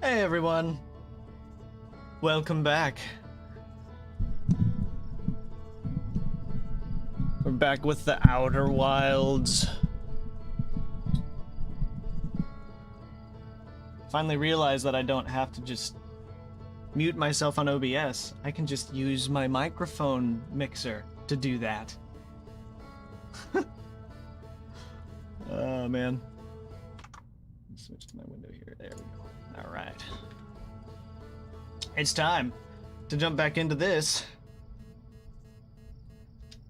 Hey everyone, welcome back. We're back with the Outer Wilds. Finally realized that I don't have to just mute myself on OBS. I can just use my microphone mixer to do that. Oh man. Switch to my window here. There we go. All right. It's time to jump back into this.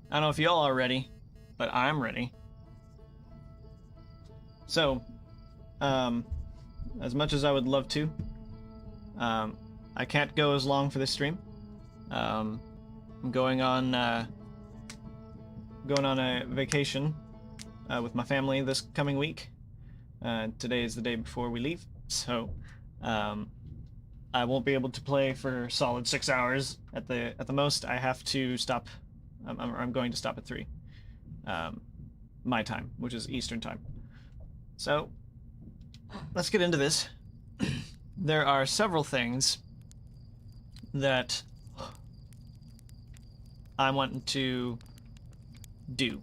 I don't know if y'all are ready, but I'm ready. So, as much as I would love to, I can't go as long for this stream. I'm going on a vacation with my family this coming week. Today is the day before we leave, so I won't be able to play for a solid 6 hours. At the most, I have to stop. I'm going to stop at 3, my time, which is Eastern time. So let's get into this. There are several things that I want to do.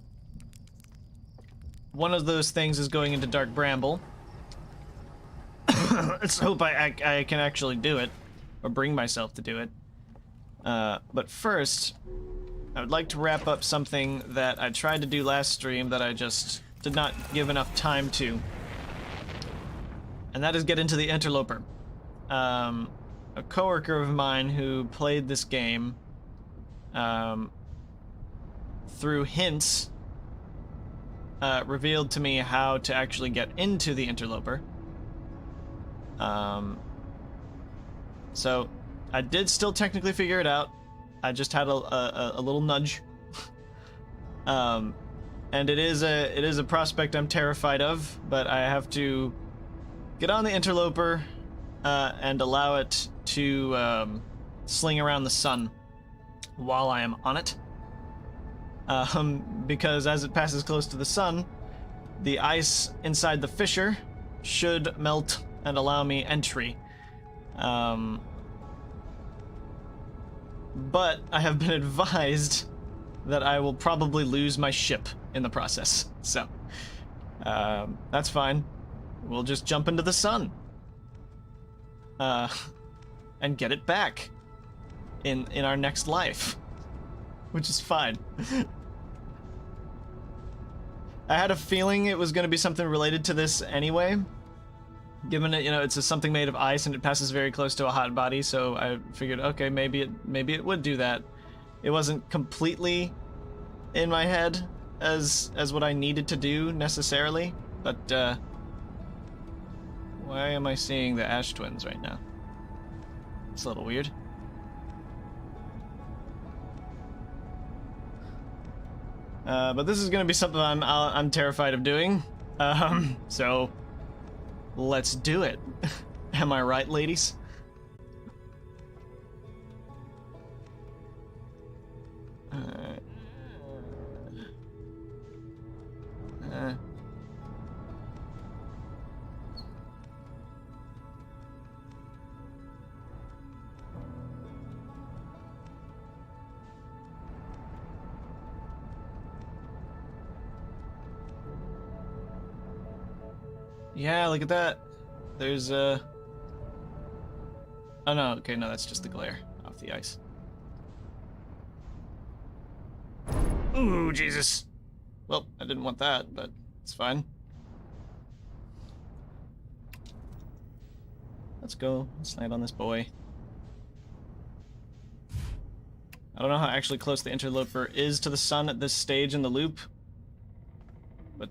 One of those things is going into Dark Bramble. Let's hope I can actually do it, or bring myself to do it. But first, I would like to wrap up something that I tried to do last stream that I just did not give enough time to. And that is get into the Interloper. A coworker of mine who played this game through hints revealed to me how to actually get into the Interloper. So I did still technically figure it out. I just had a little nudge. And it is a prospect I'm terrified of, but I have to get on the Interloper and allow it to sling around the sun while I am on it. Because as it passes close to the sun, the ice inside the fissure should melt and allow me entry. But I have been advised that I will probably lose my ship in the process. So, that's fine. We'll just jump into the sun. And get it back in our next life. Which is fine. I had a feeling it was going to be something related to this anyway. Given it, it's something made of ice and it passes very close to a hot body, so I figured, okay, maybe it would do that. It wasn't completely in my head as what I needed to do necessarily, but why am I seeing the Ash Twins right now? It's a little weird. But this is going to be something I'm terrified of doing. So let's do it. Am I right, ladies? Yeah, look at that. There's oh no, okay, no, that's just the glare off the ice. Ooh, Jesus. Well, I didn't want that, but it's fine. Let's go. Let's land on this boy. I don't know how actually close the Interloper is to the sun at this stage in the loop, but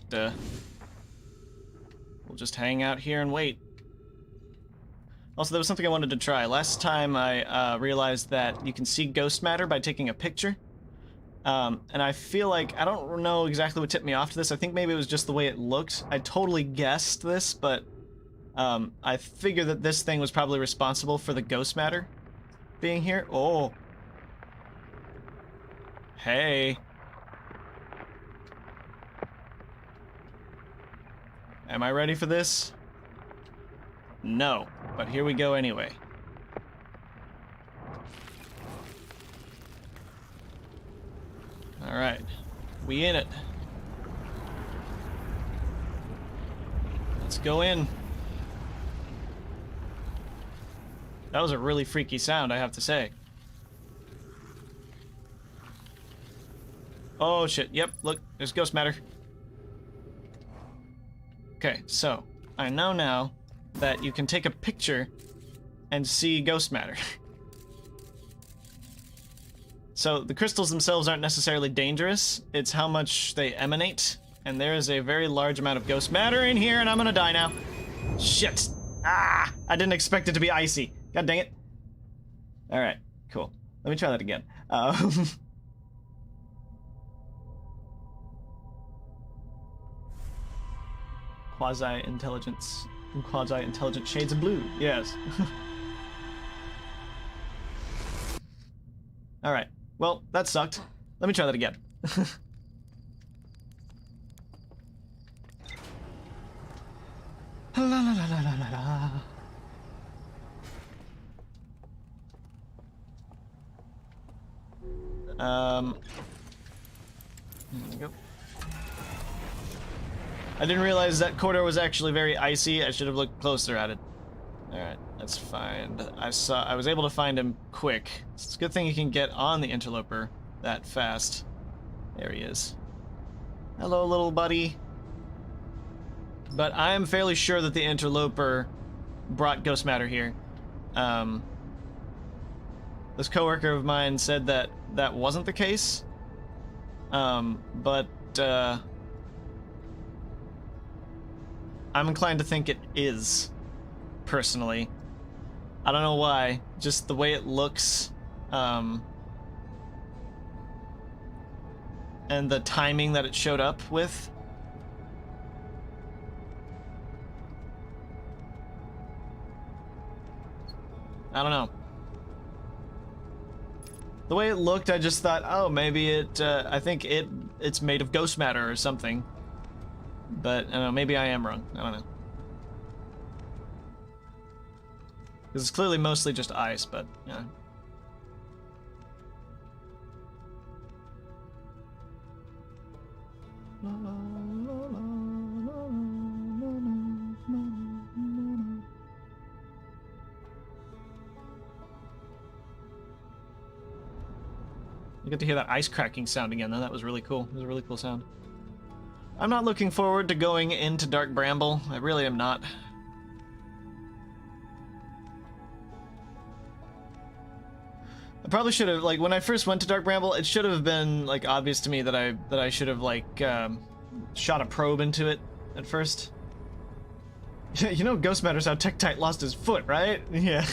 we'll just hang out here and wait. Also, there was something I wanted to try. Last time I realized that you can see ghost matter by taking a picture. And I feel like, I don't know exactly what tipped me off to this. I think maybe it was just the way it looked. I totally guessed this, but I figured that this thing was probably responsible for the ghost matter being here. Oh. Hey. Am I ready for this? No, but here we go anyway. Alright, we in it. Let's go in. That was a really freaky sound, I have to say. Oh shit, yep, look, there's ghost matter. Okay, so, I know now that you can take a picture and see ghost matter. So, the crystals themselves aren't necessarily dangerous, it's how much they emanate, and there is a very large amount of ghost matter in here, and I'm gonna die now. Shit! Ah! I didn't expect it to be icy. God dang it. Alright, cool. Let me try that again. Quasi-intelligent shades of blue. Yes. Alright. Well, that sucked. Let me try that again. La la la la la la la. There we go. I didn't realize that corridor was actually very icy. I should have looked closer at it. Alright, that's fine. I was able to find him quick. It's a good thing you can get on the interloper that fast. There he is. Hello, little buddy. But I am fairly sure that the interloper brought ghost matter here. This coworker of mine said that that wasn't the case. But I'm inclined to think it is, personally. I don't know why, just the way it looks, and the timing that it showed up with. I don't know. The way it looked, I just thought, oh, maybe it, I think it's made of ghost matter or something. But, I don't know, maybe I am wrong. I don't know. Because it's clearly mostly just ice, but, yeah. You get to hear that ice cracking sound again, though. That was really cool. It was a really cool sound. I'm not looking forward to going into Dark Bramble. I really am not. I probably should have, like, when I first went to Dark Bramble, it should have been, like, obvious to me that I should have, like, shot a probe into it at first. You know Ghost Matter's how Tektite lost his foot, right? Yeah.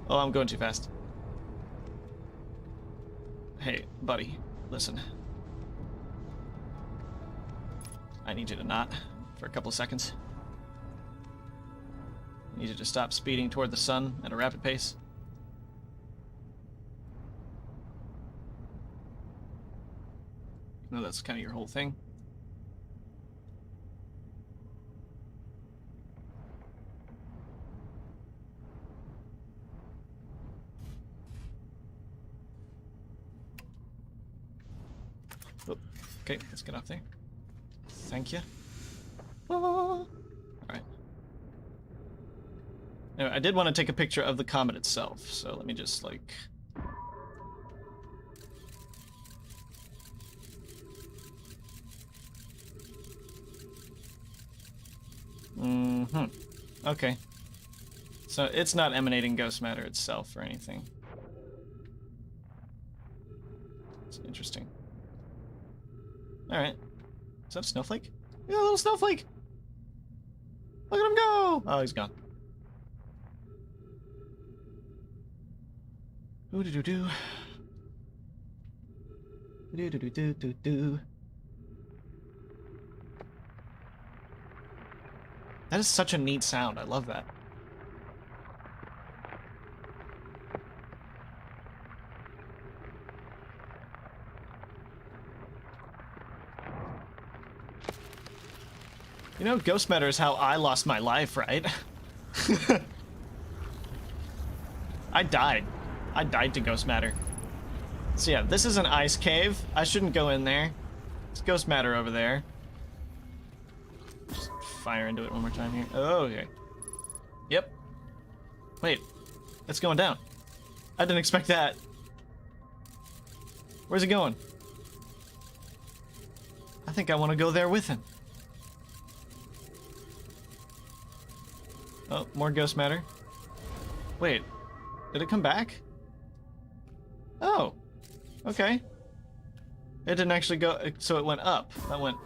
Oh, I'm going too fast. Hey, buddy, listen. I need you to not, for a couple of seconds. I need you to stop speeding toward the sun at a rapid pace. You know that's kind of your whole thing. Oh, okay, let's get off there. Thank you. Alright. Anyway, I did want to take a picture of the comet itself, so let me just, like... Okay. So it's not emanating ghost matter itself or anything. It's interesting. Alright. Is that a snowflake? Yeah, a little snowflake! Look at him go! Oh, he's gone. Ooh-doo-doo-doo. Do-do-do-do-do-do. That is such a neat sound. I love that. You know, ghost matter is how I lost my life, right? I died. I died to ghost matter. So yeah, this is an ice cave. I shouldn't go in there. It's ghost matter over there. Just fire into it one more time here. Oh, okay. Yep. Wait, it's going down. I didn't expect that. Where's it going? I think I want to go there with him. Oh, more ghost matter. Wait, did it come back? Oh, okay. It didn't actually go, so it went up. That went...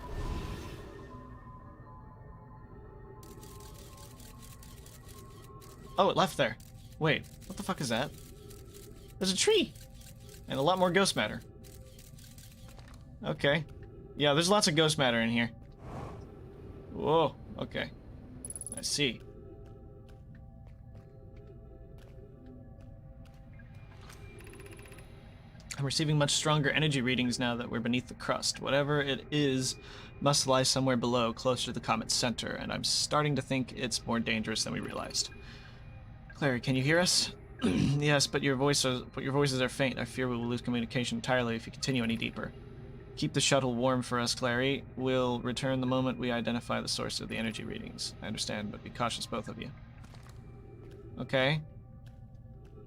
Oh, it left there. Wait, what the fuck is that? There's a tree! And a lot more ghost matter. Okay. Yeah, there's lots of ghost matter in here. Whoa, okay. I see. I'm receiving much stronger energy readings now that we're beneath the crust. Whatever it is must lie somewhere below, closer to the comet's center, and I'm starting to think it's more dangerous than we realized. Clary, can you hear us? Yes, but your voices are faint. I fear we will lose communication entirely if you continue any deeper. Keep the shuttle warm for us, Clary. We'll return the moment we identify the source of the energy readings. I understand, but be cautious, both of you. Okay.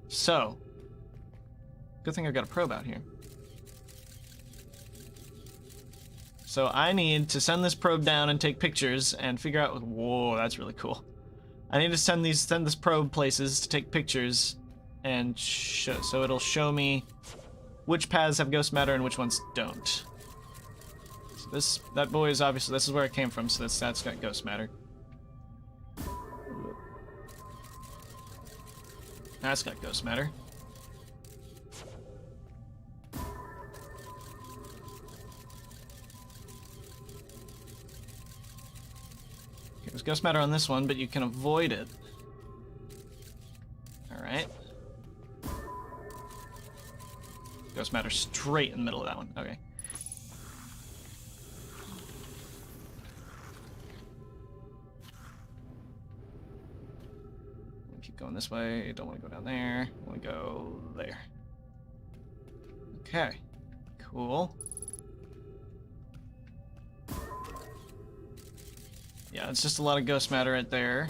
So. Good thing I've got a probe out here. So I need to send this probe down and take pictures and figure out... Whoa, that's really cool. I need to send this probe places to take pictures and so it'll show me which paths have ghost matter and which ones don't. So that boy is obviously, this is where it came from, so that's got ghost matter. That's got ghost matter. Okay, there's ghost matter on this one, but you can avoid it. Alright. Ghost matter straight in the middle of that one. Okay. Keep going this way. Don't want to go down there. I want to go there. Okay. Cool. Yeah, it's just a lot of ghost matter right there.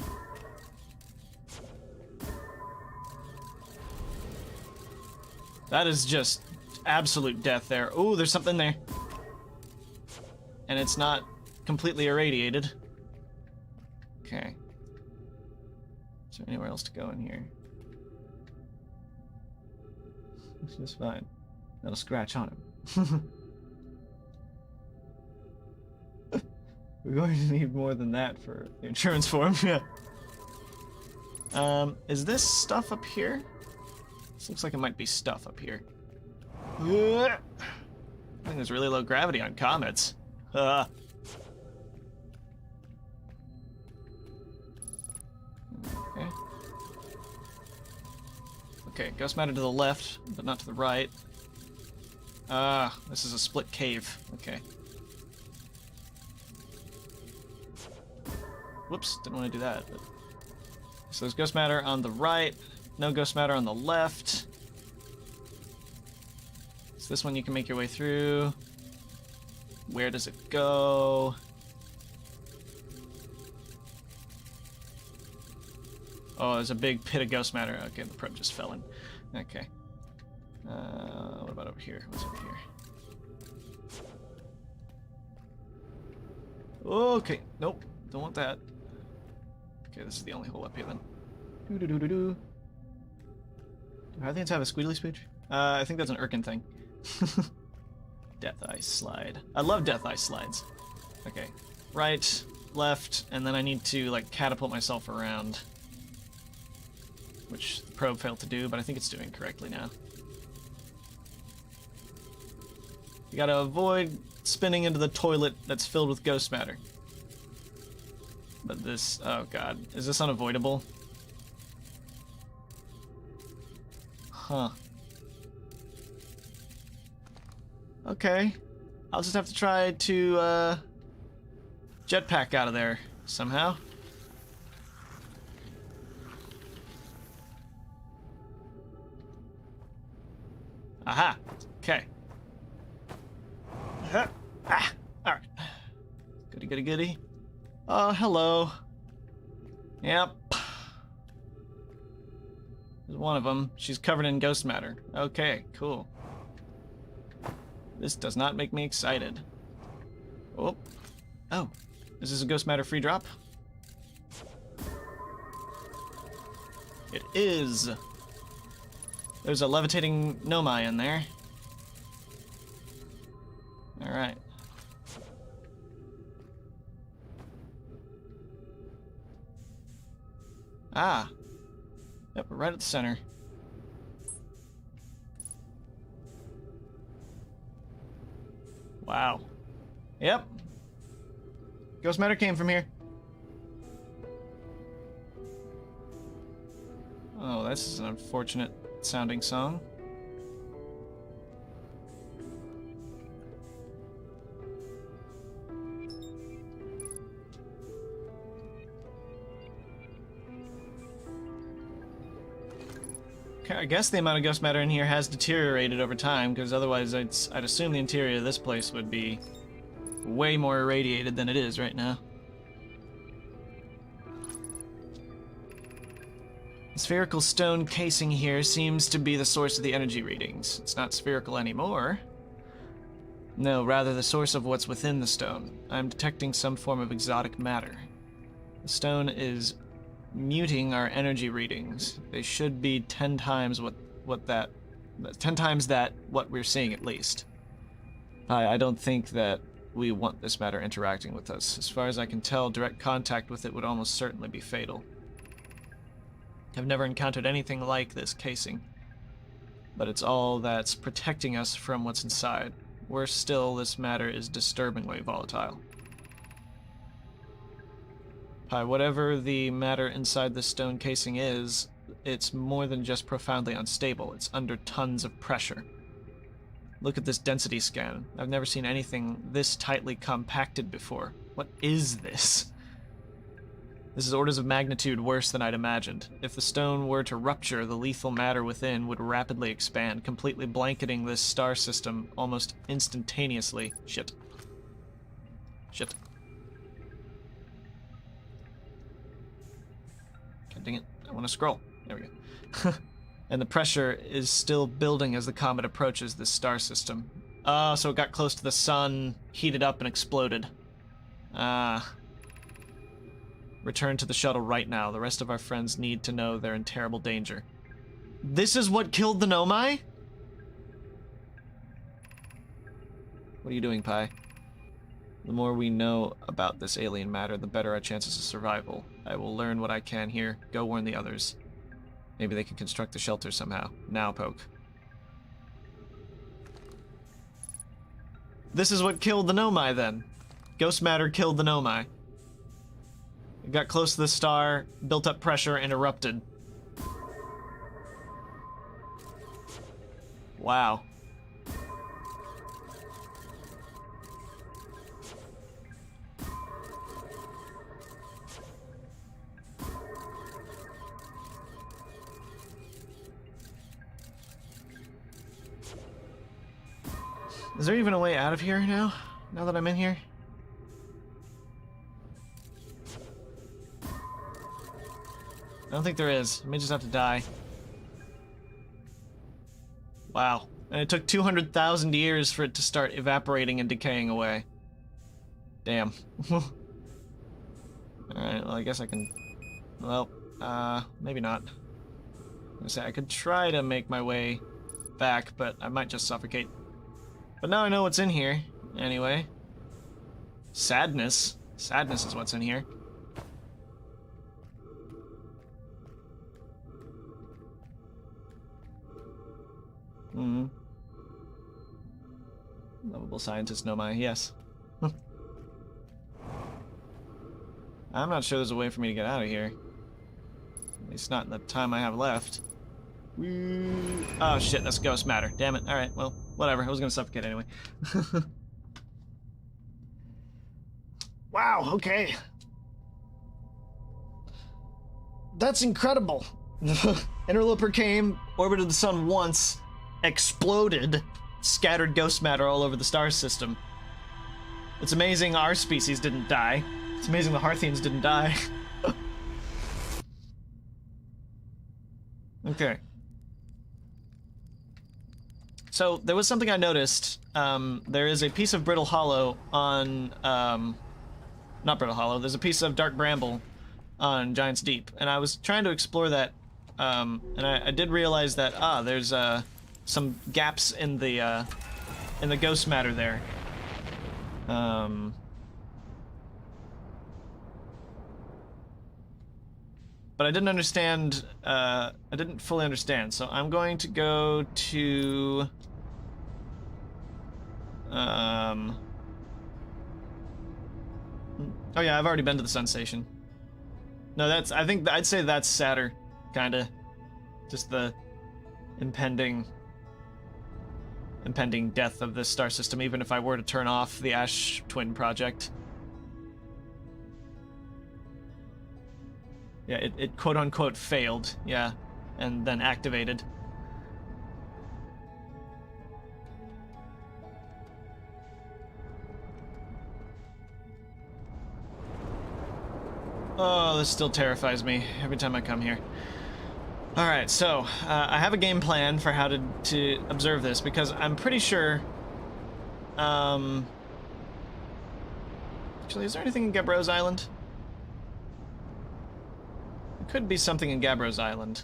That is just absolute death there. Ooh, there's something there. And it's not completely irradiated. Okay. Is there anywhere else to go in here? It's just fine. That'll scratch on him. We're going to need more than that for the insurance form. Yeah. Is this stuff up here? This looks like it might be stuff up here. I think there's really low gravity on comets. Okay. Okay, ghost matter to the left, but not to the right. This is a split cave. Okay. Whoops, didn't want to do that. But... So there's ghost matter on the right, no ghost matter on the left. So this one you can make your way through. Where does it go? Oh, there's a big pit of ghost matter. Okay, the probe just fell in. Okay. What about over here? What's over here? Okay, nope, don't want that. Okay, this is the only hole up here then. Do Hydlians have a squeedly spooch? I think that's an Irken thing. Death Ice slide. I love Death Ice slides. Okay, right, left, and then I need to like catapult myself around, which the probe failed to do, but I think it's doing correctly now. You gotta avoid spinning into the toilet that's filled with ghost matter. But this, oh god, is this unavoidable? Huh. Okay. I'll just have to try to, jetpack out of there somehow. Aha. Okay. Ah. Alright. Goody, goody, goody. Oh, hello. Yep. There's one of them. She's covered in ghost matter. Okay, cool. This does not make me excited. Oh. Oh. Is this a ghost matter free drop? It is. There's a levitating Nomai in there. Alright. Ah. Yep, we're right at the center. Wow. Yep. Ghost matter came from here. Oh, this is an unfortunate sounding song. Okay, I guess the amount of ghost matter in here has deteriorated over time, because otherwise I'd assume the interior of this place would be way more irradiated than it is right now. The spherical stone casing here seems to be the source of the energy readings. It's not spherical anymore. No, rather the source of what's within the stone. I'm detecting some form of exotic matter. The stone is muting our energy readings. They should be 10 times what we're seeing at least. I don't think that we want this matter interacting with us. As far as I can tell, direct contact with it would almost certainly be fatal. I've never encountered anything like this casing, but it's all that's protecting us from what's inside. Worse still, this matter is disturbingly volatile. Whatever the matter inside the stone casing is, it's more than just profoundly unstable. It's under tons of pressure. Look at this density scan. I've never seen anything this tightly compacted before. What is this? This is orders of magnitude worse than I'd imagined. If the stone were to rupture, the lethal matter within would rapidly expand, completely blanketing this star system almost instantaneously. Shit. Shit. God dang it. I want to scroll. There we go. And the pressure is still building as the comet approaches this star system. Oh, so it got close to the sun, heated up, and exploded. Return to the shuttle right now. The rest of our friends need to know they're in terrible danger. This is what killed the Nomai? What are you doing, Pi? The more we know about this alien matter, the better our chances of survival. I will learn what I can here. Go warn the others. Maybe they can construct the shelter somehow. Now, Poke. This is what killed the Nomai, then. Ghost matter killed the Nomai. It got close to the star, built up pressure, and erupted. Wow. Is there even a way out of here now that I'm in here? I don't think there is. I may just have to die. Wow. And it took 200,000 years for it to start evaporating and decaying away. Damn. Alright, well, I guess I can... Well, maybe not. I'm gonna say I could try to make my way back, but I might just suffocate. But now I know what's in here, anyway. Sadness. Sadness is what's in here. Lovable scientist Nomai, yes. I'm not sure there's a way for me to get out of here. At least not in the time I have left. Oh shit, that's ghost matter. Damn it. Alright, well, whatever. I was gonna suffocate anyway. Wow, okay. That's incredible. Interloper came, orbited the sun once, exploded, scattered ghost matter all over the star system. It's amazing our species didn't die. It's amazing the Harthians didn't die. Okay. So, there was something I noticed. There is a piece of Brittle Hollow on, not Brittle Hollow, there's a piece of Dark Bramble on Giant's Deep, and I was trying to explore that, and I did realize that, there's, some gaps in the ghost matter there. But I didn't understand, I didn't fully understand, so I'm going to go to, oh yeah, I've already been to the Sun Station. No, that's, I think, I'd say that's sadder, kinda. Just the impending death of this star system, even if I were to turn off the Ash Twin project. Yeah, it quote-unquote failed, yeah, and then activated. Oh, this still terrifies me every time I come here. Alright, so, I have a game plan for how to observe this, because I'm pretty sure, actually, is there anything in Gabbro's Island? There could be something in Gabbro's Island,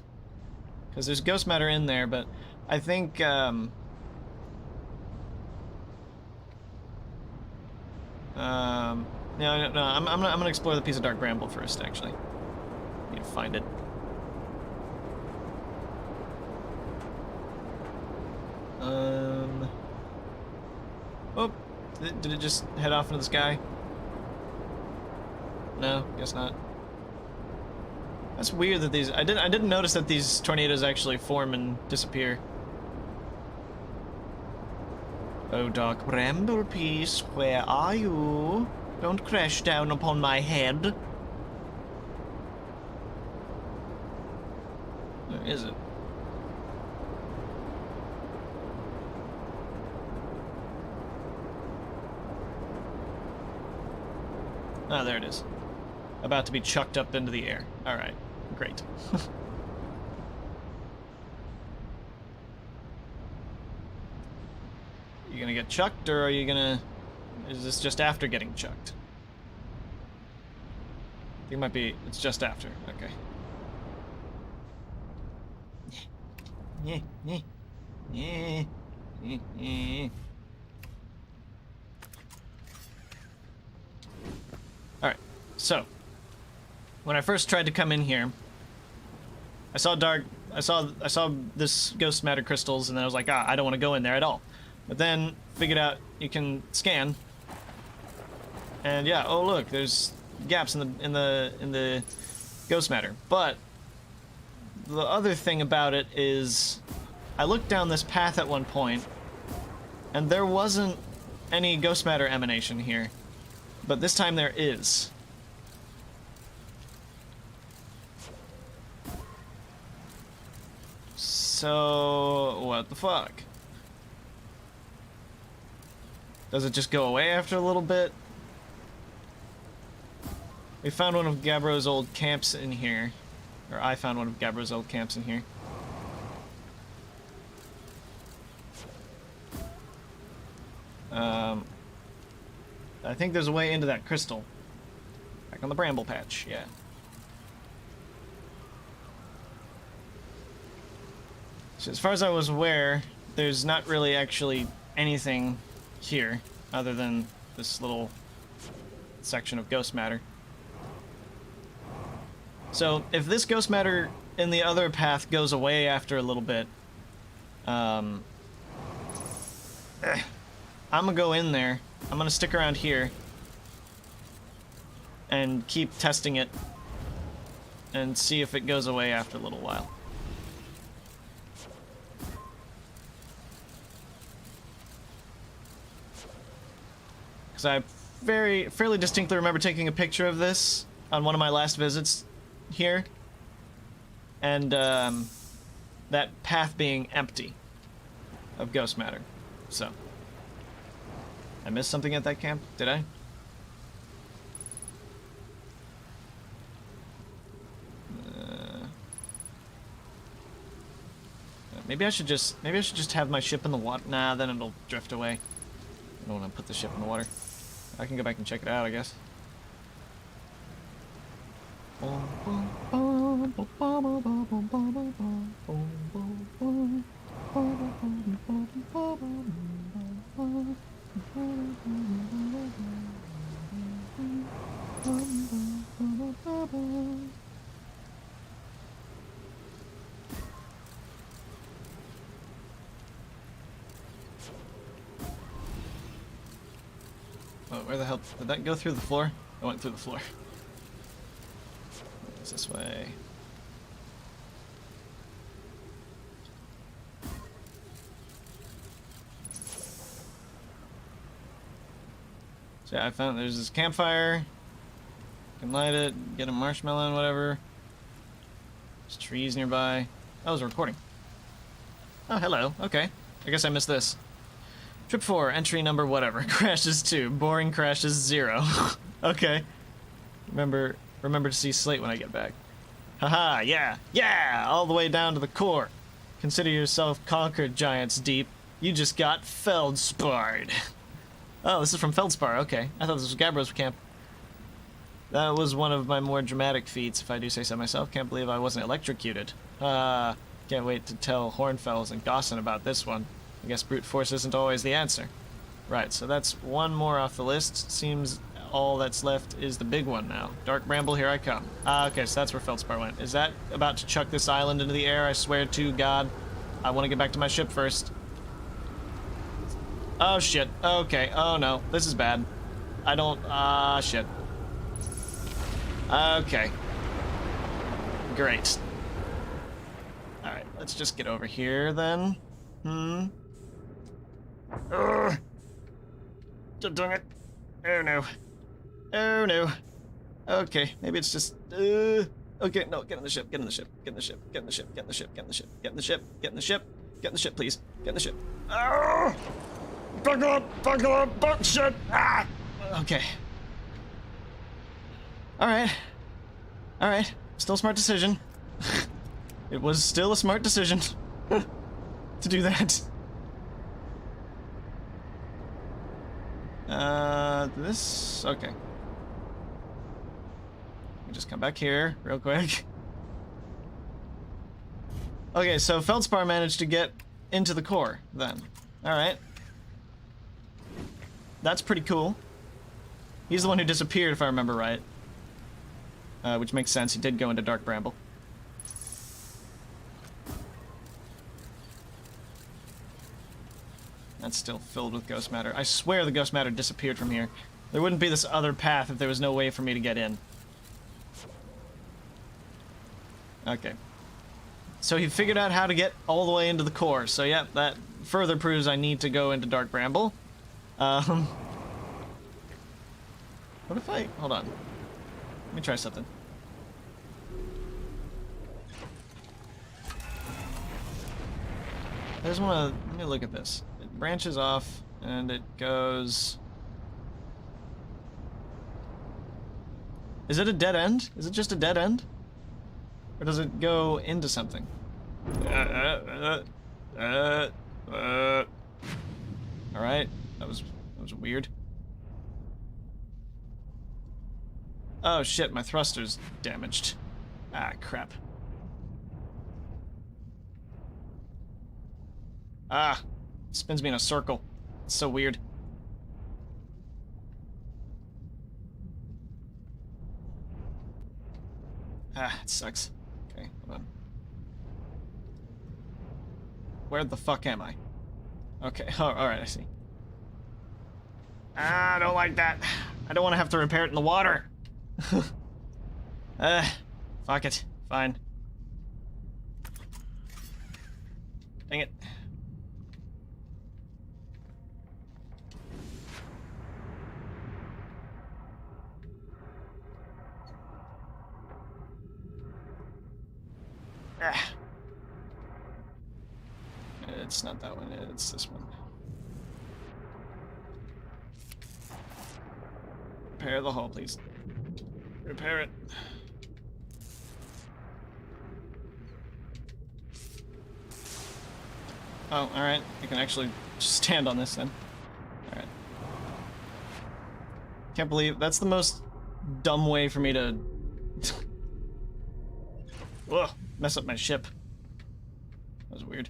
because there's ghost matter in there, but I think, no, I'm gonna explore the piece of Dark Bramble first, actually. Need to find it. Oh, did it just head off into the sky? No, guess not. That's weird that these, I didn't notice that these tornadoes actually form and disappear. Oh, Dark Bramble piece, where are you? Don't crash down upon my head. Where is it? Ah, there it is. About to be chucked up into the air. Alright, great. You gonna get chucked, or are you gonna... Is this just after getting chucked? I think it might be... It's just after. Okay. Yeah, yeah, yeah, yeah, yeah. Alright, so... When I first tried to come in here, I saw this ghost matter crystals, and then I was like, I don't want to go in there at all. But then figured out you can scan, and yeah, oh look, there's gaps in the ghost matter. But the other thing about it is, I looked down this path at one point, and there wasn't any ghost matter emanation here, but this time there is. So, what the fuck? Does it just go away after a little bit? We found one of Gabbro's old camps in here. Or I found one of Gabbro's old camps in here. I think there's a way into that crystal. Back on the bramble patch, yeah. So as far as I was aware, there's not really actually anything here other than this little section of ghost matter. So if this ghost matter in the other path goes away after a little bit, I'm gonna go in there. I'm gonna stick around here and keep testing it and see if it goes away after a little while. I fairly distinctly remember taking a picture of this on one of my last visits here, and that path being empty. of ghost matter. So, I missed something at that camp, did I? Maybe I should just have my ship in the water. Nah, then it'll drift away. I don't want to put the ship in the water. I can go back and check it out, I guess. Oh, where the hell did that go? Through the floor? I went through the floor. It's this way. So yeah, I found there's this campfire. Can light it, get a marshmallow and whatever. There's trees nearby. Oh, there's a recording. Oh, hello. Okay. I guess I missed this. Trip 4, entry number whatever. Crashes 2. Boring crashes 0. Okay. Remember to see Slate when I get back. Haha, yeah. Yeah! All the way down to the core. Consider yourself conquered, Giants Deep. You just got feldsparred. Oh, this is from Feldspar. Okay. I thought this was Gabbro's camp. That was one of my more dramatic feats, if I do say so myself. Can't believe I wasn't electrocuted. Can't wait to tell Hornfells and Dawson about this one. I guess brute force isn't always the answer. Right, so that's one more off the list. Seems all that's left is the big one now. Dark Bramble, here I come. Okay, so that's where Feldspar went. Is that about to chuck this island into the air? I swear to God. I want to get back to my ship first. Oh, shit. Okay. Oh, no. This is bad. I don't... shit. Okay. Great. Alright, let's just get over here, then. Ugh. Dang it. Oh, no. Oh, no. Okay, maybe it's just... Okay, no, get in the ship, get in the ship, get in the ship, get in the ship, get in the ship, get in the ship, get in the ship, get in the ship, get in the ship, please. Get in the ship. Oh! Buckle up, shit! Ah! Okay. Alright. Still a smart decision. It was still a smart decision to do that. This... Okay. Let me just come back here real quick. Okay, so Feldspar managed to get into the core, then. Alright. That's pretty cool. He's the one who disappeared, if I remember right. Which makes sense, he did go into Dark Bramble. That's still filled with ghost matter. I swear the ghost matter disappeared from here. There wouldn't be this other path if there was no way for me to get in. Okay. So he figured out how to get all the way into the core. So yeah, that further proves I need to go into Dark Bramble. What if I... Hold on. Let me try something. I just want to... Let me look at this. It branches off, and it goes... Is it a dead end? Is it just a dead end? Or does it go into something? Alright. That was weird. Oh shit, my thruster's damaged. Ah, crap. Ah, it spins me in a circle. It's so weird. Ah, it sucks. Okay, hold on. Where the fuck am I? Okay, oh, alright, I see. Ah, I don't like that. I don't want to have to repair it in the water. Fuck it. Fine. Dang it. it's not that one. It's this one. Repair the hull, please. Repair it. Oh, alright. I can actually stand on this then. Alright. Can't believe that's the most dumb way for me to ugh, mess up my ship. That was weird.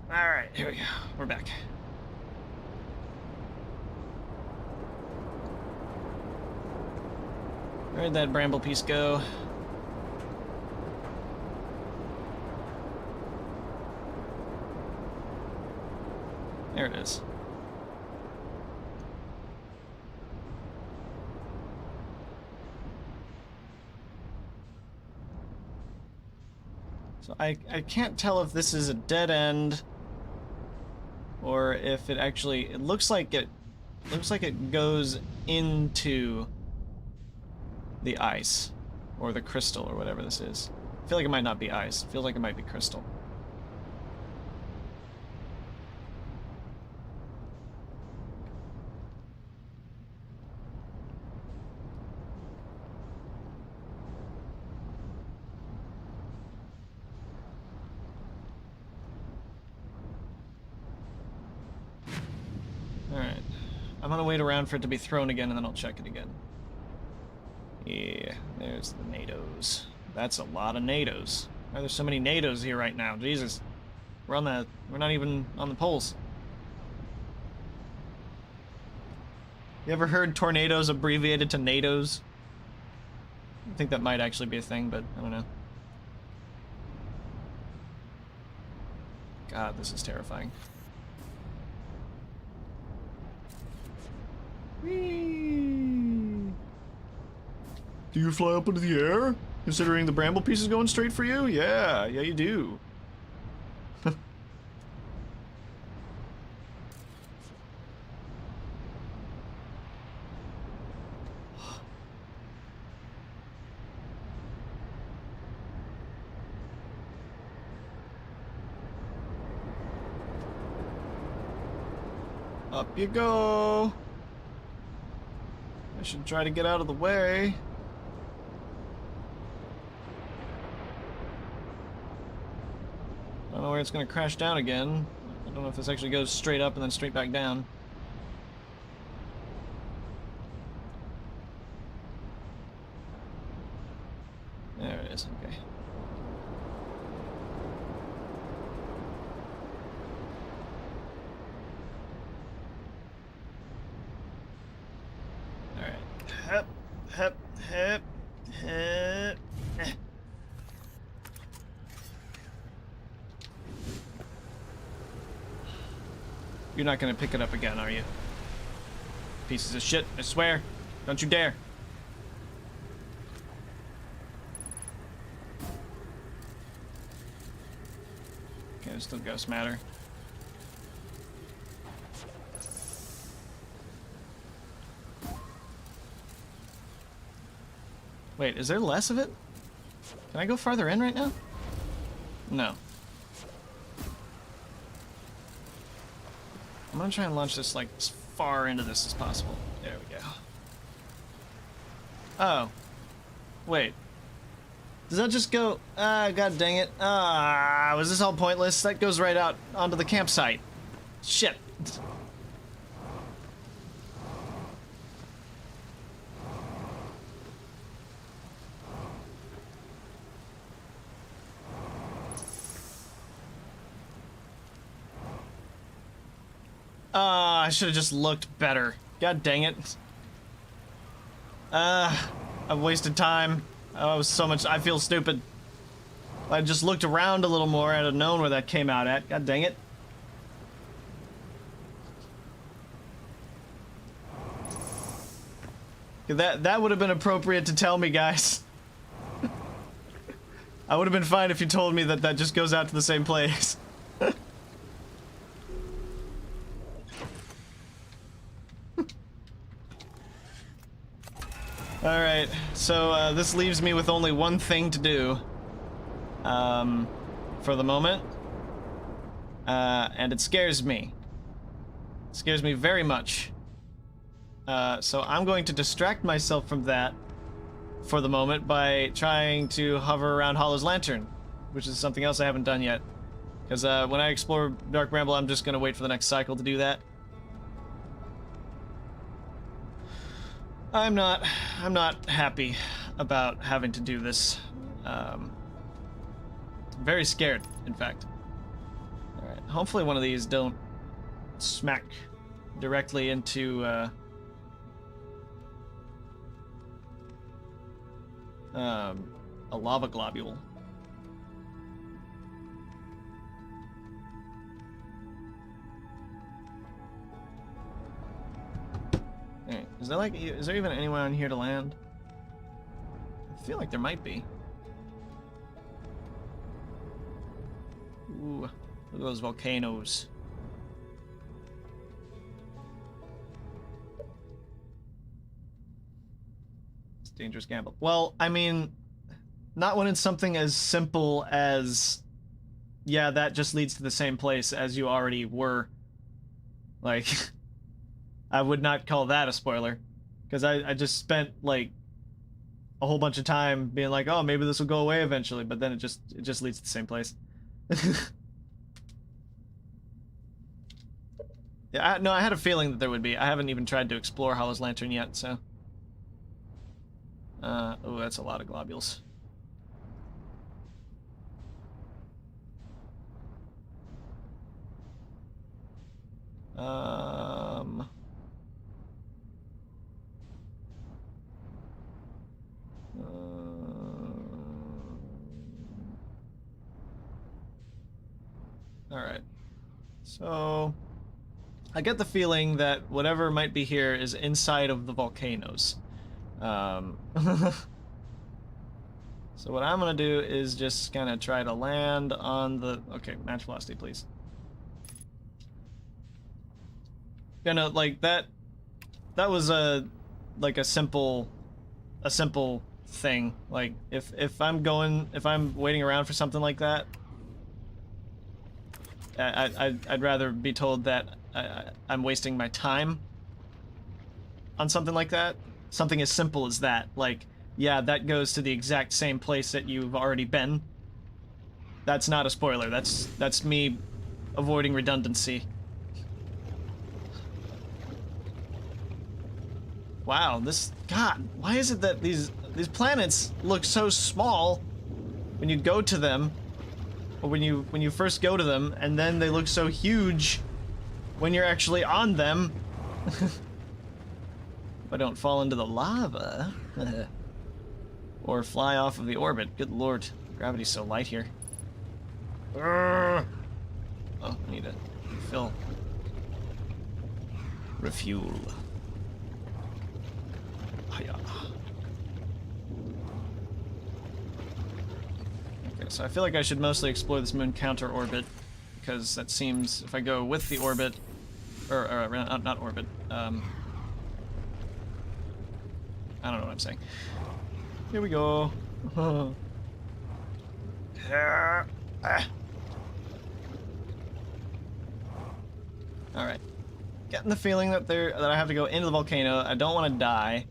Alright, here we go. We're back. Where'd that bramble piece go? There it is. So I can't tell if this is a dead end or if it actually it looks like it goes into the ice or the crystal or whatever this is. I feel like it might not be ice. It feels like it might be crystal. Alright. I'm gonna wait around for it to be thrown again and then I'll check it again. Yeah, there's the NATOs. That's a lot of NATOs. Why are there so many NATOs here right now? Jesus. We're not even on the poles. You ever heard tornadoes abbreviated to NATOs? I think that might actually be a thing, but I don't know. God, this is terrifying. Whee! Do you fly up into the air? Considering the bramble piece is going straight for you? Yeah, you do. Up you go. I should try to get out of the way. I don't know where it's going to crash down again. I don't know if this actually goes straight up and then straight back down. There it is, okay. Alright. Hep, hep, hep, hep. You're not gonna pick it up again, are you? Pieces of shit, I swear. Don't you dare. Okay, there's still ghost matter. Wait, is there less of it? Can I go farther in right now? No. I'm gonna try and launch this like as far into this as possible. There we go. Oh. Wait. Does that just go... god dang it. Was this all pointless? That goes right out onto the campsite. Shit. I should have just looked better. God dang it. I've wasted time. I feel stupid. If I just looked around a little more, I'd have known where that came out at. God dang it. That would have been appropriate to tell me, guys. I would have been fine if you told me that just goes out to the same place. Alright, so this leaves me with only one thing to do. for the moment. And it scares me. It scares me very much. So I'm going to distract myself from that for the moment by trying to hover around Hollow's Lantern, which is something else I haven't done yet. Because when I explore Dark Bramble, I'm just going to wait for the next cycle to do that. I'm not happy about having to do this. Very scared, in fact. Alright, hopefully one of these don't smack directly into, a lava globule. Alright, is there even anyone on here to land? I feel like there might be. Ooh, look at those volcanoes. It's a dangerous gamble. Well, I mean, not when it's something as simple as, yeah, that just leads to the same place as you already were. Like, I would not call that a spoiler. Because I just spent, like, a whole bunch of time being like, oh, maybe this will go away eventually, but then it just leads to the same place. Yeah, no, I had a feeling that there would be. I haven't even tried to explore Hollow's Lantern yet, so... oh, that's a lot of globules. Alright. So... I get the feeling that whatever might be here is inside of the volcanoes. So what I'm gonna do is just kind of try to land on the... Okay, match velocity, please. You know, like that was a simple thing. Like if I'm waiting around for something like that, I'd rather be told that I'm wasting my time on something like that. Something as simple as that. Like, yeah, that goes to the exact same place that you've already been. That's not a spoiler. That's me avoiding redundancy. Wow, God, why is it that these planets look so small when you go to them, or when you first go to them, and then they look so huge when you're actually on them? If I don't fall into the lava. Or fly off of the orbit. Good lord, gravity's so light here. Oh, I need to refuel. Okay, so I feel like I should mostly explore this moon counter orbit, because that seems, if I go with the orbit, or not orbit, I don't know what I'm saying. Here we go. Alright. Getting the feeling that I have to go into the volcano. I don't want to die.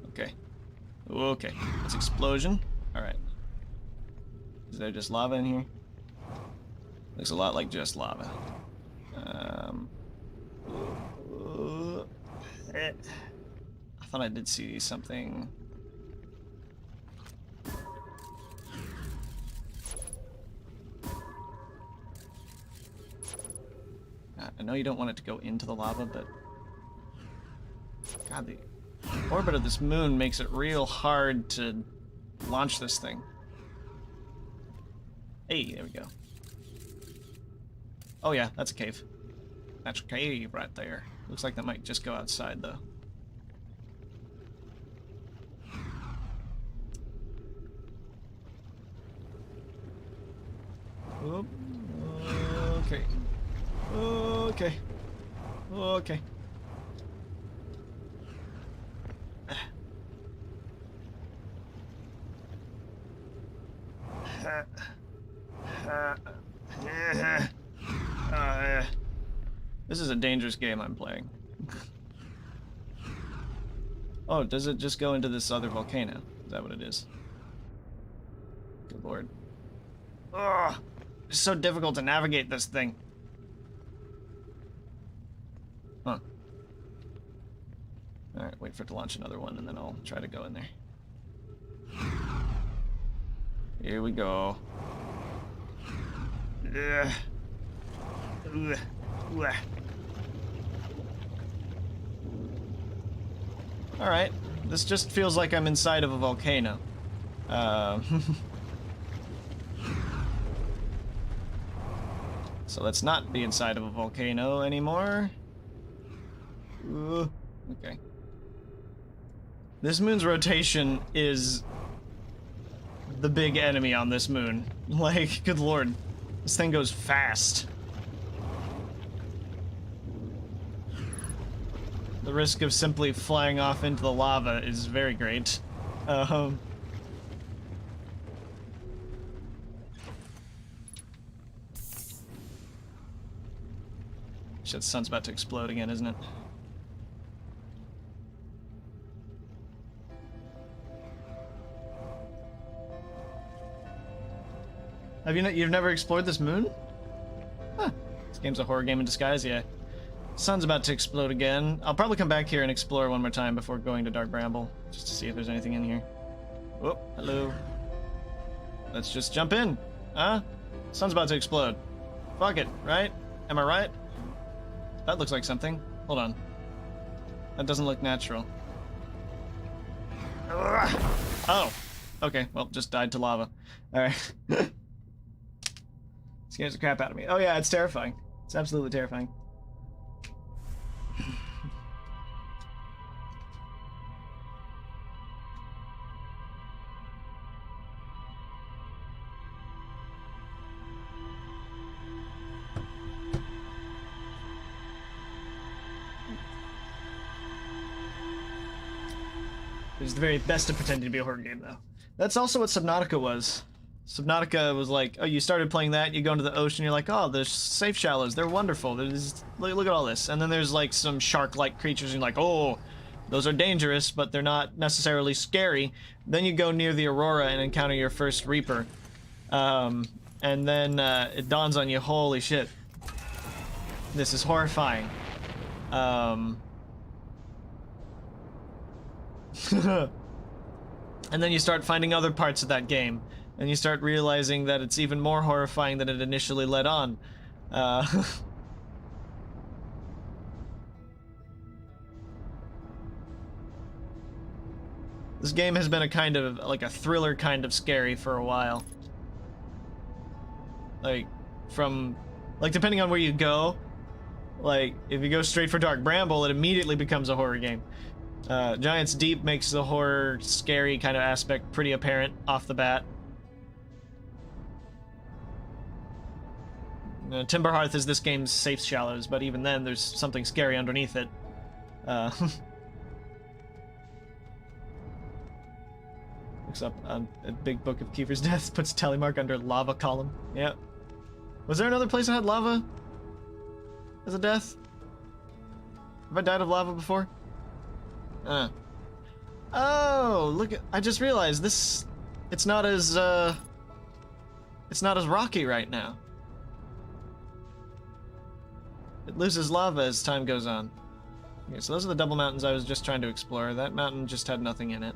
Okay. Okay. It's explosion. Alright. Is there just lava in here? Looks a lot like just lava. I thought I did see something. I know you don't want it to go into the lava, but... God, the orbit of this moon makes it real hard to launch this thing. Hey, there we go. Oh yeah, that's a cave. That's a cave right there. Looks like that might just go outside, though. Oop. Okay. Okay. Okay. This is a dangerous game I'm playing. Oh, does it just go into this other volcano? Is that what it is? Good lord. Ugh! It's so difficult to navigate this thing. Huh. Alright, wait for it to launch another one, and then I'll try to go in there. Here we go. Ugh. Ugh. Ugh. Alright, this just feels like I'm inside of a volcano. So let's not be inside of a volcano anymore. Okay. This moon's rotation is the big enemy on this moon. Like, good lord. This thing goes fast. The risk of simply flying off into the lava is very great. Shit, the sun's about to explode again, isn't it? You've never explored this moon? Huh. This game's a horror game in disguise, yeah. Sun's about to explode again. I'll probably come back here and explore one more time before going to Dark Bramble, just to see if there's anything in here. Oh, hello. Let's just jump in. Huh? Sun's about to explode. Fuck it, right? Am I right? That looks like something. Hold on. That doesn't look natural. Oh. Okay, well, just died to lava. Alright. Scares the crap out of me. Oh yeah, it's terrifying. It's absolutely terrifying. It's the very best of pretending to be a horror game, though. That's also what Subnautica was. Subnautica was like, oh, you started playing that, you go into the ocean, you're like, oh, there's safe shallows, they're wonderful. Look at all this. And then there's like some shark-like creatures, and you're like, oh, those are dangerous, but they're not necessarily scary. Then you go near the Aurora and encounter your first Reaper. And then it dawns on you, holy shit. This is horrifying. And then you start finding other parts of that game, and you start realizing that it's even more horrifying than it initially led on. This game has been a kind of, like a thriller kind of scary for a while. Like, depending on where you go, like, if you go straight for Dark Bramble, it immediately becomes a horror game. Giants Deep makes the horror, scary kind of aspect pretty apparent off the bat. Timberhearth is this game's safe shallows, but even then, there's something scary underneath it. Looks up on a big book of Kiefer's death, puts a tally mark under lava column. Yeah. Was there another place that had lava as a death? Have I died of lava before? Oh, look at, I just realized this, it's not as rocky right now. It loses lava as time goes on. Okay, so those are the double mountains I was just trying to explore. That mountain just had nothing in it.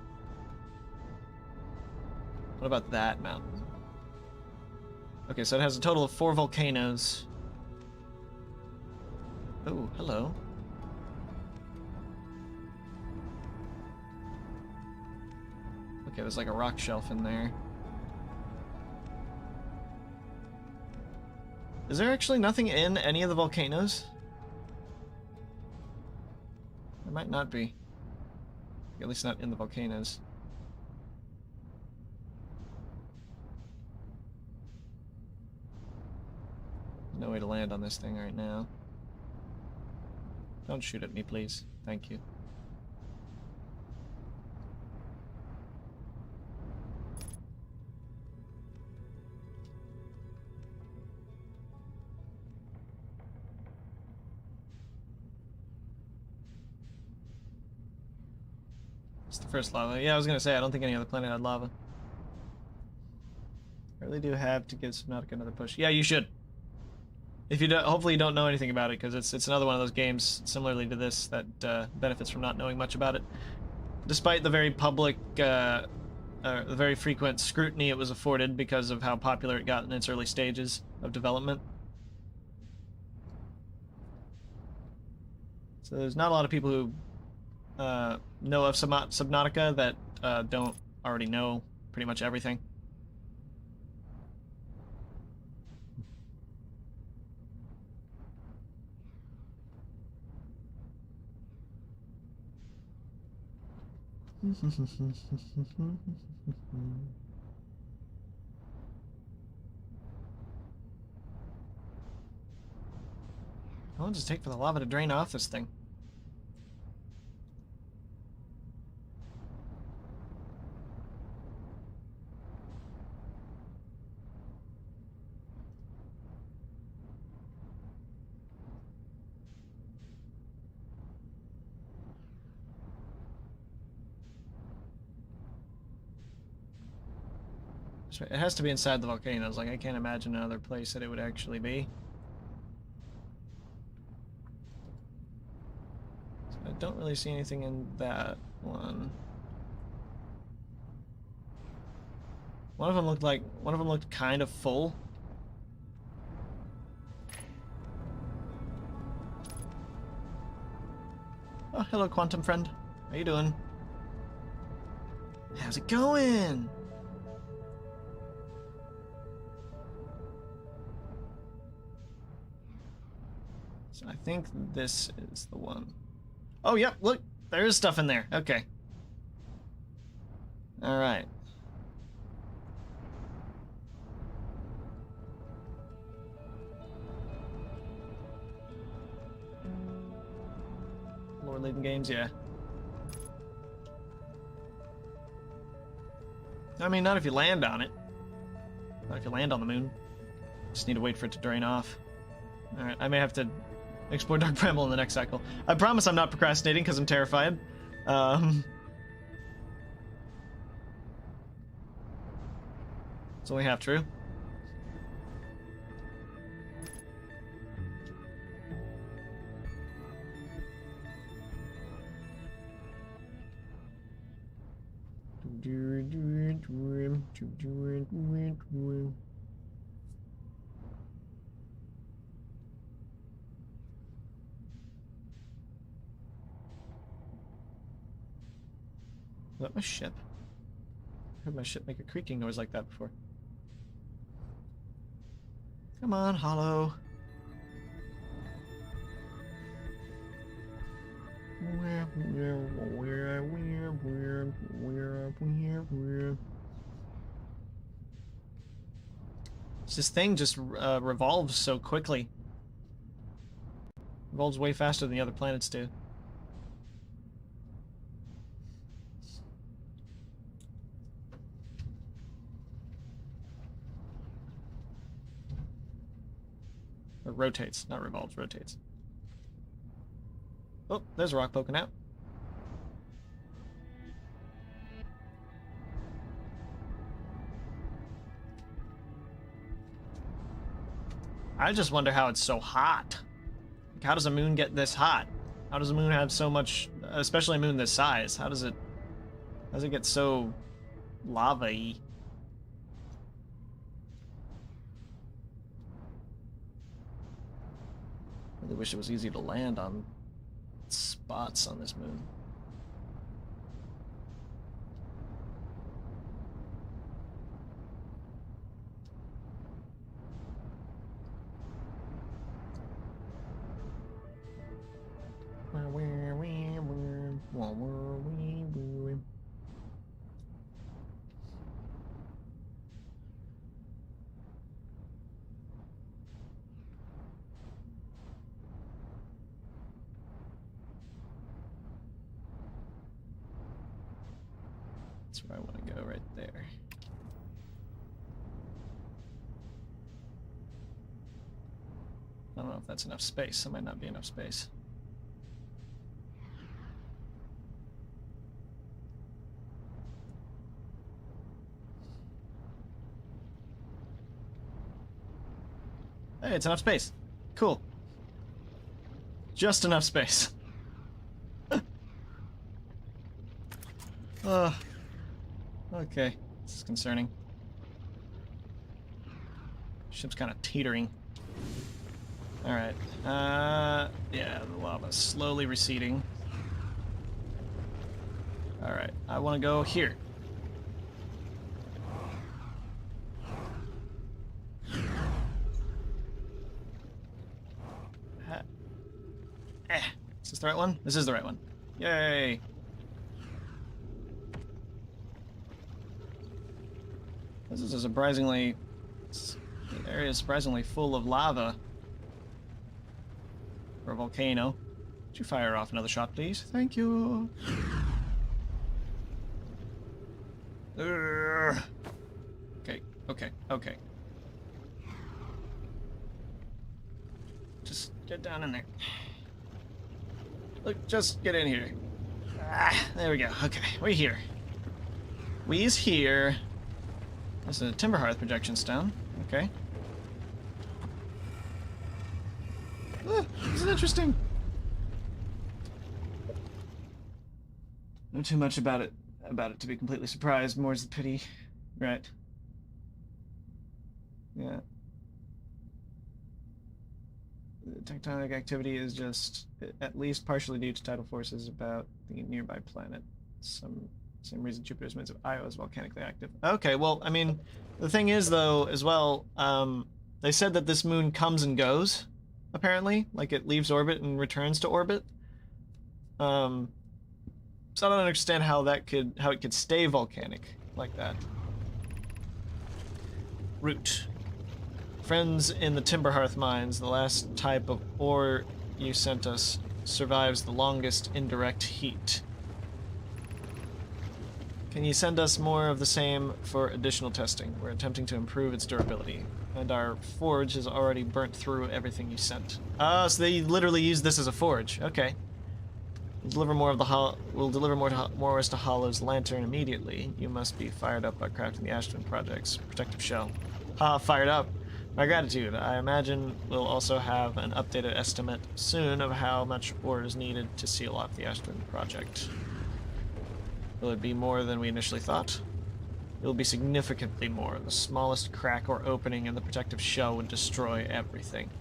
What about that mountain? Okay, so it has a total of 4 volcanoes. Oh, hello. Okay, there's like a rock shelf in there. Is there actually nothing in any of the volcanoes? There might not be. At least not in the volcanoes. No way to land on this thing right now. Don't shoot at me, please. Thank you. It's the first lava. Yeah, I was gonna say, I don't think any other planet had lava. I really do have to give Subnautica another push. Yeah, you should. If you don't, hopefully you don't know anything about it, because it's another one of those games, similarly to this, that benefits from not knowing much about it. Despite the very public, the very frequent scrutiny it was afforded because of how popular it got in its early stages of development. So there's not a lot of people who know of Subnautica that don't already know pretty much everything. How long does it take for the lava to drain off this thing? It has to be inside the volcanoes. Like, I can't imagine another place that it would actually be. So I don't really see anything in that one. One of them looked kind of full. Oh, hello, quantum friend. How you doing? How's it going? So I think this is the one. Oh, yep, look, there is stuff in there. Okay. All right. Lord leading games, yeah. I mean, not if you land on it. Not if you land on the moon. Just need to wait for it to drain off. Alright, I may have to explore Dark Bramble in the next cycle. I promise I'm not procrastinating because I'm terrified. It's only half true. Is that my ship? I heard my ship make a creaking noise like that before. Come on, Hollow. This thing just revolves so quickly. Revolves way faster than the other planets do. Or rotates, not revolves, rotates. Oh, there's a rock poking out. I just wonder how it's so hot. Like, how does a moon get this hot? How does a moon have so much, especially a moon this size? How does it get so lava-y? Really wish it was easy to land on spots on this moon. That's where I want to go, right there. I don't know if that's enough space. That might not be enough space. Hey, it's enough space. Cool. Just enough space. Okay. This is concerning. Ship's kind of teetering. Alright. Yeah, the lava's slowly receding. Alright, I want to go here. Is this the right one? This is the right one. Yay! This is a surprisingly... The area is surprisingly full of lava. For a volcano. Would you fire off another shot, please? Thank you! Urgh. Okay. Just get down in there. Look, just get in here. There we go. Okay, we're here. We's here. There's a Timberhearth projection stone. Okay. This is interesting. Not too much about it to be completely surprised. More's the pity. Right. Yeah. The tectonic activity is just at least partially due to tidal forces about the nearby planet. Same reason Jupiter's moons of Io is volcanically active. Okay, well, I mean, the thing is, though, as well, they said that this moon comes and goes, apparently. Like, it leaves orbit and returns to orbit. So I don't understand how it could stay volcanic like that. Root. Friends in the Timberhearth mines, the last type of ore you sent us survives the longest indirect heat. Can you send us more of the same for additional testing? We're attempting to improve its durability, and our forge has already burnt through everything you sent. Oh, so they literally use this as a forge. Okay. We'll deliver more to Hollow's lantern immediately. You must be fired up by crafting the Ashton Project's protective shell. Fired up. My gratitude. I imagine we'll also have an updated estimate soon of how much ore is needed to seal off the Ashton Project. Will it be more than we initially thought? It will be significantly more. The smallest crack or opening in the protective shell would destroy everything.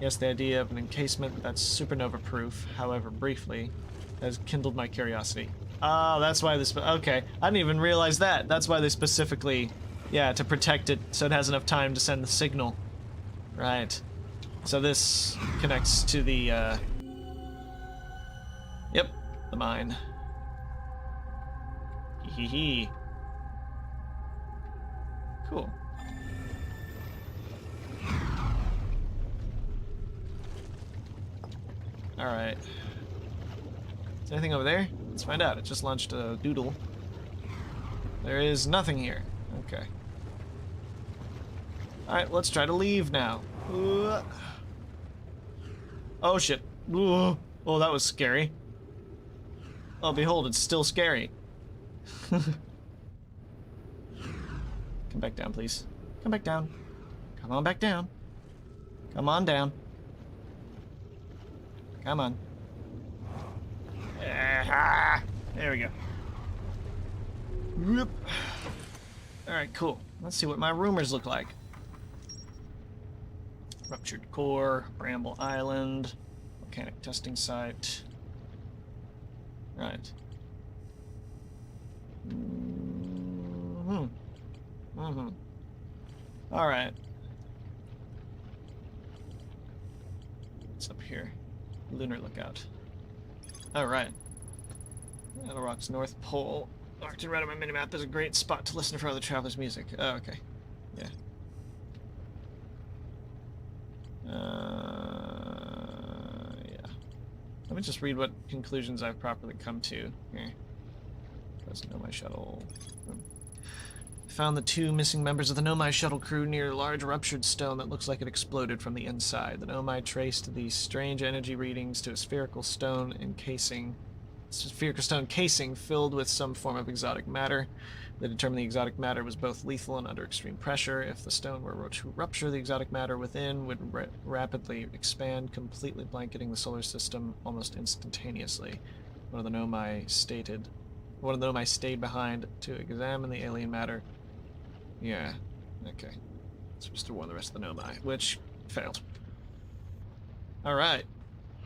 Yes, the idea of an encasement that's supernova-proof, however briefly, has kindled my curiosity. Oh, that's why this... Okay, I didn't even realize that. That's why they specifically... Yeah, to protect it so it has enough time to send the signal. Right. So this connects to the, Yep, the mine. Hee. Cool. Alright. Is there anything over there? Let's find out. It just launched a doodle. There is nothing here. Okay. Alright, let's try to leave now. Oh shit. Oh, that was scary. Oh, behold, it's still scary. Come back down, please. Come back down. Come on back down. Come on down. Come on. There we go. Whoop. Alright, cool. Let's see what my rumors look like. Ruptured core, Bramble Island, volcanic testing site. Right. Alright. What's up here? Lunar Lookout. Alright. Idle Rock's North Pole. Marked and right on my minimap is a great spot to listen for other travelers' music. Oh, okay. Yeah. Yeah. Let me just read what conclusions I've properly come to here. That's Nomai shuttle. Found the 2 missing members of the Nomai shuttle crew near a large ruptured stone that looks like it exploded from the inside. The Nomai traced the strange energy readings to a spherical stone encasing sphere crystalline casing filled with some form of exotic matter. They determined the exotic matter was both lethal and under extreme pressure. If the stone were to rupture, the exotic matter within would rapidly expand, completely blanketing the solar system almost instantaneously. One of the Nomai stayed behind to examine the alien matter. Yeah, okay. Supposed to warn the rest of the Nomai, which failed. Alright.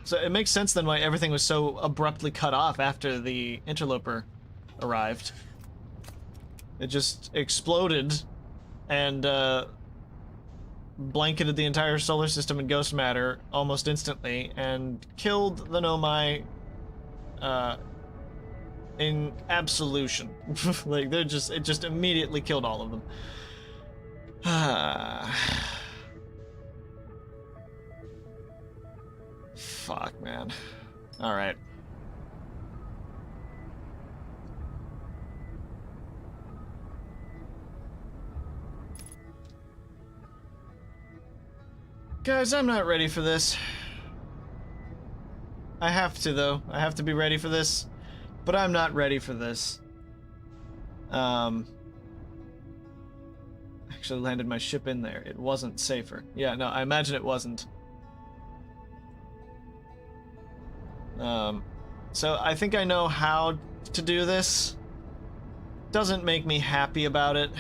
So it makes sense then why everything was so abruptly cut off after the interloper arrived. It just exploded and blanketed the entire solar system in ghost matter almost instantly and killed the Nomai in absolution. Like it just immediately killed all of them. Fuck, man. Alright. Guys, I'm not ready for this. I have to, though. I have to be ready for this. But I'm not ready for this. Actually landed my ship in there. It wasn't safer. Yeah, no, I imagine it wasn't. So I think I know how to do this. Doesn't make me happy about it.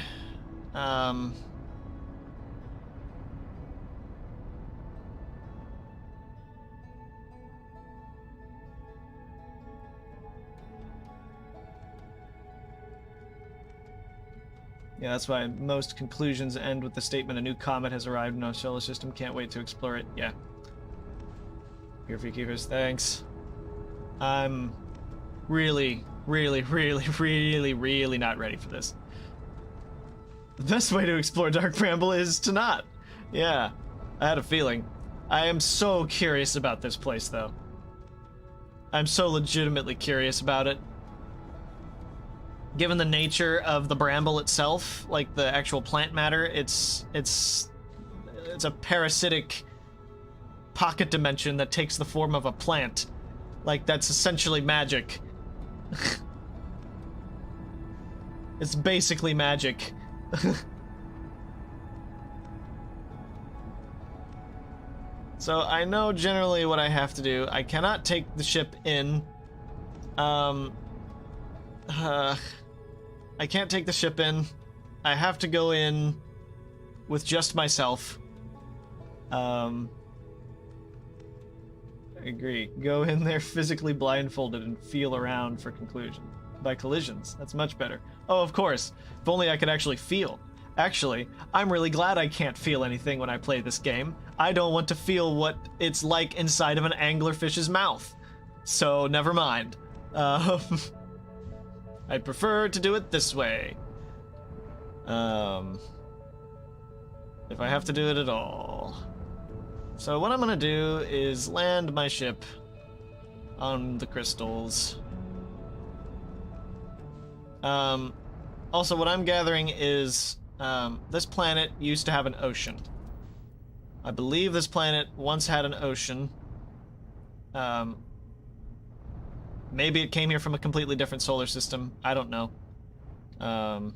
Yeah, that's why most conclusions end with the statement, a new comet has arrived in our solar system, can't wait to explore it. Yeah. Here for keepers, thanks. I'm really not ready for this. The best way to explore Dark Bramble is to not. Yeah, I had a feeling. I am so curious about this place, though. I'm so legitimately curious about it. Given the nature of the bramble itself, like the actual plant matter, it's a parasitic pocket dimension that takes the form of a plant. Like, that's essentially magic. It's basically magic. So I know generally what I have to do. I cannot take the ship in. I can't take the ship in. I have to go in with just myself. I agree. Go in there physically blindfolded and feel around for collisions. That's much better. Oh, of course. If only I could actually feel. Actually, I'm really glad I can't feel anything when I play this game. I don't want to feel what it's like inside of an anglerfish's mouth. So, never mind. I'd prefer to do it this way. If I have to do it at all. So what I'm gonna do is land my ship on the crystals. Also, what I'm gathering is this planet used to have an ocean. I believe this planet once had an ocean. Maybe it came here from a completely different solar system. I don't know. But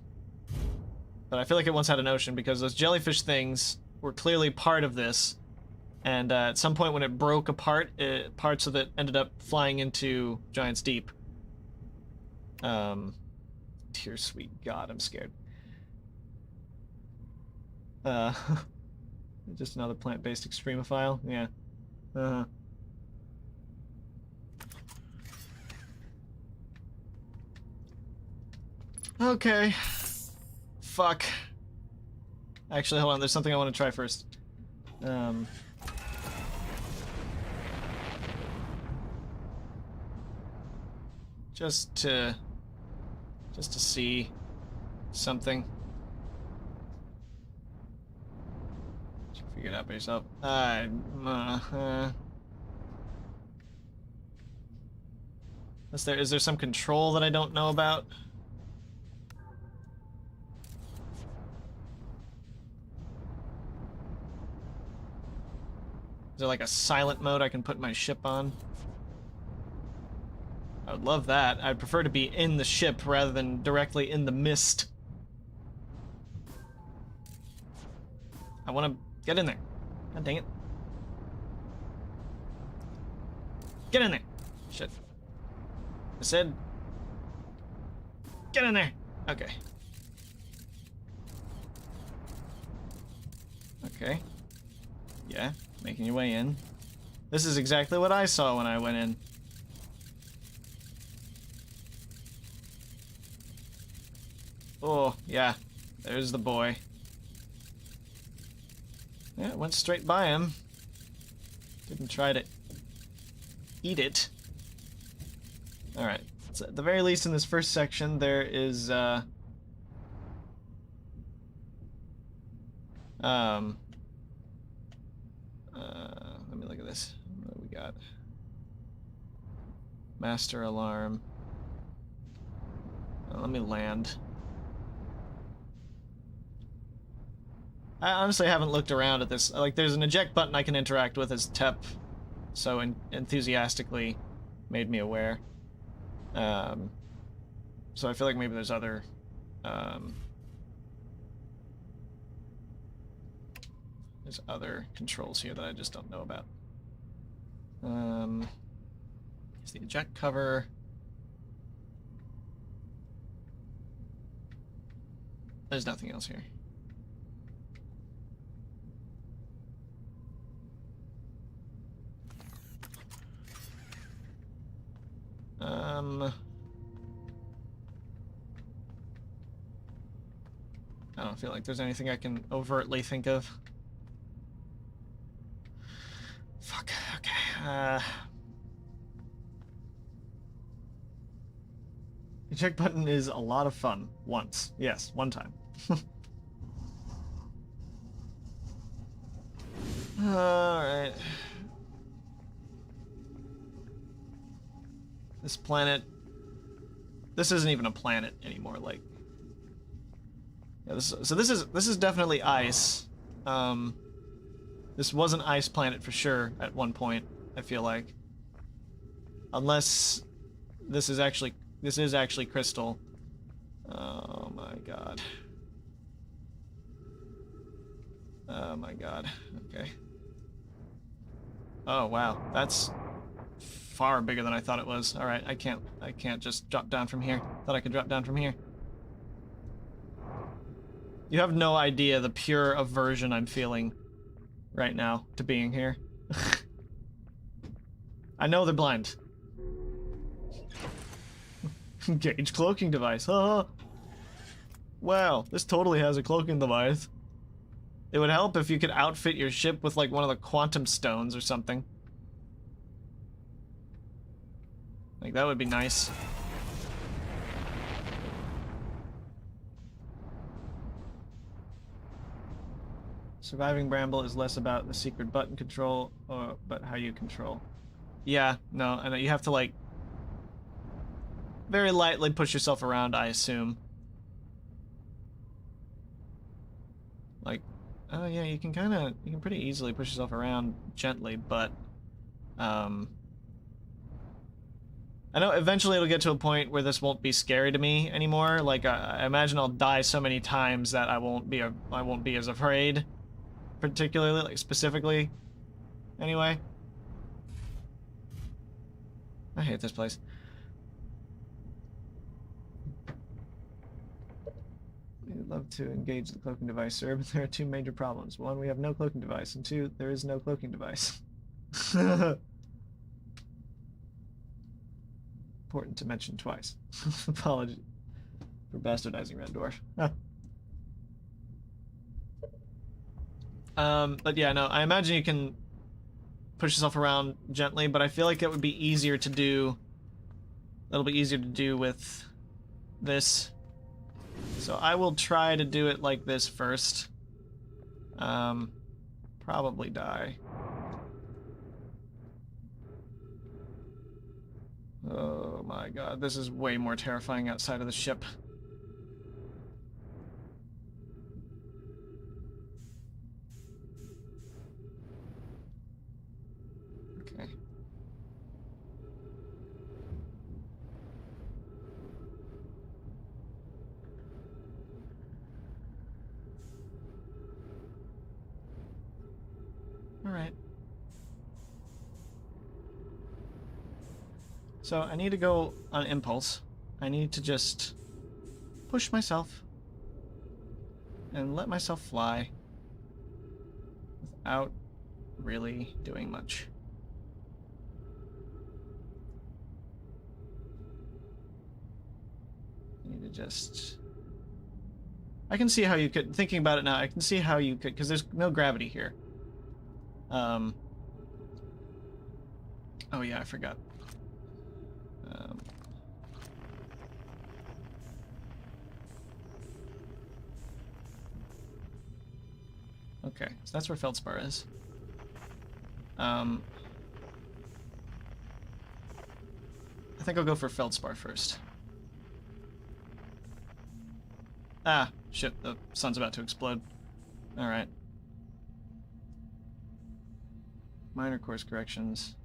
I feel like it once had an ocean because those jellyfish things were clearly part of this. And at some point when it broke apart, parts of it ended up flying into Giant's Deep. Dear sweet God, I'm scared. Just another plant-based extremophile? Yeah. Okay. Fuck. Actually, hold on, there's something I want to try first. Just to see something. Figure it out by yourself. Is there some control that I don't know about? Is there like a silent mode I can put my ship on? I would love that. I'd prefer to be in the ship rather than directly in the mist. I want to get in there. God dang it. Get in there. Shit. I said, get in there. Okay. Okay. Yeah, making your way in. This is exactly what I saw when I went in. Oh, yeah. There's the boy. Yeah, it went straight by him. Didn't try to eat it. Alright. So at the very least in this first section, there is, let me look at this. What do we got? Master alarm. Let me land. I honestly haven't looked around at this. Like, there's an eject button I can interact with as Tep so enthusiastically made me aware. So I feel like maybe there's other, there's other controls here that I just don't know about. Here's the eject cover. There's nothing else here. I don't feel like there's anything I can overtly think of. Fuck, okay, the check button is a lot of fun. Once. Yes, one time. Alright. This planet... This isn't even a planet anymore, like... Yeah, this is definitely ice. This was an ice planet for sure at one point, I feel like. Unless this is actually crystal. Oh my god. Oh my god. Okay. Oh wow, that's far bigger than I thought it was. All right, I can't just drop down from here. Thought I could drop down from here. You have no idea the pure aversion I'm feeling right now to being here. I know they're blind. Engage cloaking device. Wow, this totally has a cloaking device. It would help if you could outfit your ship with like one of the quantum stones or something. Like that would be nice. Surviving Bramble is less about the secret button control, but how you control. Yeah, no, and you have to like very lightly push yourself around, I assume. Like, oh yeah, you can pretty easily push yourself around gently, but I know eventually it'll get to a point where this won't be scary to me anymore. Like I imagine I'll die so many times that I won't be as afraid. Particularly, like, specifically. Anyway. I hate this place. We'd love to engage the cloaking device, sir, but there are two major problems. One, we have no cloaking device, and two, there is no cloaking device. Important to mention twice. Apology for bastardizing Red Dwarf. But yeah, no, I imagine you can push yourself around gently, but I feel like it would be easier to do... That'll be easier to do with this. So I will try to do it like this first. Probably die. Oh my god, this is way more terrifying outside of the ship. So I need to go on impulse. I need to just push myself and let myself fly without really doing much. I need to just... I can see how you could, thinking about it now, I can see how you could, because there's no gravity here. Oh yeah, I forgot. Okay, so that's where Feldspar is. I think I'll go for Feldspar first. Ah, shit, the sun's about to explode. Alright. Minor course corrections.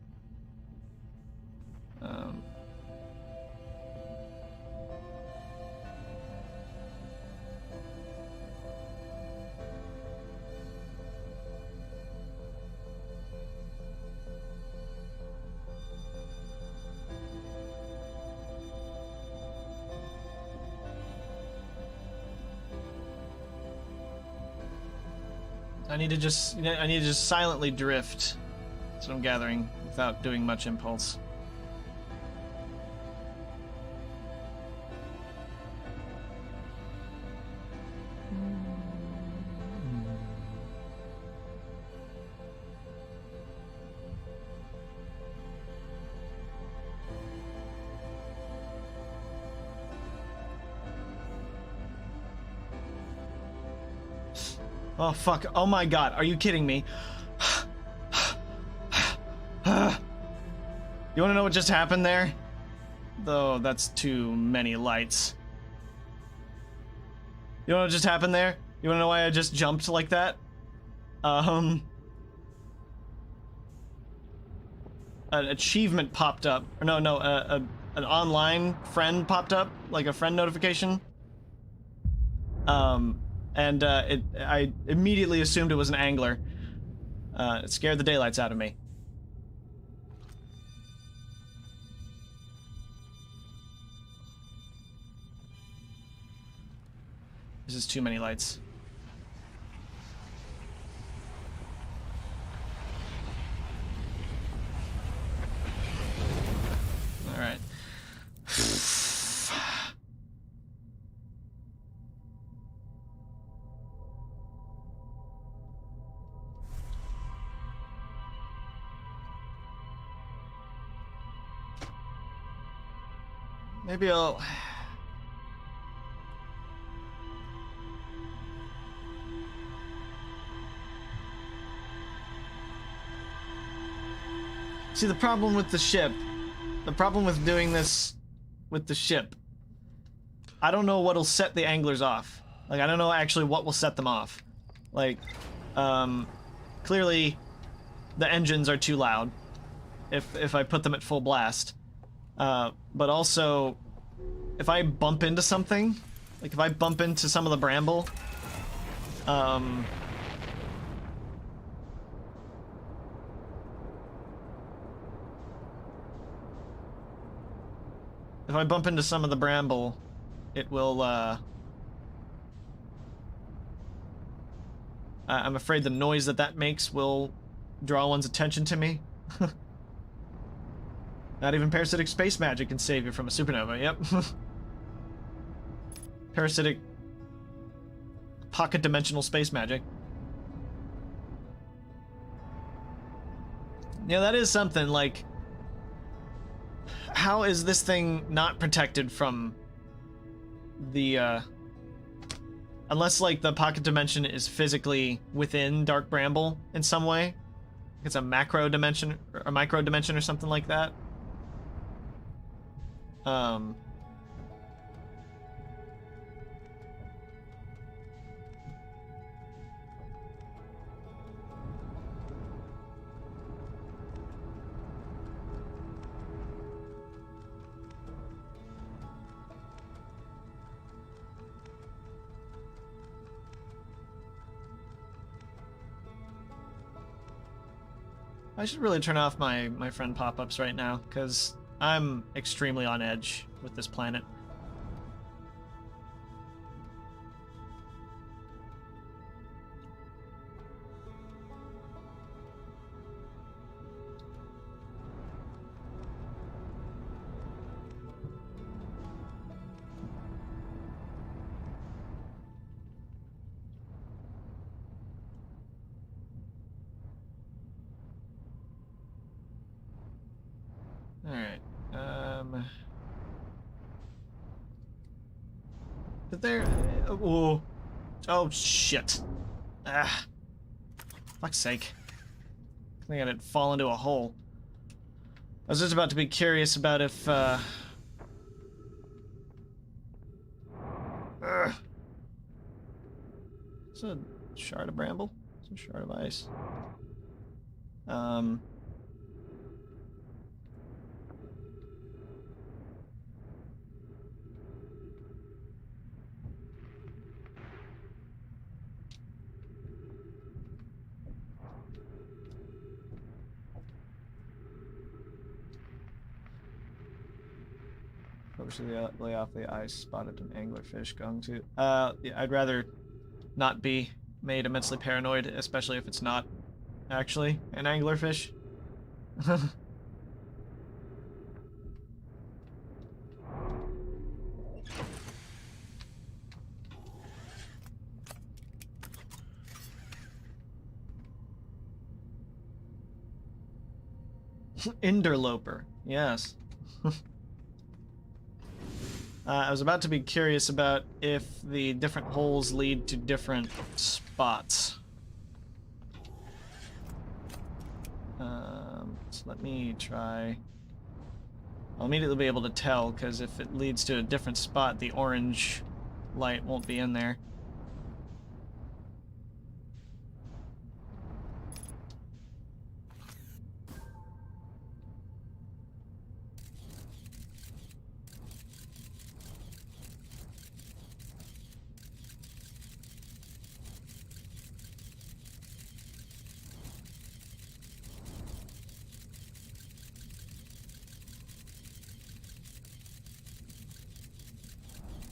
I need to just silently drift. That's what I'm gathering, without doing much impulse. Oh fuck, oh my god, are you kidding me? You wanna know what just happened there? Though, that's too many lights. You know what just happened there? You wanna know why I just jumped like that? An achievement popped up. Or no, an online friend popped up, like a friend notification. I immediately assumed it was an angler. It scared the daylights out of me. This is too many lights. All right. Maybe I'll... See, the problem with the ship, the problem with doing this with the ship, I don't know what'll set the anglers off. Like, I don't know actually what will set them off. Like, clearly the engines are too loud if I put them at full blast. But also, if I bump into something, like if I bump into some of the bramble, if I bump into some of the bramble, it will, I'm afraid the noise that makes will draw one's attention to me. Not even parasitic space magic can save you from a supernova, yep. Parasitic pocket dimensional space magic. Yeah, that is something, like, how is this thing not protected from the, unless, like, the pocket dimension is physically within Dark Bramble in some way? It's a macro dimension, or a micro dimension or something like that. I should really turn off my friend pop-ups right now, because I'm extremely on edge with this planet. Alright. But there... Oh. Oh, shit. Ah. Fuck's sake. I think I didn't fall into a hole. I was just about to be curious about if, It's a shard of bramble? It's a shard of ice. Probably lay off the ice, spotted an anglerfish going to. Yeah, I'd rather not be made immensely paranoid, especially if it's not actually an anglerfish. Interloper, yes. I was about to be curious about if the different holes lead to different spots. So let me try. I'll immediately be able to tell, because if it leads to a different spot, the orange light won't be in there.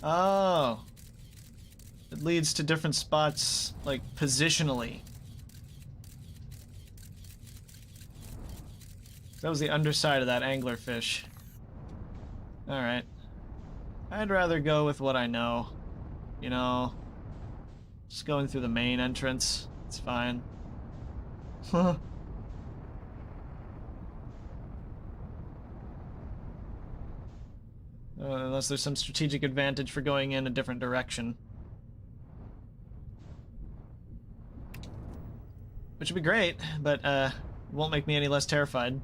Oh. It leads to different spots, like, positionally. That was the underside of that anglerfish. Alright. I'd rather go with what I know. You know, just going through the main entrance. It's fine. Unless there's some strategic advantage for going in a different direction. Which would be great, but it won't make me any less terrified.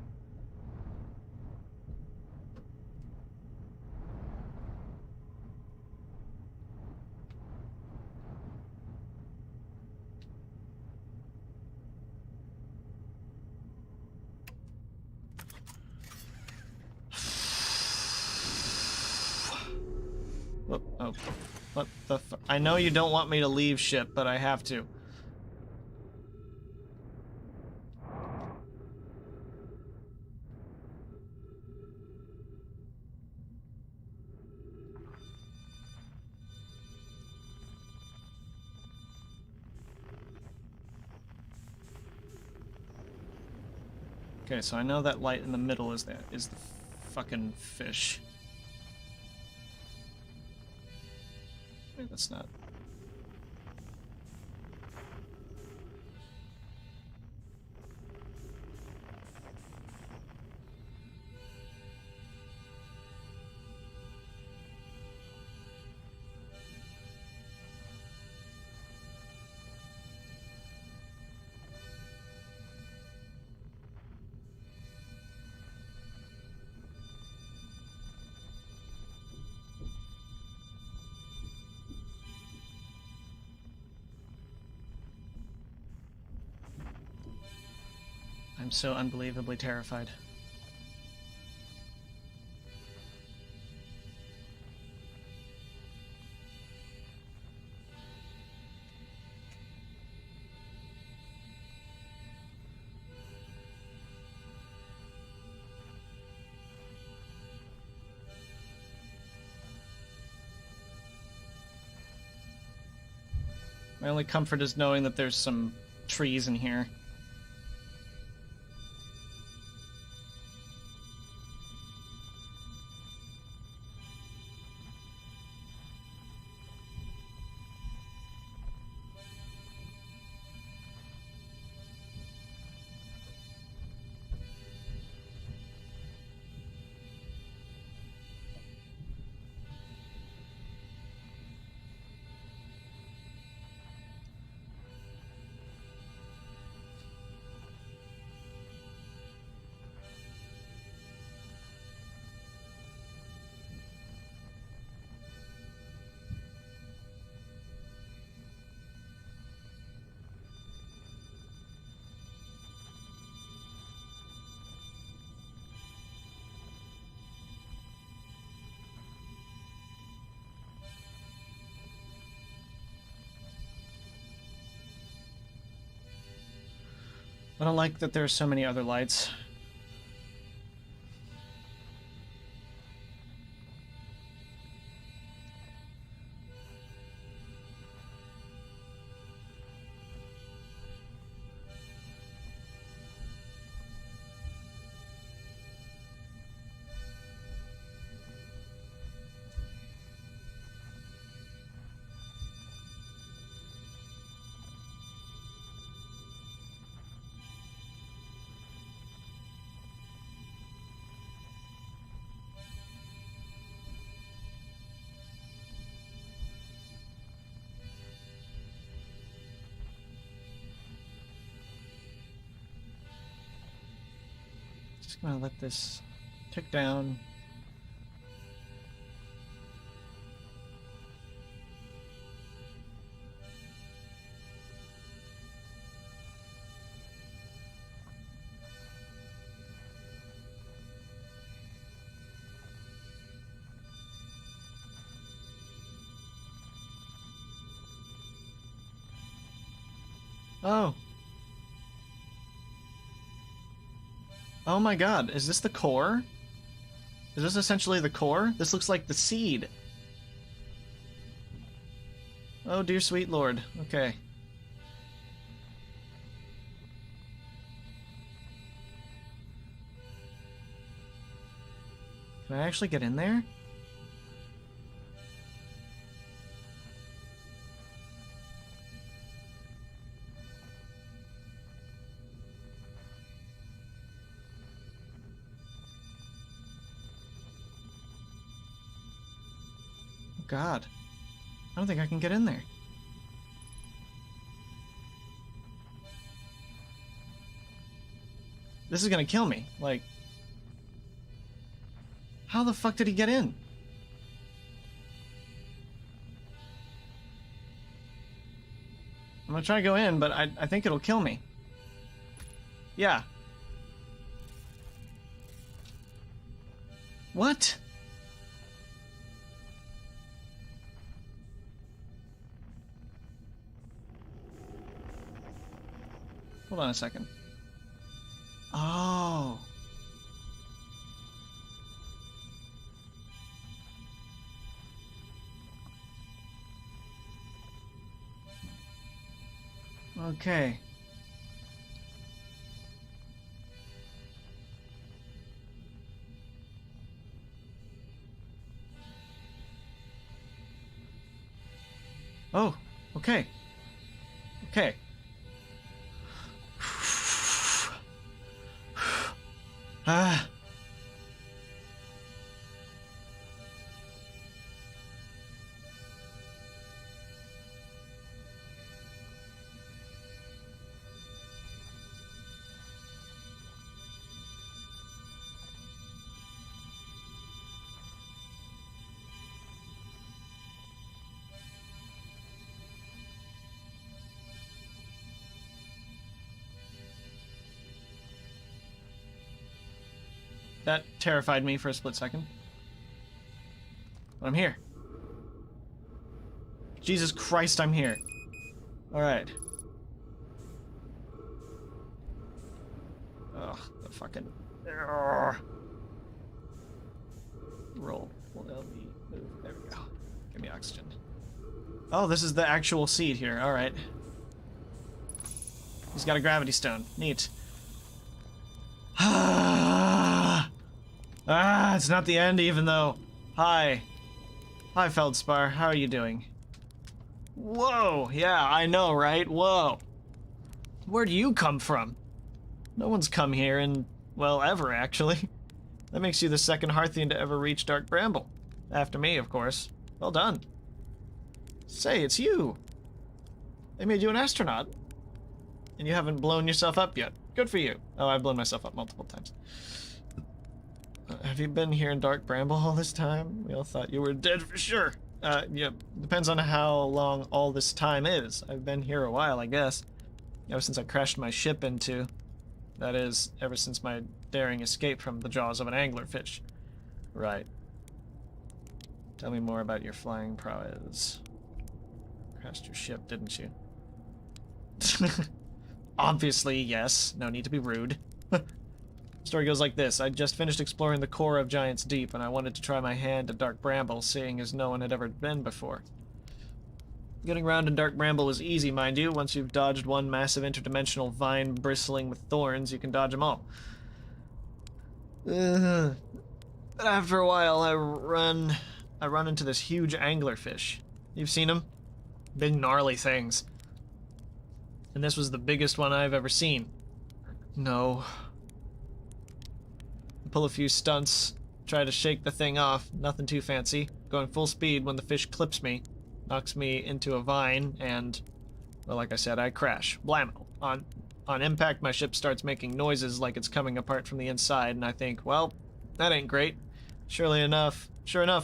Oh, what the f- I know you don't want me to leave ship, but I have to. Okay, so I know that light in the middle is the fucking fish. Wait, that's not. I'm so unbelievably terrified. My only comfort is knowing that there's some trees in here. I don't like that there's so many other lights. Just gonna let this tick down. Oh. Oh my god, is this the core? Is this essentially the core? This looks like the seed. Oh dear sweet lord. Okay. Can I actually get in there? God. I don't think I can get in there. This is gonna kill me. Like, how the fuck did he get in? I'm gonna try to go in, but I think it'll kill me. Yeah. What? Hold on a second. Oh. Okay. Oh, okay. Okay. Ah. That terrified me for a split second. But I'm here. Jesus Christ, I'm here. Alright. Ugh, the fucking... Urgh. Roll. Well, LB. Move. There we go. Give me oxygen. Oh, this is the actual seed here. Alright. He's got a gravity stone. Neat. Ah, it's not the end even though. Hi. Hi, Feldspar. How are you doing? Whoa, yeah, I know, right? Whoa. Where do you come from? No one's come here in, well, ever, actually. That makes you the second Hearthian to ever reach Dark Bramble. After me, of course. Well done. Say, it's you. They made you an astronaut. And you haven't blown yourself up yet. Good for you. Oh, I've blown myself up multiple times. Have you been here in Dark Bramble all this time? We all thought you were dead for sure. Yeah, depends on how long all this time is. I've been here a while, I guess. Ever since I crashed my ship into... That is, ever since my daring escape from the jaws of an anglerfish. Right. Tell me more about your flying prowess. Crashed your ship, didn't you? Obviously, yes. No need to be rude. Story goes like this. I just finished exploring the core of Giant's Deep, and I wanted to try my hand at Dark Bramble, seeing as no one had ever been before. Getting around in Dark Bramble was easy, mind you. Once you've dodged one massive interdimensional vine bristling with thorns, you can dodge them all. But after a while, I run into this huge anglerfish. You've seen them? Big gnarly things. And this was the biggest one I've ever seen. No. I pull a few stunts, try to shake the thing off, nothing too fancy. Going full speed when the fish clips me, knocks me into a vine, and, well, like I said, I crash. Blammo. On impact, my ship starts making noises like it's coming apart from the inside, and I think, well, that ain't great. Sure enough,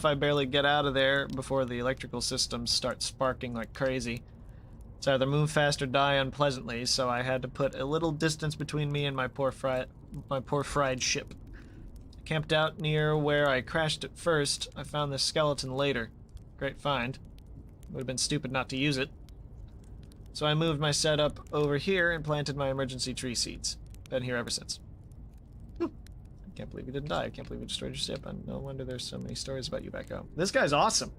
I barely get out of there before the electrical systems start sparking like crazy. It's either move fast or die unpleasantly, so I had to put a little distance between me and my poor fried ship. I camped out near where I crashed at first. I found this skeleton later. Great find. Would have been stupid not to use it. So I moved my setup over here and planted my emergency tree seeds. Been here ever since. I can't believe you didn't die. I can't believe you destroyed your ship. And no wonder there's so many stories about you back home. This guy's awesome.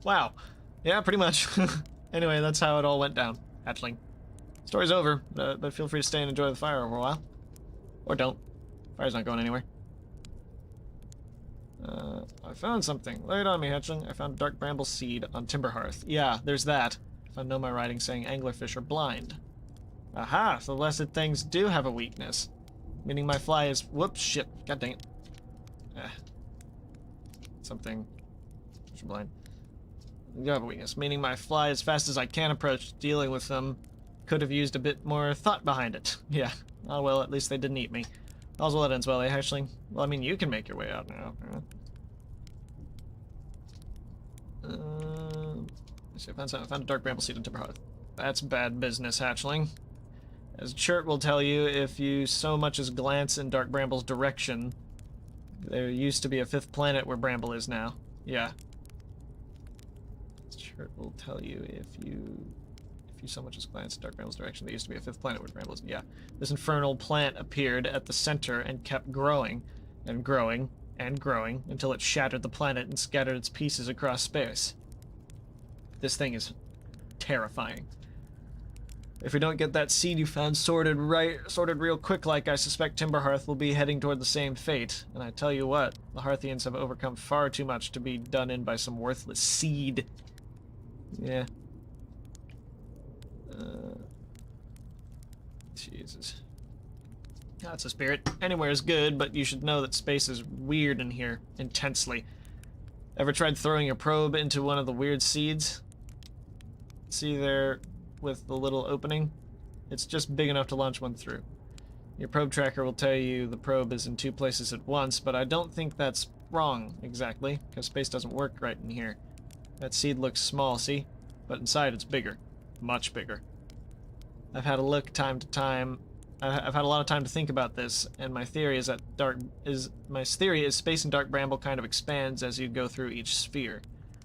Wow. Yeah, pretty much. Anyway, that's how it all went down. Hatchling. Story's over, but feel free to stay and enjoy the fire for a while. Or don't. Fire's not going anywhere. I found something. Lay it on me, Hatchling. I found a Dark Bramble seed on Timberhearth. Yeah, there's that. I know my writing saying anglerfish are blind. Aha, so the blessed things do have a weakness. Meaning my fly is... Whoops, shit. God dang it. Something... Fish are blind. They do have a weakness. Meaning my fly, as fast as I can approach dealing with them, could have used a bit more thought behind it. Yeah. Oh well, at least they didn't eat me. All's well that ends well, eh, Hatchling? Well, I mean, you can make your way out now. Let's see, I found a Dark Bramble seed in Timberhearth. That's bad business, Hatchling. As Chert will tell you, if you so much as glance in Dark Bramble's direction, there used to be a 5th planet where Bramble is now. Yeah. As Chert will tell you, if you so much as glance in Dark Bramble's direction, there used to be a 5th planet where Bramble is. Yeah. This infernal plant appeared at the center and kept growing, and growing, and growing, until it shattered the planet and scattered its pieces across space. This thing is terrifying. If we don't get that seed you found sorted real quick, like I suspect Timberhearth will be heading toward the same fate. And I tell you what, the Hearthians have overcome far too much to be done in by some worthless seed. Yeah. Jesus. That's a spirit. Anywhere is good, but you should know that space is weird in here, intensely. Ever tried throwing a probe into one of the weird seeds? See there with the little opening? It's just big enough to launch one through. Your probe tracker will tell you the probe is in 2 places at once, but I don't think that's wrong, exactly, because space doesn't work right in here. That seed looks small, see? But inside it's bigger. Much bigger. I've had a look time to time. I've had a lot of time to think about this, and my theory is that space in Dark Bramble kind of expands as you go through each sphere.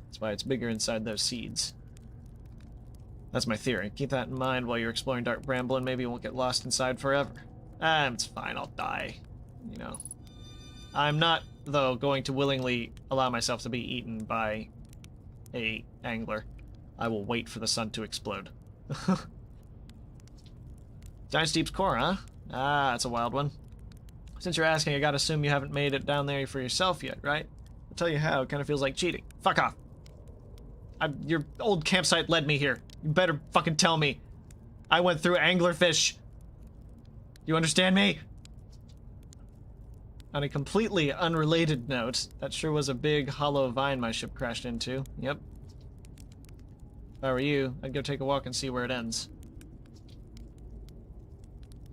That's why it's bigger inside those seeds. That's my theory. Keep that in mind while you're exploring Dark Bramble, and maybe you won't get lost inside forever. It's fine, I'll die. You know. I'm not, though, going to willingly allow myself to be eaten by a angler. I will wait for the sun to explode. Giant Steep's core, huh? Ah, that's a wild one. Since you're asking, I gotta assume you haven't made it down there for yourself yet, right? I'll tell you how, it kind of feels like cheating. Fuck off. Your old campsite led me here. You better fucking tell me. I went through anglerfish. You understand me? On a completely unrelated note, that sure was a big hollow vine my ship crashed into. Yep. If I were you, I'd go take a walk and see where it ends.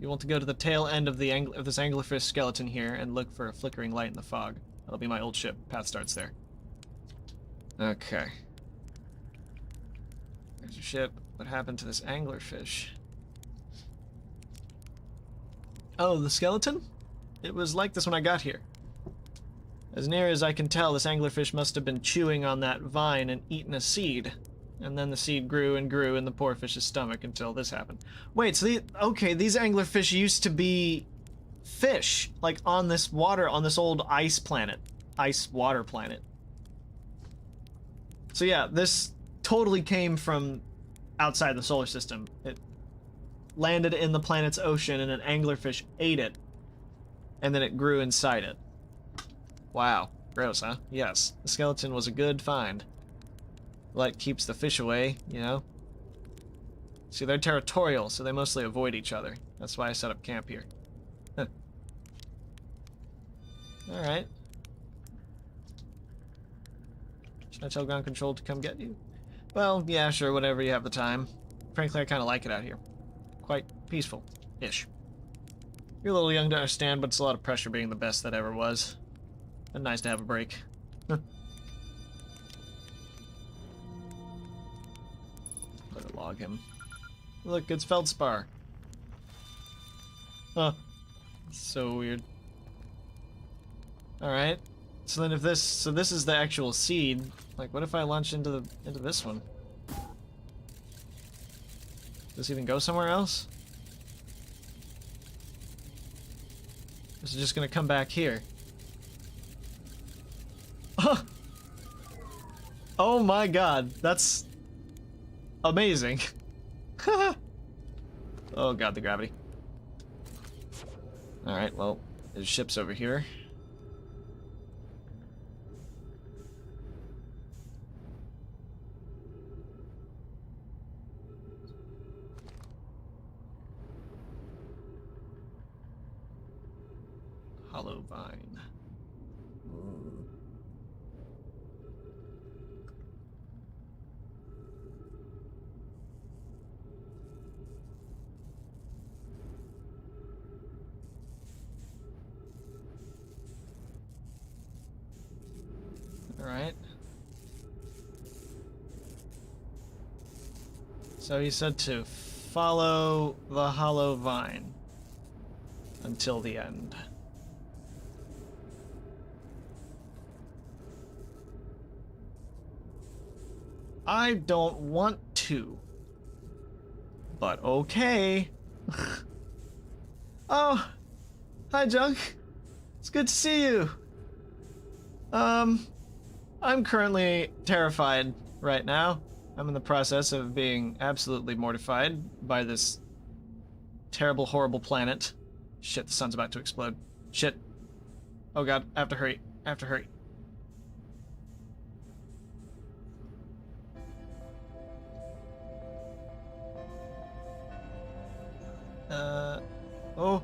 You want to go to the tail end of this anglerfish skeleton here and look for a flickering light in the fog. That'll be my old ship. Path starts there. Okay. There's your ship. What happened to this anglerfish? Oh, the skeleton? It was like this when I got here. As near as I can tell, this anglerfish must have been chewing on that vine and eaten a seed. And then the seed grew and grew in the poor fish's stomach until this happened. Wait, so okay, these anglerfish used to be fish, like on this water, on this old ice planet. Ice water planet. So yeah, this totally came from outside the solar system. It landed in the planet's ocean and an anglerfish ate it. And then it grew inside it. Wow. Gross, huh? Yes. The skeleton was a good find. Light keeps the fish away, you know? See, they're territorial, so they mostly avoid each other. That's why I set up camp here. Huh. Alright. Should I tell ground control to come get you? Well, yeah, sure, whenever you have the time. Frankly, I kind of like it out here. Quite peaceful-ish. You're a little young to understand, but it's a lot of pressure being the best that ever was. And nice to have a break. Better log him. Look, it's Feldspar. Huh. So weird. Alright. So then if this is the actual seed, like what if I launch into this one? Does this even go somewhere else? Is it just gonna come back here? Oh my god, that's amazing. Oh god, the gravity. Alright, well, his ship's over here. Hollow vine. Alright. So he said to follow the hollow vine until the end. I don't want to. But okay. Oh, hi Junk. It's good to see you. I'm currently terrified right now. I'm in the process of being absolutely mortified by this terrible, horrible planet. Shit, the sun's about to explode. Shit. Oh god, I have to hurry. I have to hurry. Oh.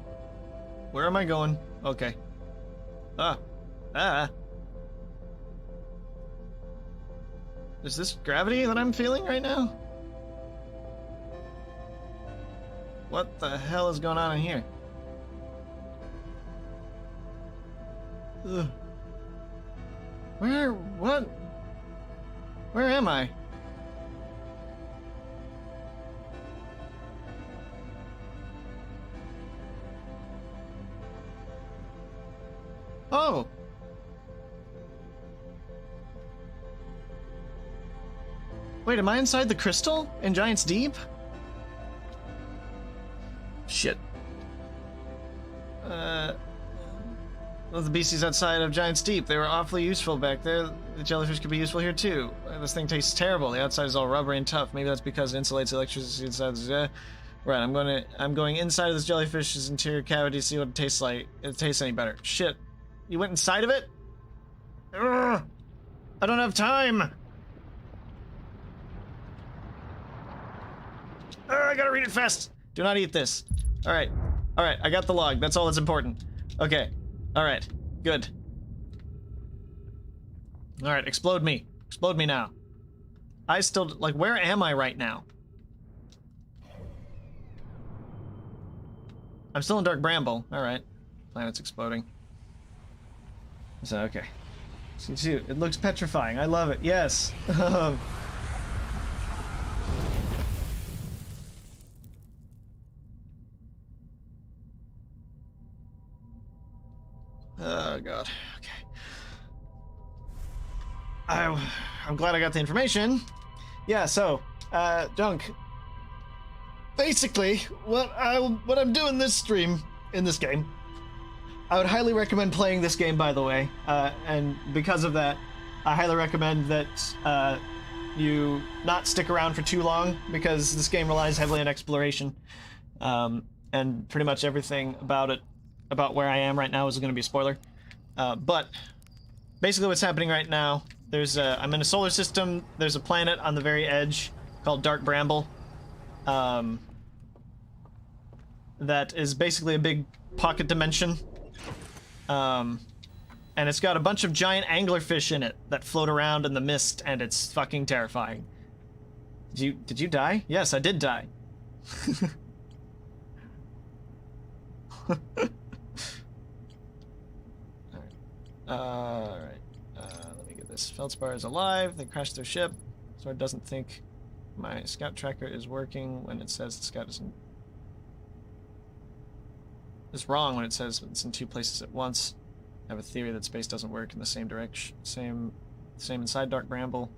Where am I going? Okay. Is this gravity that I'm feeling right now? What the hell is going on in here? Ugh. What? Where am I? Oh! Wait, am I inside the crystal in Giant's Deep? Shit. Well, the beasties outside of Giant's Deep, they were awfully useful back there. The jellyfish could be useful here too. This thing tastes terrible. The outside is all rubbery and tough. Maybe that's because it insulates electricity inside the... Right, I'm going inside of this jellyfish's interior cavity to see what it tastes like. If it tastes any better. Shit. You went inside of it? Ugh, I don't have time! I gotta read it fast! Do not eat this. Alright. Alright, I got the log. That's all that's important. Okay. Alright. Good. Alright, explode me. Explode me now. I still... Like, where am I right now? I'm still in Dark Bramble. Alright. Planet's exploding. So, okay. See, too. It looks petrifying. I love it. Yes. Oh, God. Okay. I'm glad I got the information. Yeah, so, Dunk. Basically, what I'm doing this stream, in this game, I would highly recommend playing this game, by the way, and because of that, I highly recommend that you not stick around for too long, because this game relies heavily on exploration, and pretty much everything about where I am right now is going to be a spoiler. But basically what's happening right now, I'm in a solar system, there's a planet on the very edge called Dark Bramble, that is basically a big pocket dimension. And it's got a bunch of giant anglerfish in it that float around in the mist, and it's fucking terrifying. Did you die? Yes, I did die. Alright. Let me get this. Feldspar is alive. They crashed their ship, so it doesn't think my scout tracker is working when it says the scout isn't. It's wrong when it says it's in two places at once. I have a theory that space doesn't work in the same direction. Same inside Dark Bramble.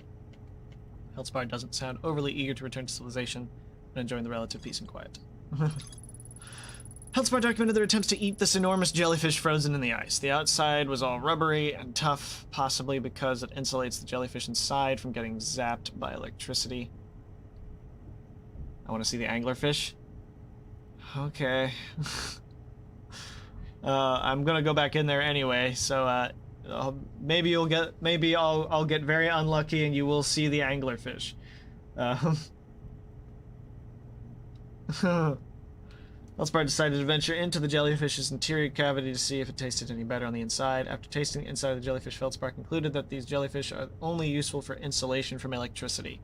Feldspar doesn't sound overly eager to return to civilization and enjoying the relative peace and quiet. Feldspar documented their attempts to eat this enormous jellyfish frozen in the ice. The outside was all rubbery and tough, possibly because it insulates the jellyfish inside from getting zapped by electricity. I want to see the anglerfish. Okay. I'm gonna go back in there anyway, so maybe I'll get very unlucky and you will see the anglerfish. Feldspar decided to venture into the jellyfish's interior cavity to see if it tasted any better on the inside. After tasting the inside of the jellyfish, Feldspar concluded that these jellyfish are only useful for insulation from electricity.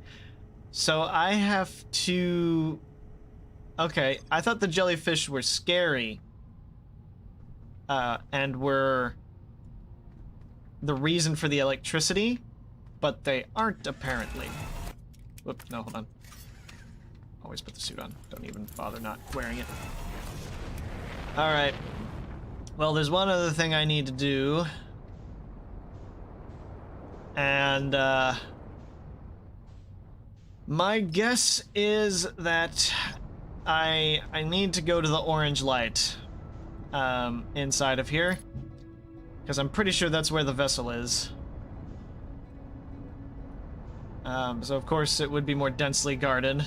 So I have to... Okay, I thought the jellyfish were scary. And were the reason for the electricity, but they aren't apparently. Whoop, no, hold on. Always put the suit on. Don't even bother not wearing it. Alright. Well, there's one other thing I need to do. And, my guess is that I need to go to the orange light. Inside of here, because I'm pretty sure that's where the vessel is. So of course it would be more densely guarded.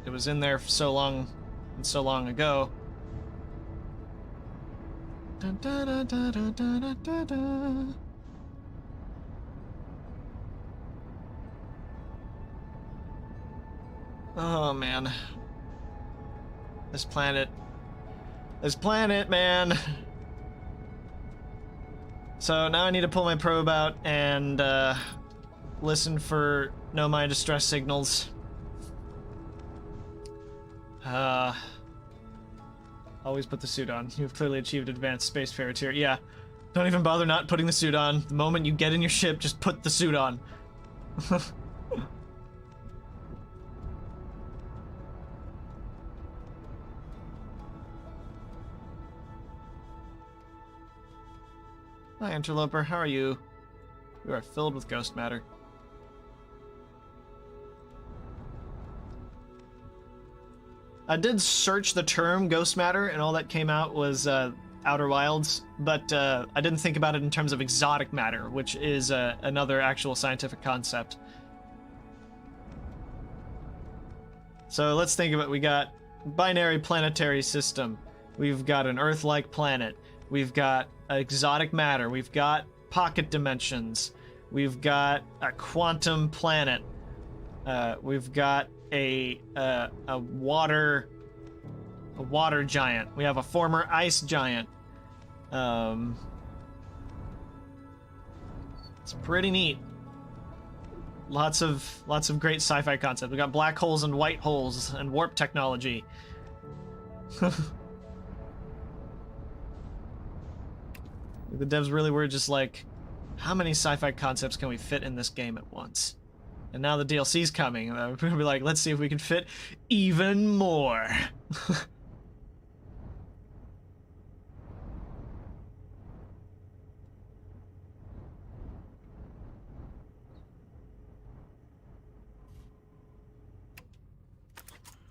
It was in there for so long and so long ago. Dun, dun, dun, dun, dun, dun, dun, dun. Oh man, this planet. This planet, man. So now I need to pull my probe out and listen for Nomai distress signals. Always put the suit on. You've clearly achieved advanced spacefarer tier. Yeah, don't even bother not putting the suit on. The moment you get in your ship, just put the suit on. Hi, Interloper. How are you? You are filled with ghost matter. I did search the term ghost matter, and all that came out was Outer Wilds, but I didn't think about it in terms of exotic matter, which is another actual scientific concept. So let's think about it. We got binary planetary system. We've got an Earth-like planet. We've got exotic matter. We've got pocket dimensions. We've got a quantum planet. We've got a water giant. We have a former ice giant. It's pretty neat. Lots of great sci-fi concepts. We got black holes and white holes and warp technology. The devs really were just like, how many sci-fi concepts can we fit in this game at once? And now the DLC's coming, and we're gonna be like, let's see if we can fit even more.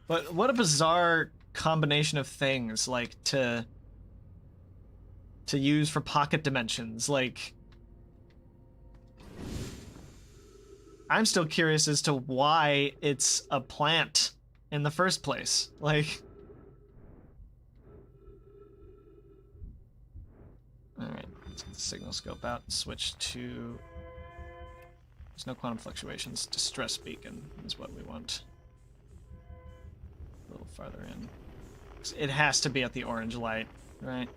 But what a bizarre combination of things, like, to use for pocket dimensions. Like, I'm still curious as to why it's a plant in the first place. Like, alright, let's get the signal scope out and switch to... There's no quantum fluctuations. Distress beacon is what we want. A little farther in. It has to be at the orange light, right?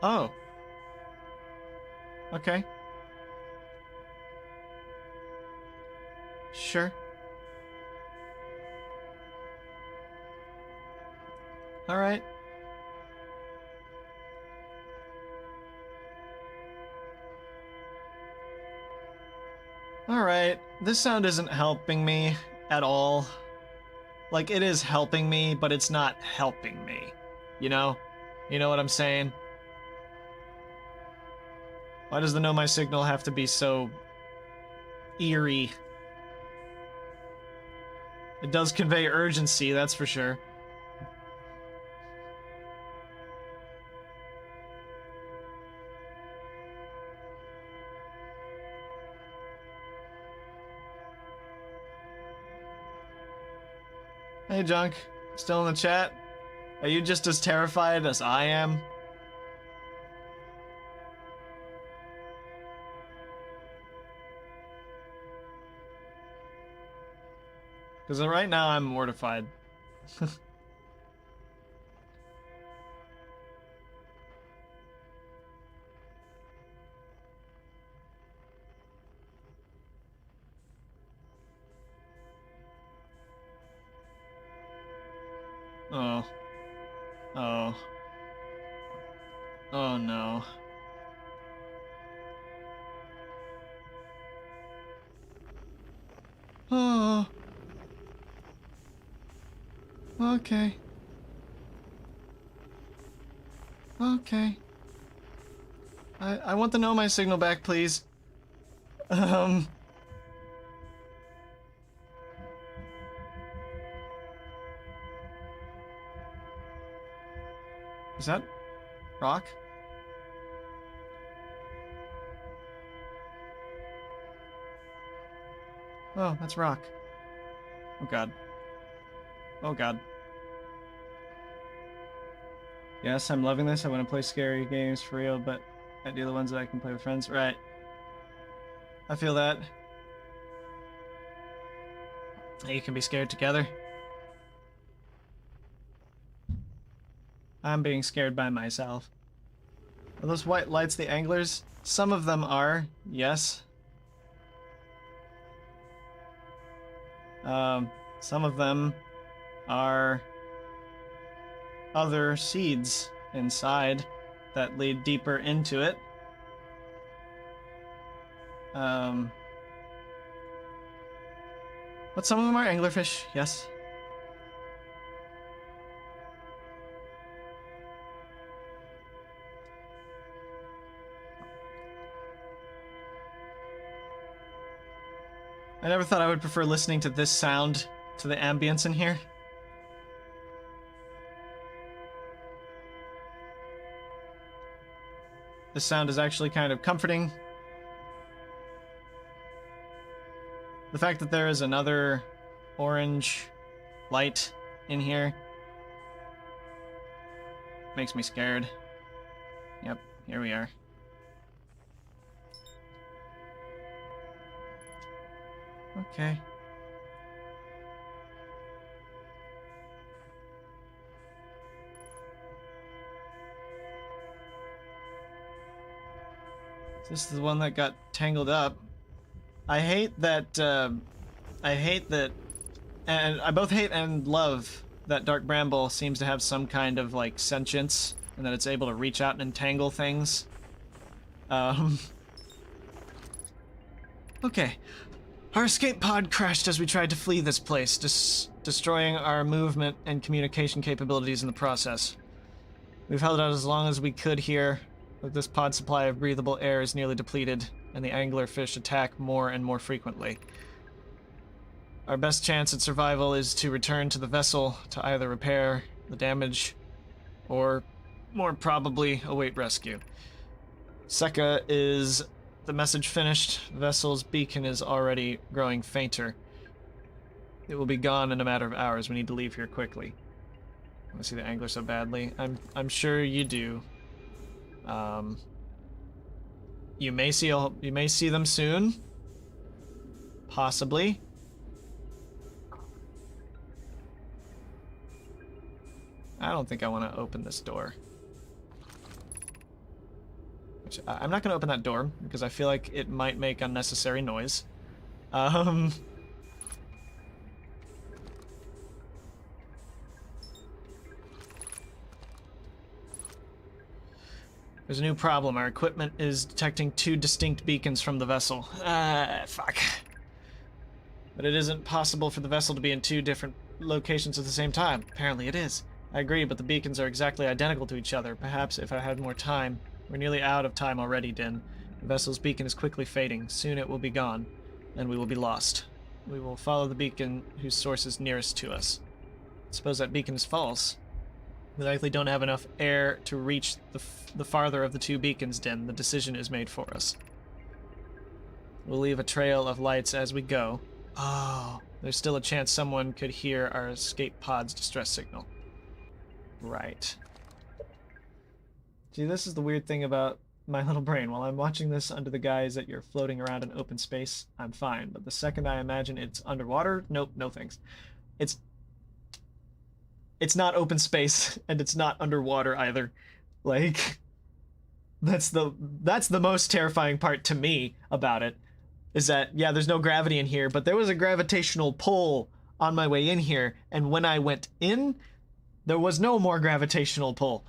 Oh. Okay. Sure. All right. All right. This sound isn't helping me at all. Like, it is helping me, but it's not helping me. You know? You know what I'm saying? Why does the Know My Signal have to be so eerie? It does convey urgency, that's for sure. Hey, Junk. Still in the chat? Are you just as terrified as I am? Because right now I'm mortified. Oh. Oh. Oh no. Oh. Okay. Okay. I want the Know My Signal back, please. Is that rock? Oh, that's rock. Oh god. Oh god. Yes, I'm loving this. I want to play scary games for real, but I do the ones that I can play with friends. Right. I feel that. Hey, you can be scared together. I'm being scared by myself. Are those white lights the anglers? Some of them are, yes. Some of them are other seeds inside that lead deeper into it. But some of them are anglerfish, yes. I never thought I would prefer listening to this sound to the ambience in here. This sound is actually kind of comforting. The fact that there is another orange light in here makes me scared. Yep, here we are. Okay. This is the one that got tangled up. I hate that, and I both hate and love that Dark Bramble seems to have some kind of, like, sentience, and that it's able to reach out and entangle things. Okay. Our escape pod crashed as we tried to flee this place, destroying our movement and communication capabilities in the process. We've held out as long as we could here, but this pod supply of breathable air is nearly depleted, and the anglerfish attack more and more frequently. Our best chance at survival is to return to the vessel to either repair the damage or, more probably, await rescue. Seka, is the message finished? The vessel's beacon is already growing fainter. It will be gone in a matter of hours. We need to leave here quickly. I want to see the angler so badly. I'm sure you do. You may see them soon. Possibly. I don't think I want to open this door. I'm not going to open that door because I feel like it might make unnecessary noise. There's a new problem. Our equipment is detecting 2 distinct beacons from the vessel. Fuck. But it isn't possible for the vessel to be in 2 different locations at the same time. Apparently it is. I agree, but the beacons are exactly identical to each other. Perhaps if I had more time. We're nearly out of time already, Din. The vessel's beacon is quickly fading. Soon it will be gone, and we will be lost. We will follow the beacon whose source is nearest to us. Suppose that beacon is false. We likely don't have enough air to reach the farther of the 2 beacons, Din. The decision is made for us. We'll leave a trail of lights as we go. Oh, there's still a chance someone could hear our escape pod's distress signal. Right. See, this is the weird thing about my little brain. While I'm watching this under the guise that you're floating around in open space, I'm fine. But the second I imagine it's underwater, nope, no thanks. It's not open space, and it's not underwater either. Like, that's the most terrifying part to me about it, is that, yeah, there's no gravity in here, but there was a gravitational pull on my way in here, and when I went in, there was no more gravitational pull.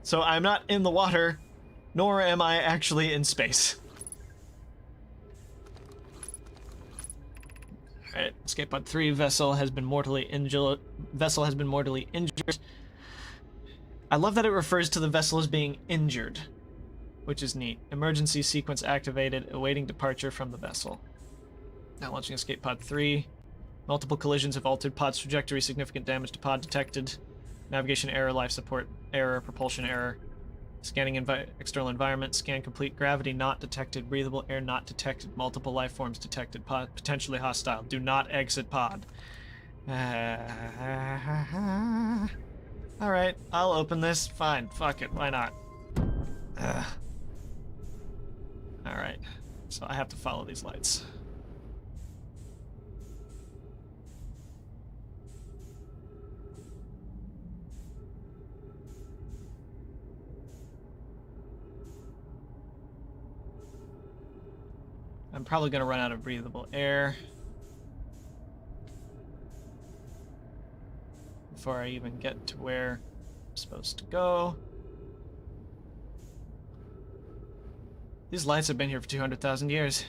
So I'm not in the water, nor am I actually in space. Alright, escape pod 3, vessel has been mortally injured. I love that it refers to the vessel as being injured, which is neat. Emergency sequence activated, awaiting departure from the vessel. Now launching escape pod 3. Multiple collisions have altered pod's trajectory, significant damage to pod detected. Navigation error, life support error, propulsion error. Scanning external environment, scan complete, gravity not detected, breathable air not detected, multiple life forms detected, pod potentially hostile. Do not exit pod. Alright, I'll open this. Fine, fuck it, why not? Alright, so I have to follow these lights. I'm probably going to run out of breathable air before I even get to where I'm supposed to go. These lights have been here for 200,000 years.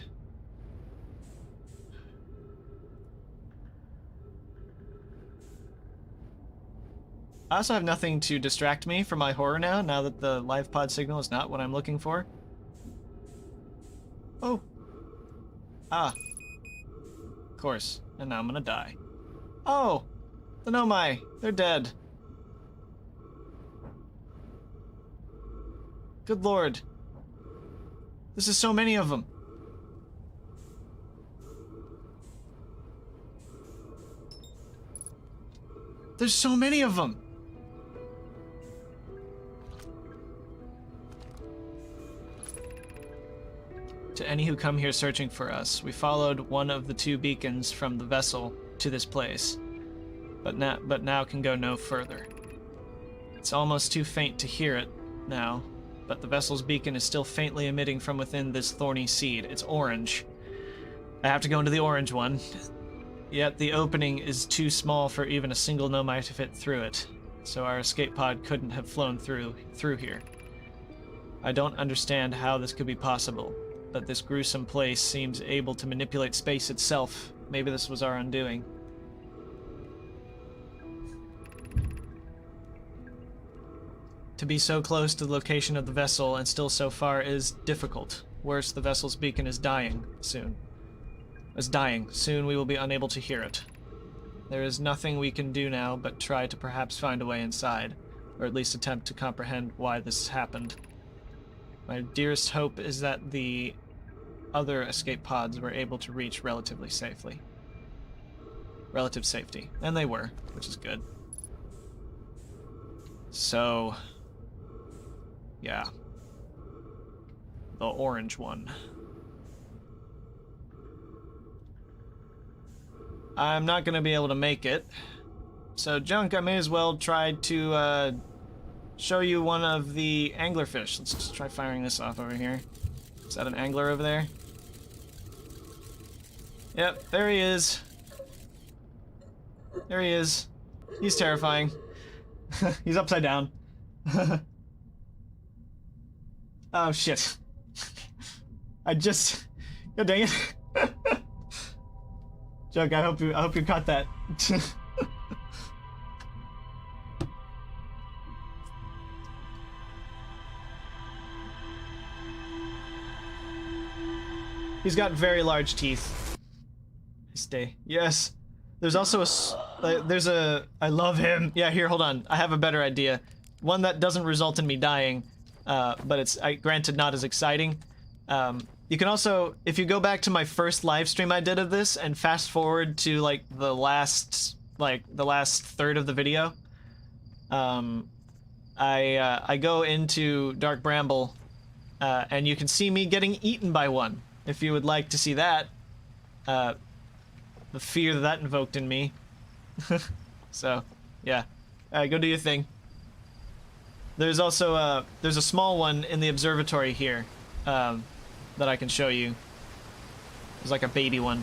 I also have nothing to distract me from my horror now that the live pod signal is not what I'm looking for. Oh. Ah. Of course. And now I'm gonna die. Oh! The Nomai! They're dead. Good lord. This is so many of them. There's so many of them. To any who come here searching for us, we followed one of the 2 beacons from the vessel to this place, but now can go no further. It's almost too faint to hear it now, but the vessel's beacon is still faintly emitting from within this thorny seed. It's orange. I have to go into the orange one. Yet the opening is too small for even a single Nomai to fit through it, so our escape pod couldn't have flown through here. I don't understand how this could be possible, but this gruesome place seems able to manipulate space itself. Maybe this was our undoing. To be so close to the location of the vessel and still so far is difficult. Worse, the vessel's beacon is dying soon. Soon we will be unable to hear it. There is nothing we can do now but try to perhaps find a way inside, or at least attempt to comprehend why this happened. My dearest hope is that the other escape pods were able to reach relative safety. And they were, which is good. So, yeah. The orange one. I'm not going to be able to make it. So, Junk, I may as well try to show you one of the anglerfish. Let's just try firing this off over here. Is that an angler over there? Yep, there he is. There he is. He's terrifying. He's upside down. Oh, shit. God dang it. Junk, I hope you caught that. He's got very large teeth. Stay. Yes. There's also I love him. Yeah, here, hold on. I have a better idea. One that doesn't result in me dying, but it's, granted, not as exciting. You can also, if you go back to my first live stream I did of this and fast forward to like the last third of the video, I go into Dark Bramble, and you can see me getting eaten by one. If you would like to see that, the fear that invoked in me. So, yeah, go do your thing. There's also there's a small one in the observatory here. That I can show you. There's like a baby one.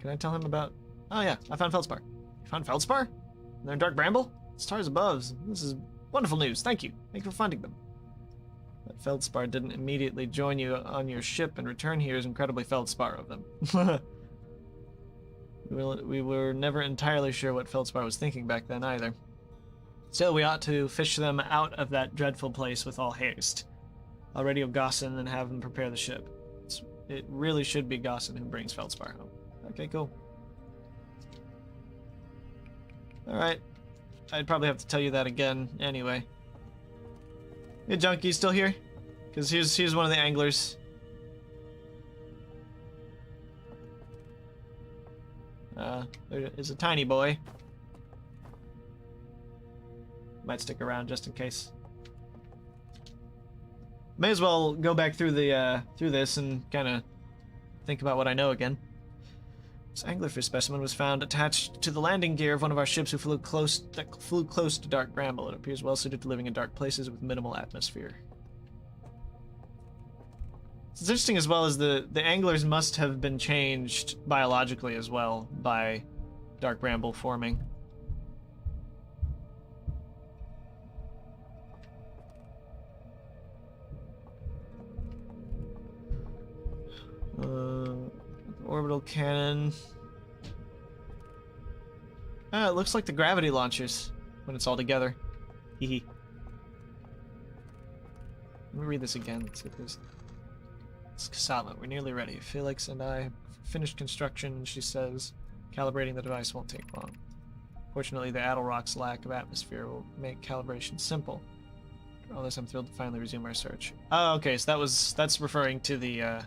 Can I tell him about... Oh yeah, I found Feldspar. You found Feldspar? They're in Dark Bramble? Stars above. This is wonderful news. Thank you. Thank you for finding them. That Feldspar didn't immediately join you on your ship and return here is incredibly Feldspar of them. We were never entirely sure what Feldspar was thinking back then either. Still, we ought to fish them out of that dreadful place with all haste. I'll radio Gossin and have him prepare the ship. It really should be Gossin who brings Feldspar home. Okay, cool. Alright. I'd probably have to tell you that again anyway. Hey, Junkie, you still here? Because here's one of the anglers. There is a tiny boy. Might stick around just in case. May as well go back through the through this and kind of think about what I know again. This anglerfish specimen was found attached to the landing gear of one of our ships that flew close to Dark Bramble. It appears well suited to living in dark places with minimal atmosphere. It's interesting as well as the anglers must have been changed biologically as well by Dark Bramble forming. Orbital cannon. Ah, it looks like the gravity launchers when it's all together. Hehe. Let me read this again. Let's see if there's... It's Kasama. We're nearly ready. Felix and I have finished construction, and she says calibrating the device won't take long. Fortunately, the Adelrock's lack of atmosphere will make calibration simple. For all this, I'm thrilled to finally resume our search. Oh, okay, so that's referring to the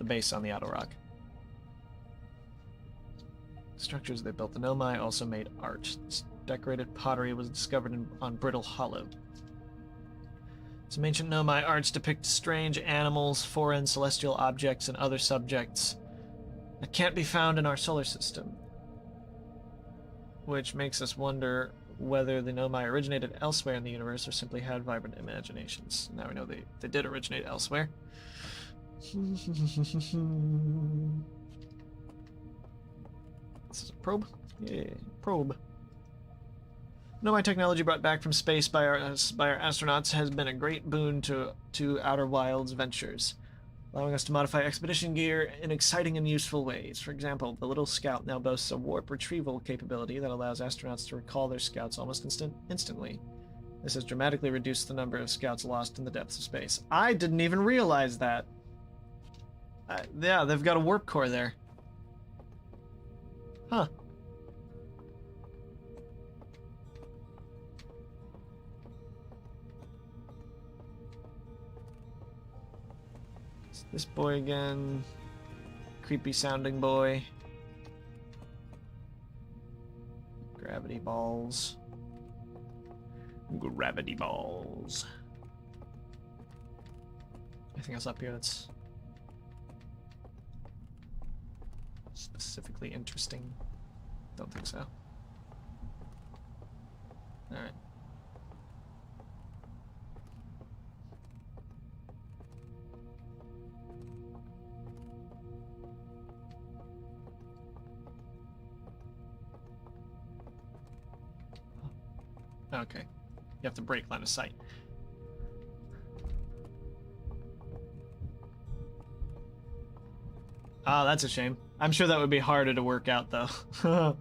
base on the Adelrock. Structures they built. The Nomai also made art. This decorated pottery was discovered on Brittle Hollow. Some ancient Nomai arts depict strange animals, foreign celestial objects, and other subjects that can't be found in our solar system. Which makes us wonder whether the Nomai originated elsewhere in the universe or simply had vibrant imaginations. Now we know they did originate elsewhere. This is a probe? Yeah, probe. Nomai technology brought back from space by our astronauts has been a great boon to Outer Wilds ventures, allowing us to modify expedition gear in exciting and useful ways. For example, the Little Scout now boasts a warp retrieval capability that allows astronauts to recall their scouts almost instantly. This has dramatically reduced the number of scouts lost in the depths of space. I didn't even realize that. Yeah, they've got a warp core there. Huh. It's this boy again. Creepy sounding boy. Gravity balls. Gravity balls. Anything else up here that's specifically interesting? Don't think so. Alright. Okay. You have to break line of sight. Ah, that's a shame. I'm sure that would be harder to work out, though. Yeah.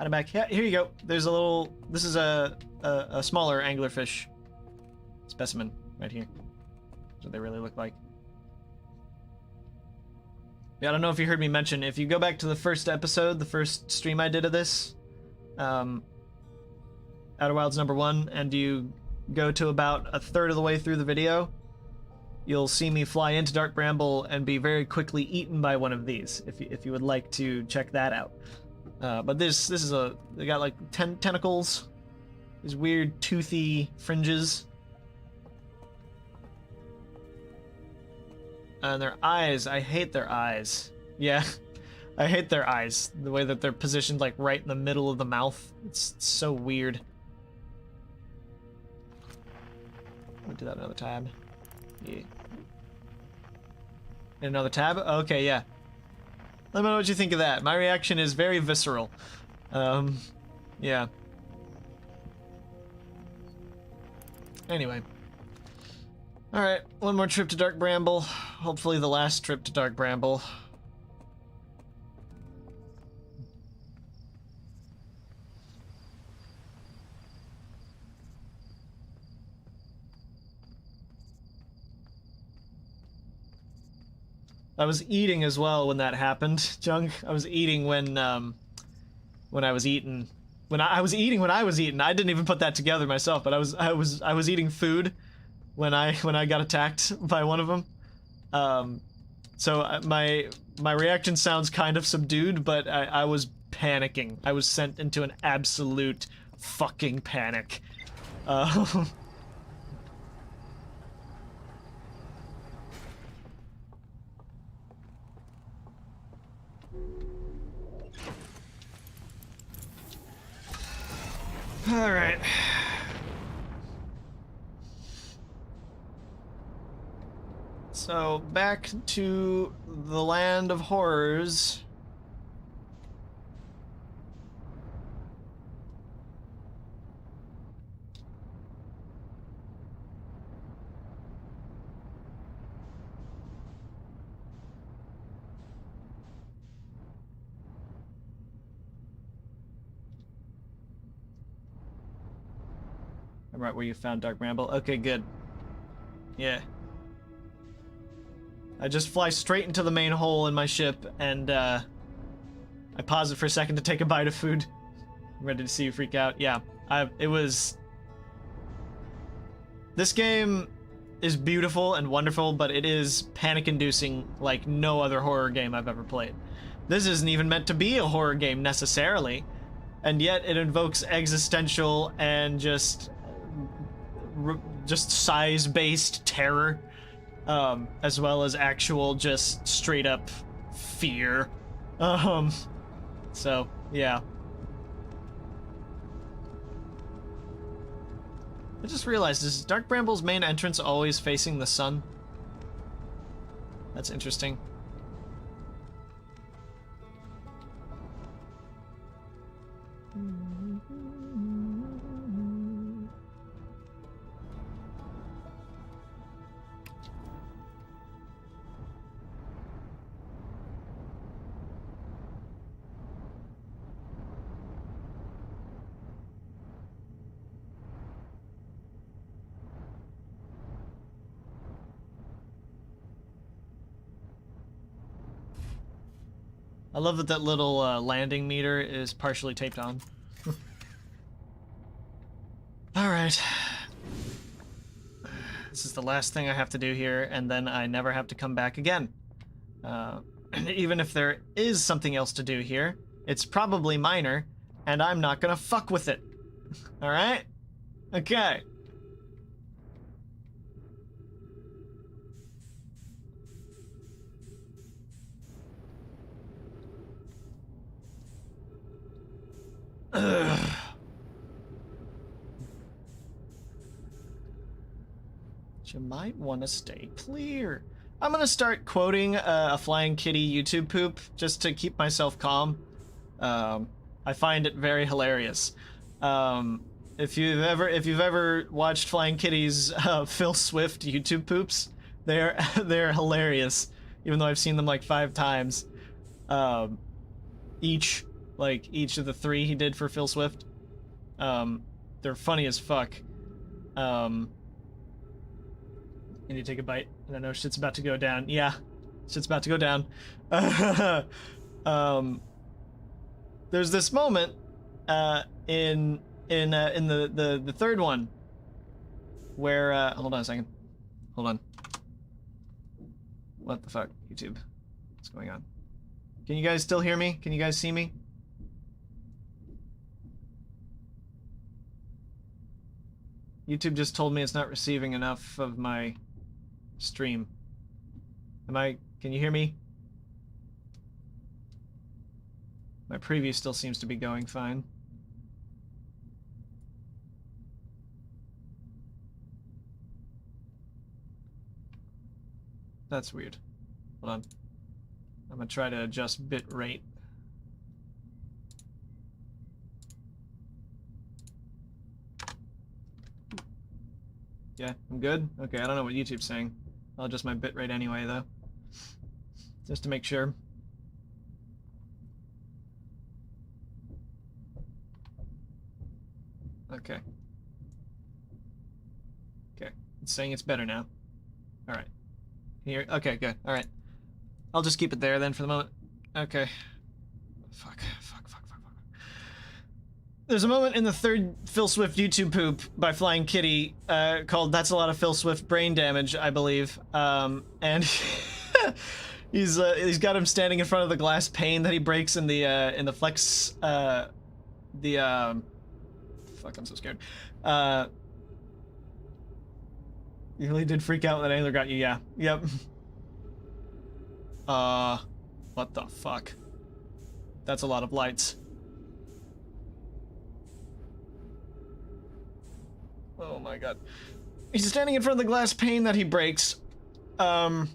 I'm back. Yeah, here you go. There's a little. This is a smaller anglerfish specimen right here. That's what they really look like. Yeah, I don't know if you heard me mention. If you go back to the first episode, the first stream I did of this, Outer Wilds #1, and you go to about a third of the way through the video, you'll see me fly into Dark Bramble and be very quickly eaten by one of these. If you would like to check that out. But this is they got like tentacles, these weird toothy fringes, and their eyes. I hate their eyes. Yeah, I hate their eyes. The way that they're positioned, like right in the middle of the mouth. It's so weird. Let me do that another tab. Yeah. Another tab? Okay, yeah. Let me know what you think of that. My reaction is very visceral. Yeah. Anyway. Alright, one more trip to Dark Bramble. Hopefully the last trip to Dark Bramble. I was eating as well when that happened, Junk. I was eating when I was eating. When I was eating when I was eating. I didn't even put that together myself, but I was eating food when I got attacked by one of them. So my reaction sounds kind of subdued, but I was panicking. I was sent into an absolute fucking panic. All right. So back to the land of horrors. I'm right where you found Dark Bramble. Okay, good. Yeah. I just fly straight into the main hole in my ship, and I pause it for a second to take a bite of food. I'm ready to see you freak out. Yeah, it was... This game is beautiful and wonderful, but it is panic-inducing like no other horror game I've ever played. This isn't even meant to be a horror game necessarily, and yet it invokes existential and just size-based terror, as well as actual just straight-up fear. So, yeah. I just realized, is Dark Bramble's main entrance always facing the sun? That's interesting. I love that that little landing meter is partially taped on. Alright. This is the last thing I have to do here, and then I never have to come back again. Even if there is something else to do here, it's probably minor, and I'm not gonna fuck with it. Alright? Okay. Ugh. You might want to stay clear. I'm gonna start quoting a Flying Kitty YouTube poop just to keep myself calm. I find it very hilarious. If you've ever watched Flying Kitty's Phil Swift YouTube poops, they're hilarious. Even though I've seen them like 5 times, each of the 3 he did for Phil Swift. They're funny as fuck. I need to take a bite, and I know shit's about to go down. Yeah, shit's about to go down. There's this moment in the third one where hold on a second. Hold on. What the fuck, YouTube? What's going on? Can you guys still hear me? Can you guys see me? YouTube just told me it's not receiving enough of my stream. Can you hear me? My preview still seems to be going fine. That's weird. Hold on. I'm gonna try to adjust bit rate. Yeah, I'm good? Okay, I don't know what YouTube's saying. I'll adjust my bitrate anyway, though. Just to make sure. Okay. Okay, it's saying it's better now. Alright. Here, okay, good, alright. I'll just keep it there then for the moment. Okay. Fuck. There's a moment in the third Phil Swift YouTube poop by Flying Kitty called "That's a Lot of Phil Swift Brain Damage," I believe. And he's got him standing in front of the glass pane that he breaks in the flex fuck, I'm so scared. You really did freak out when that angler got you, yeah. Yep. What the fuck? That's a lot of lights. Oh my god. He's standing in front of the glass pane that he breaks. And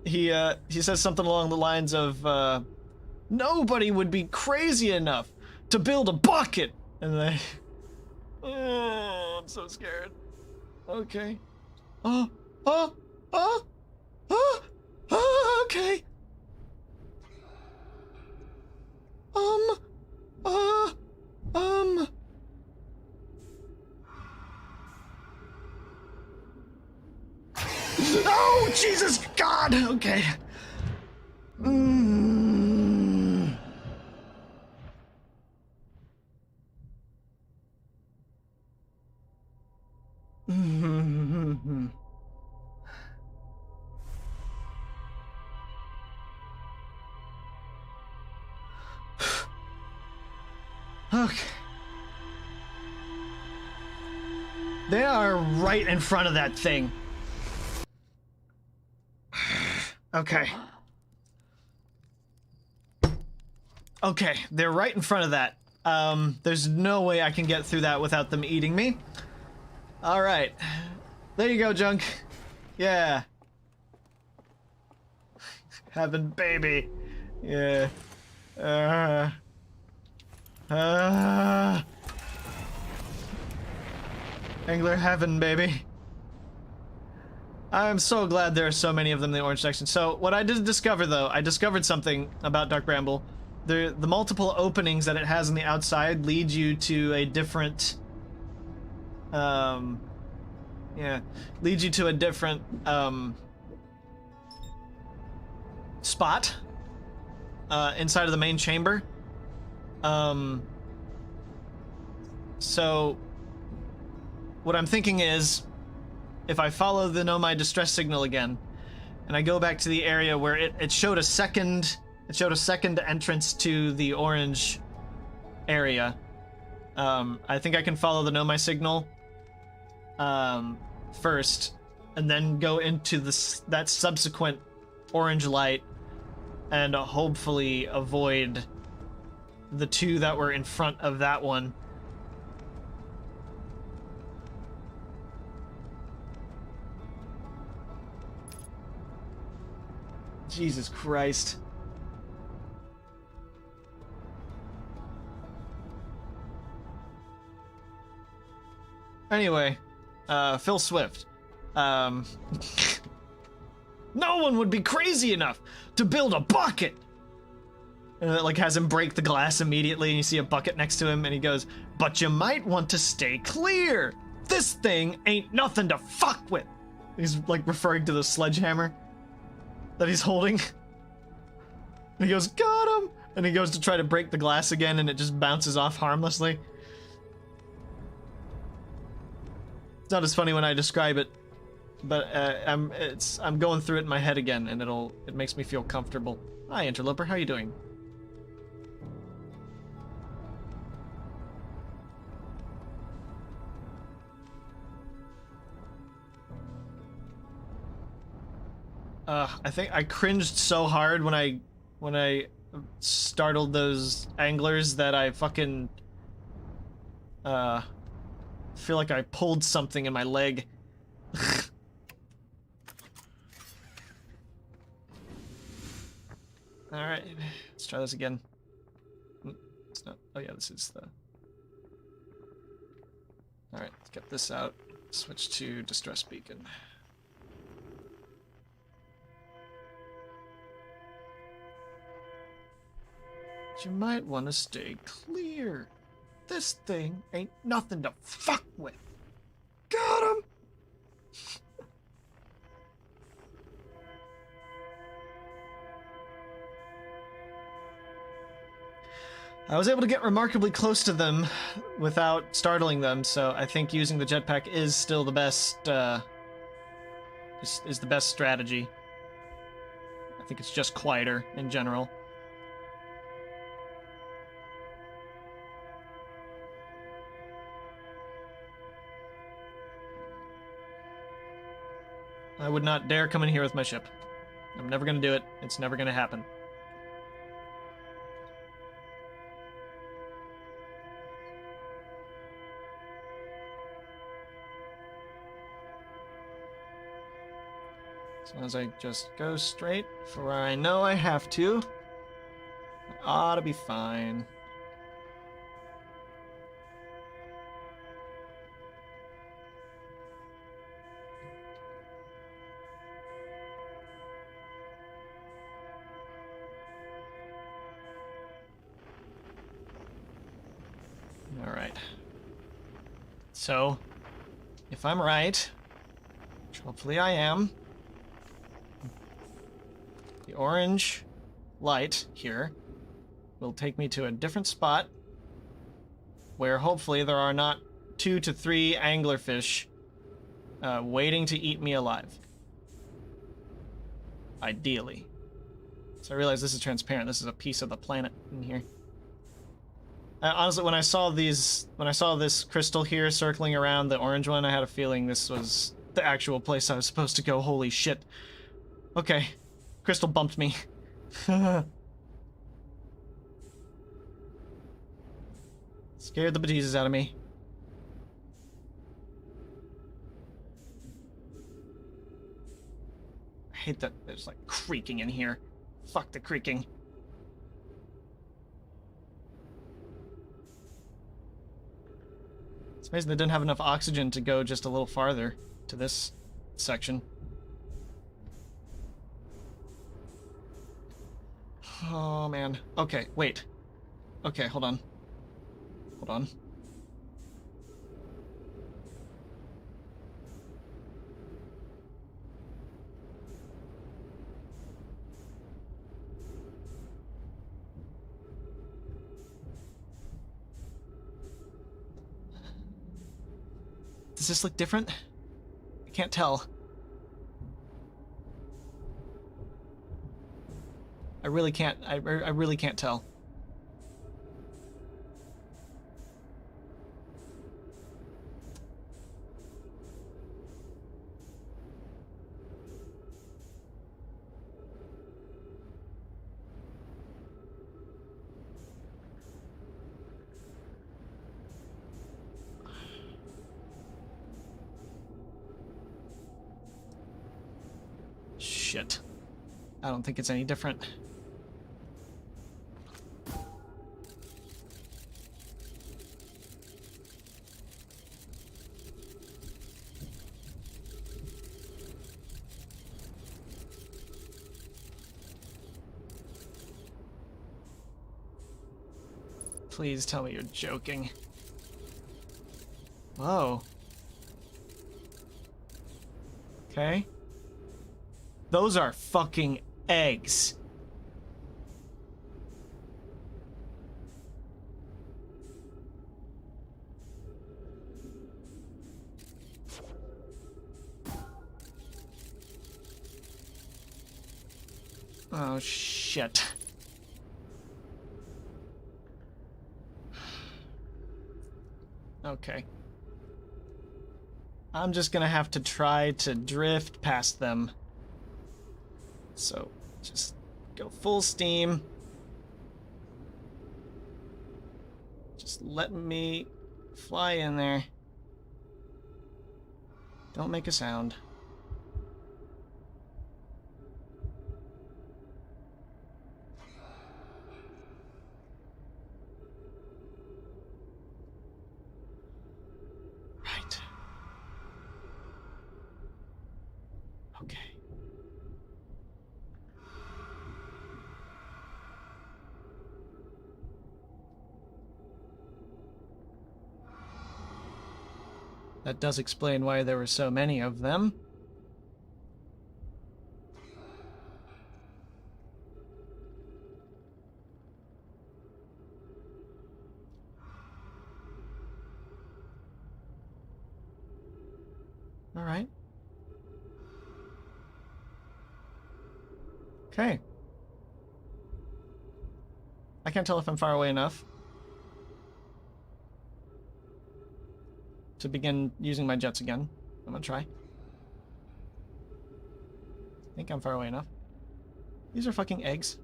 he says something along the lines of, nobody would be crazy enough to build a bucket! And then, oh, I'm so scared. Okay. Okay. Oh, Jesus God! Okay. Okay. They are right in front of that thing. Okay. Okay, they're right in front of that. There's no way I can get through that without them eating me. Alright. There you go, Junk. Yeah. Having baby. Yeah. Angler heaven, baby. I'm so glad there are so many of them in the orange section. So, what I did discover, though, I discovered something about Dark Bramble. The multiple openings that it has on the outside lead you to a different... leads you to a different, spot inside of the main chamber. So what I'm thinking is, if I follow the Nomai distress signal again, and I go back to the area where it showed a second entrance to the orange area, I think I can follow the Nomai signal first, and then go into that subsequent orange light, and hopefully avoid the two that were in front of that one. Jesus Christ. Anyway, Phil Swift. No one would be crazy enough to build a bucket! And it, like, has him break the glass immediately, and you see a bucket next to him, and he goes, but you might want to stay clear! This thing ain't nothing to fuck with! He's, like, referring to the sledgehammer that he's holding. And he goes, got him! And he goes to try to break the glass again, and it just bounces off harmlessly. It's not as funny when I describe it, but I'm going through it in my head again, and it makes me feel comfortable. Hi, Interloper, how you doing? I think I cringed so hard when I startled those anglers that I fucking feel like I pulled something in my leg. Alright, let's try this again. It's not, oh yeah, this is the... Alright, let's get this out. Switch to Distress Beacon. You might want to stay clear. This thing ain't nothing to fuck with. Got him! I was able to get remarkably close to them without startling them, so I think using the jetpack is still the best, is the best strategy. I think it's just quieter in general. I would not dare come in here with my ship. I'm never gonna do it. It's never gonna happen. As long as I just go straight for where I know I have to, I ought to be fine. Alright. So, if I'm right, which hopefully I am, the orange light here will take me to a different spot where hopefully there are not 2 to 3 anglerfish waiting to eat me alive. Ideally. So I realize this is transparent. This is a piece of the planet in here. Honestly, when I saw this crystal here circling around the orange one, I had a feeling this was the actual place I was supposed to go. Holy shit. Okay. Crystal bumped me. Scared the bejesus out of me. I hate that there's like creaking in here. Fuck the creaking. It's amazing they didn't have enough oxygen to go just a little farther to this section. Oh, man. Okay, wait. Okay, hold on. Hold on. Does this look different? I can't tell. I really can't. I really can't tell. Shit. I don't think it's any different. Please tell me you're joking. Whoa. Okay. Those are fucking eggs. Oh, shit. Okay. I'm just gonna have to try to drift past them. So, just go full steam. Just let me fly in there. Don't make a sound. Right. Okay. That does explain why there were so many of them. Alright. Okay. I can't tell if I'm far away enough to begin using my jets again. I'm gonna try. I think I'm far away enough. These are fucking eggs.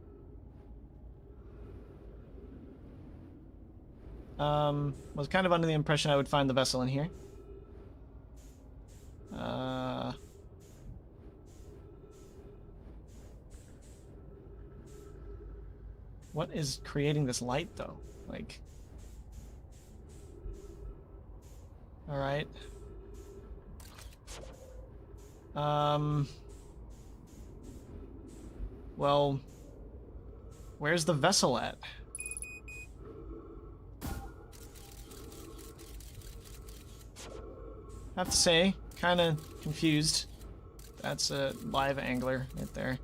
Was kind of under the impression I would find the vessel in here. What is creating this light, though? Like... Alright. Well... Where's the vessel at? I have to say, kind of confused. That's a live angler right there.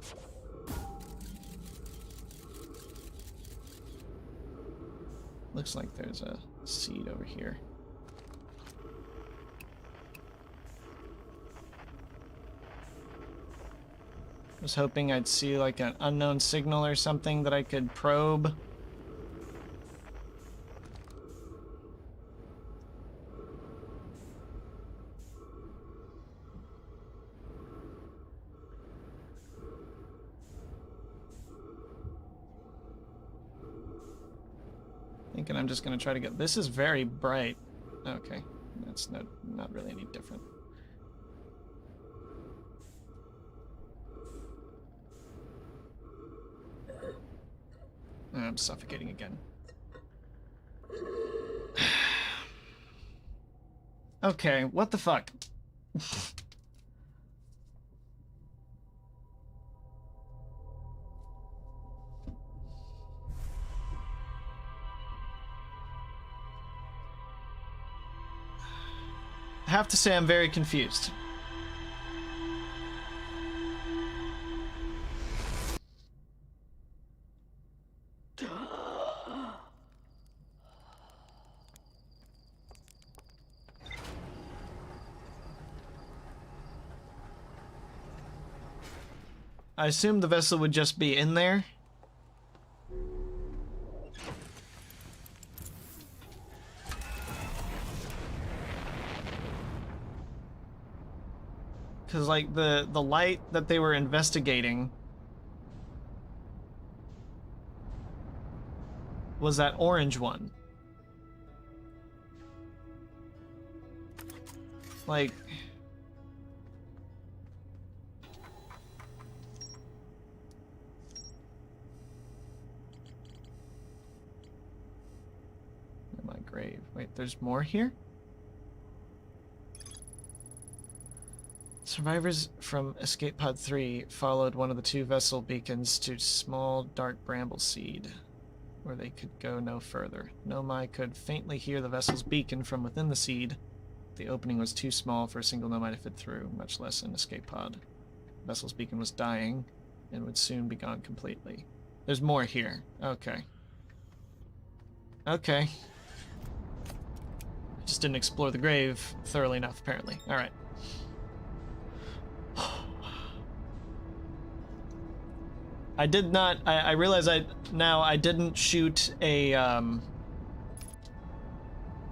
Looks like there's a seed over here. Was hoping I'd see like an unknown signal or something that I could probe. Thinking I'm just gonna try to get... This is very bright. Okay, that's not really any different. I'm suffocating again. Okay, what the fuck? I have to say I'm very confused. I assumed the vessel would just be in there. Because, like, the light that they were investigating was that orange one. Like... my grave. Wait, there's more here? Survivors from Escape Pod 3 followed one of the two vessel beacons to small dark bramble seed, where they could go no further. Nomai could faintly hear the vessel's beacon from within the seed. The opening was too small for a single Nomai to fit through, much less an escape pod. The vessel's beacon was dying, and would soon be gone completely. There's more here. Okay. Okay. I just didn't explore the grave thoroughly enough, apparently. Alright. I did not... I realize I didn't shoot a... I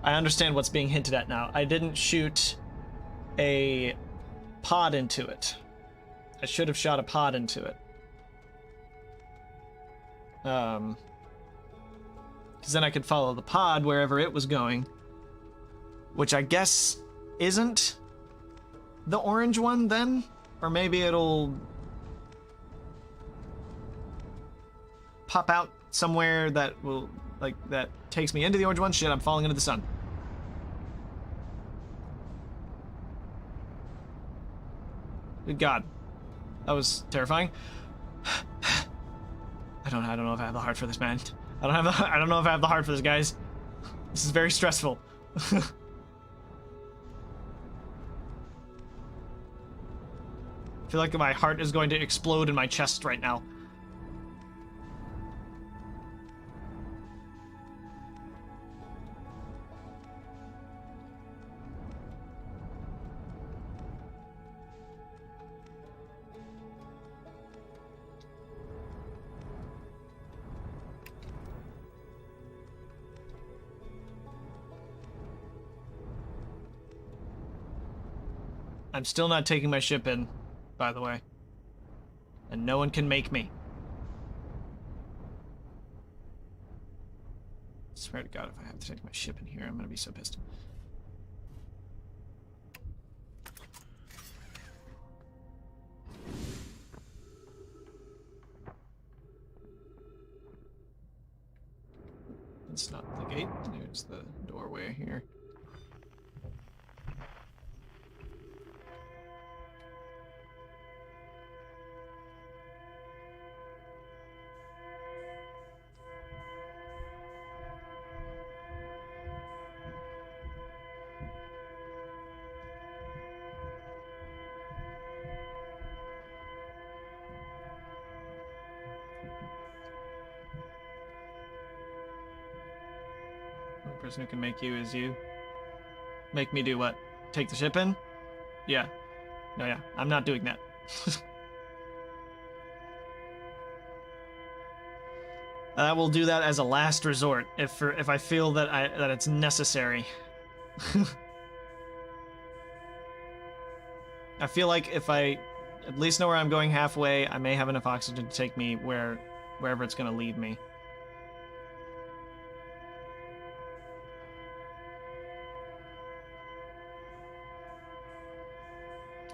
understand what's being hinted at now. I didn't shoot a pod into it. I should have shot a pod into it. Because then I could follow the pod wherever it was going. Which I guess isn't the orange one then? Or maybe it'll pop out somewhere that will, like, that takes me into the orange one. Shit, I'm falling into the sun. Good God. That was terrifying. I don't know if I have the heart for this, man. I don't know if I have the heart for this, guys. This is very stressful. I feel like my heart is going to explode in my chest right now. I'm still not taking my ship in, by the way. And no one can make me. I swear to God, if I have to take my ship in here, I'm gonna be so pissed. It's not the gate. There's the doorway here. The person who can make you is you. Make me do what? Take the ship in? Yeah. No, yeah. I'm not doing that. I will do that as a last resort if I feel that it's necessary. I feel like if I at least know where I'm going halfway, I may have enough oxygen to take me wherever it's gonna lead me.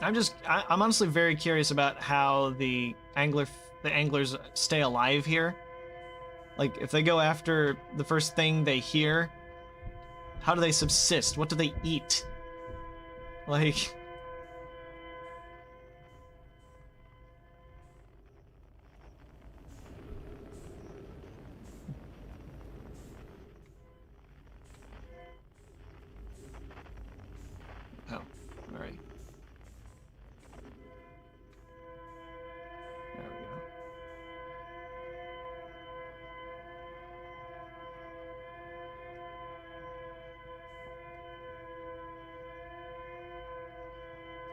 I'm honestly very curious about how the anglers stay alive here. Like, if they go after the first thing they hear, how do they subsist? What do they eat? Like... Oh, alright. There we go.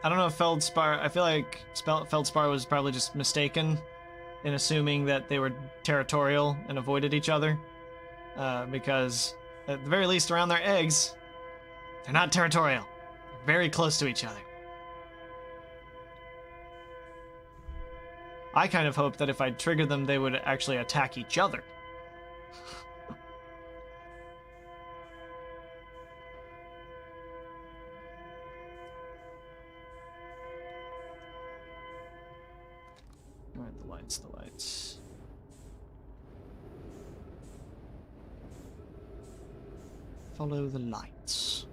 I don't know if Feldspar... I feel like Feldspar was probably just mistaken in assuming that they were territorial and avoided each other. Because, at the very least, around their eggs, they're not territorial. They're very close to each other. I kind of hoped that if I triggered them, they would actually attack each other. Alright, the lights. Follow the lights.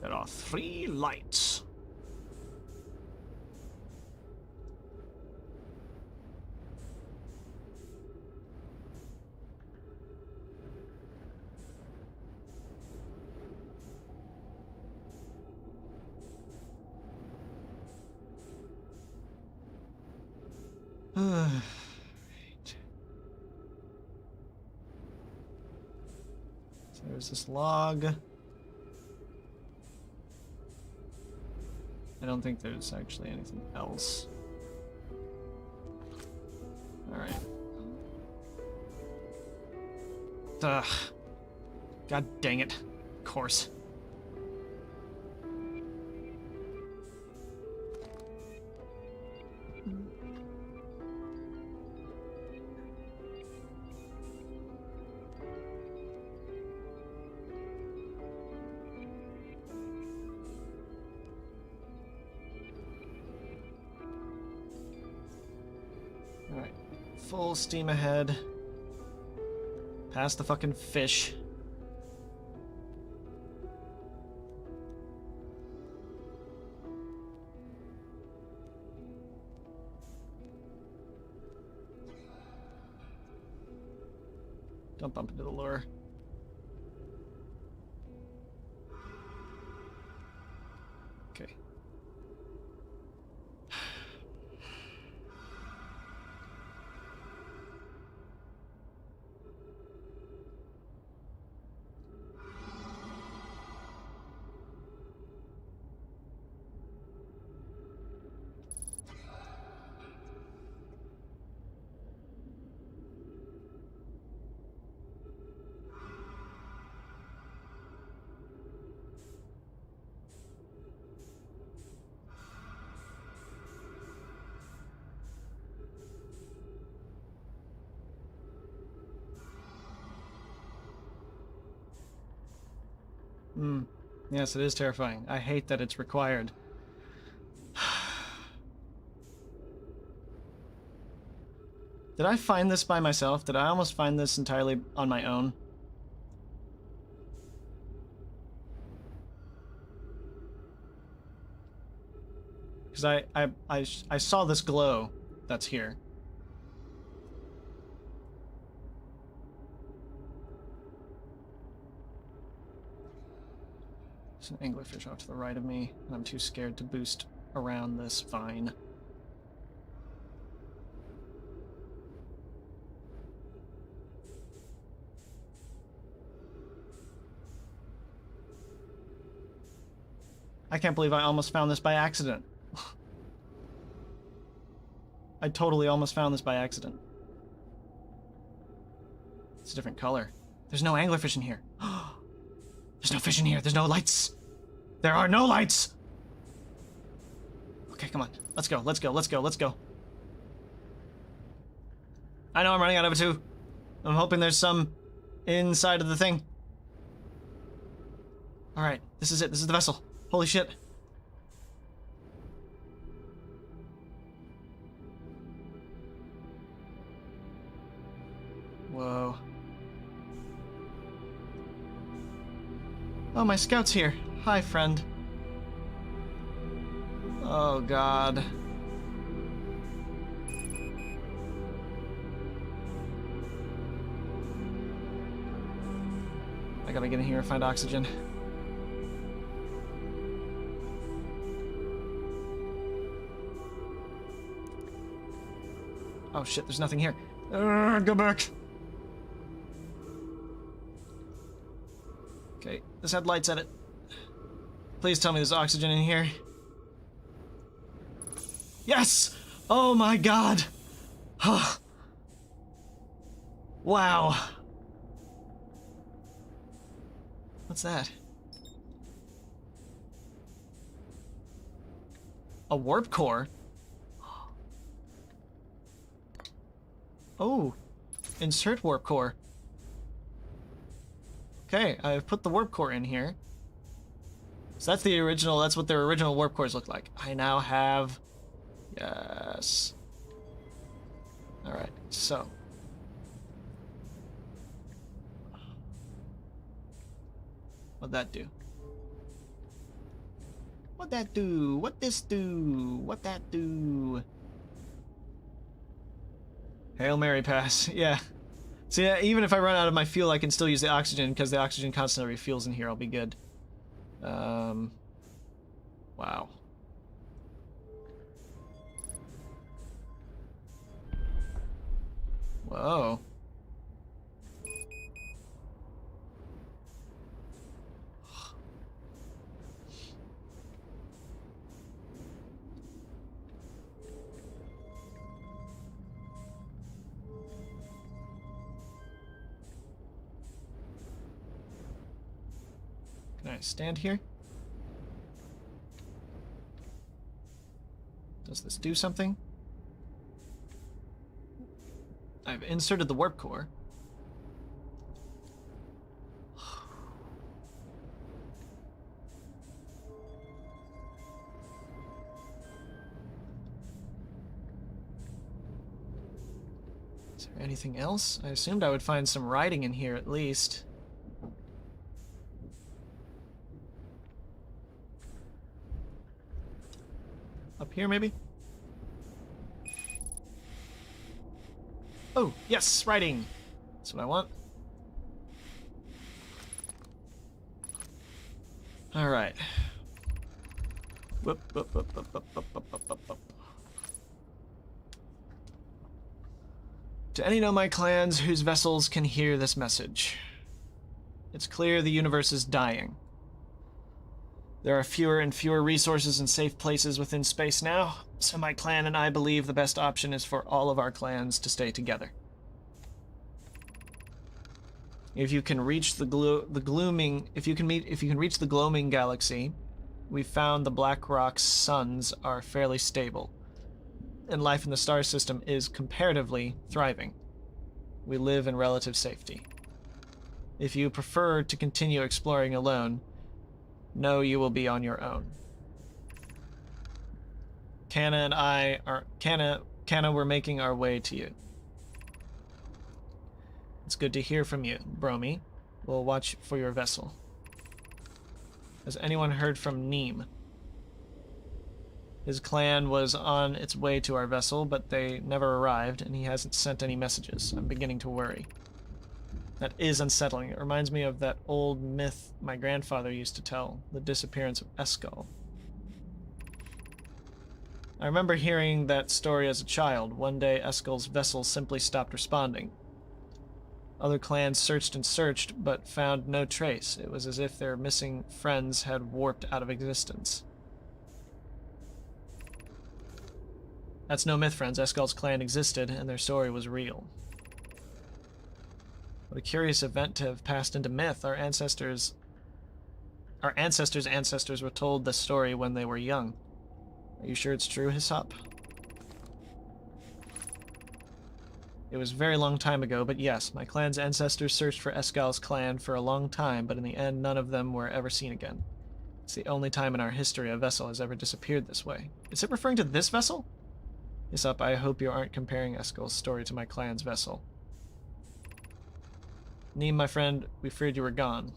There are 3 lights. Right. So there's this log. I don't think there's actually anything else. Alright. Ugh. God dang it. Of course. Alright. Full steam ahead. Past the fucking fish. Don't bump into the lure. Okay. Yes, it is terrifying. I hate that it's required. Did I find this by myself? Did I almost find this entirely on my own? Because I saw this glow that's here. There's an anglerfish off to the right of me, and I'm too scared to boost around this vine. I can't believe I almost found this by accident. I totally almost found this by accident. It's a different color. There's no anglerfish in here. There's no fish in here. There's no lights. There are no lights! Okay, come on. Let's go, let's go, let's go, let's go. I know I'm running out of it too. I'm hoping there's some inside of the thing. Alright, this is it. This is the vessel. Holy shit. Whoa. Oh, my scout's here. Hi, friend. Oh, God. I gotta get in here and find oxygen. Oh shit, there's nothing here. Go back! Okay, this had lights at it. Please tell me there's oxygen in here. Yes! Oh my god! Wow. What's that? A warp core? Oh, insert warp core. Okay, I've put the warp core in here. So that's the original, that's what their original warp cores look like. I now have... Yes. Alright, so. What'd that do? What'd that do? What this do? What that do? Hail Mary pass. Yeah. So yeah, even if I run out of my fuel, I can still use the oxygen because the oxygen constantly refuels in here. I'll be good. Wow. Whoa. Can I stand here? Does this do something? I've inserted the warp core. Is there anything else? I assumed I would find some writing in here at least. Up here, maybe? Oh, yes, writing. That's what I want. All right. Whoop, whoop, whoop, whoop, whoop, whoop, whoop, whoop, whoop. To any Nomai clans whose vessels can hear this message, it's clear the universe is dying. There are fewer and fewer resources and safe places within space now, so my clan and I believe the best option is for all of our clans to stay together. If you can reach the gloaming galaxy, we've found the Black Rock's suns are fairly stable, and life in the star system is comparatively thriving. We live in relative safety. If you prefer to continue exploring alone, know you will be on your own. Canna, we're making our way to you. It's good to hear from you, Bromi. We'll watch for your vessel. Has anyone heard from Neem? His clan was on its way to our vessel, but they never arrived, and he hasn't sent any messages. I'm beginning to worry. That is unsettling. It reminds me of that old myth my grandfather used to tell, the disappearance of Eskel. I remember hearing that story as a child. One day, Eskel's vessel simply stopped responding. Other clans searched and searched, but found no trace. It was as if their missing friends had warped out of existence. That's no myth, friends. Eskel's clan existed, and their story was real. What a curious event to have passed into myth. Our ancestors' ancestors were told the story when they were young. Are you sure it's true, Hissop? It was a very long time ago, but yes, my clan's ancestors searched for Eskel's clan for a long time, but in the end, none of them were ever seen again. It's the only time in our history a vessel has ever disappeared this way. Is it referring to this vessel? Hissop, I hope you aren't comparing Eskel's story to my clan's vessel. Neem, my friend, we feared you were gone.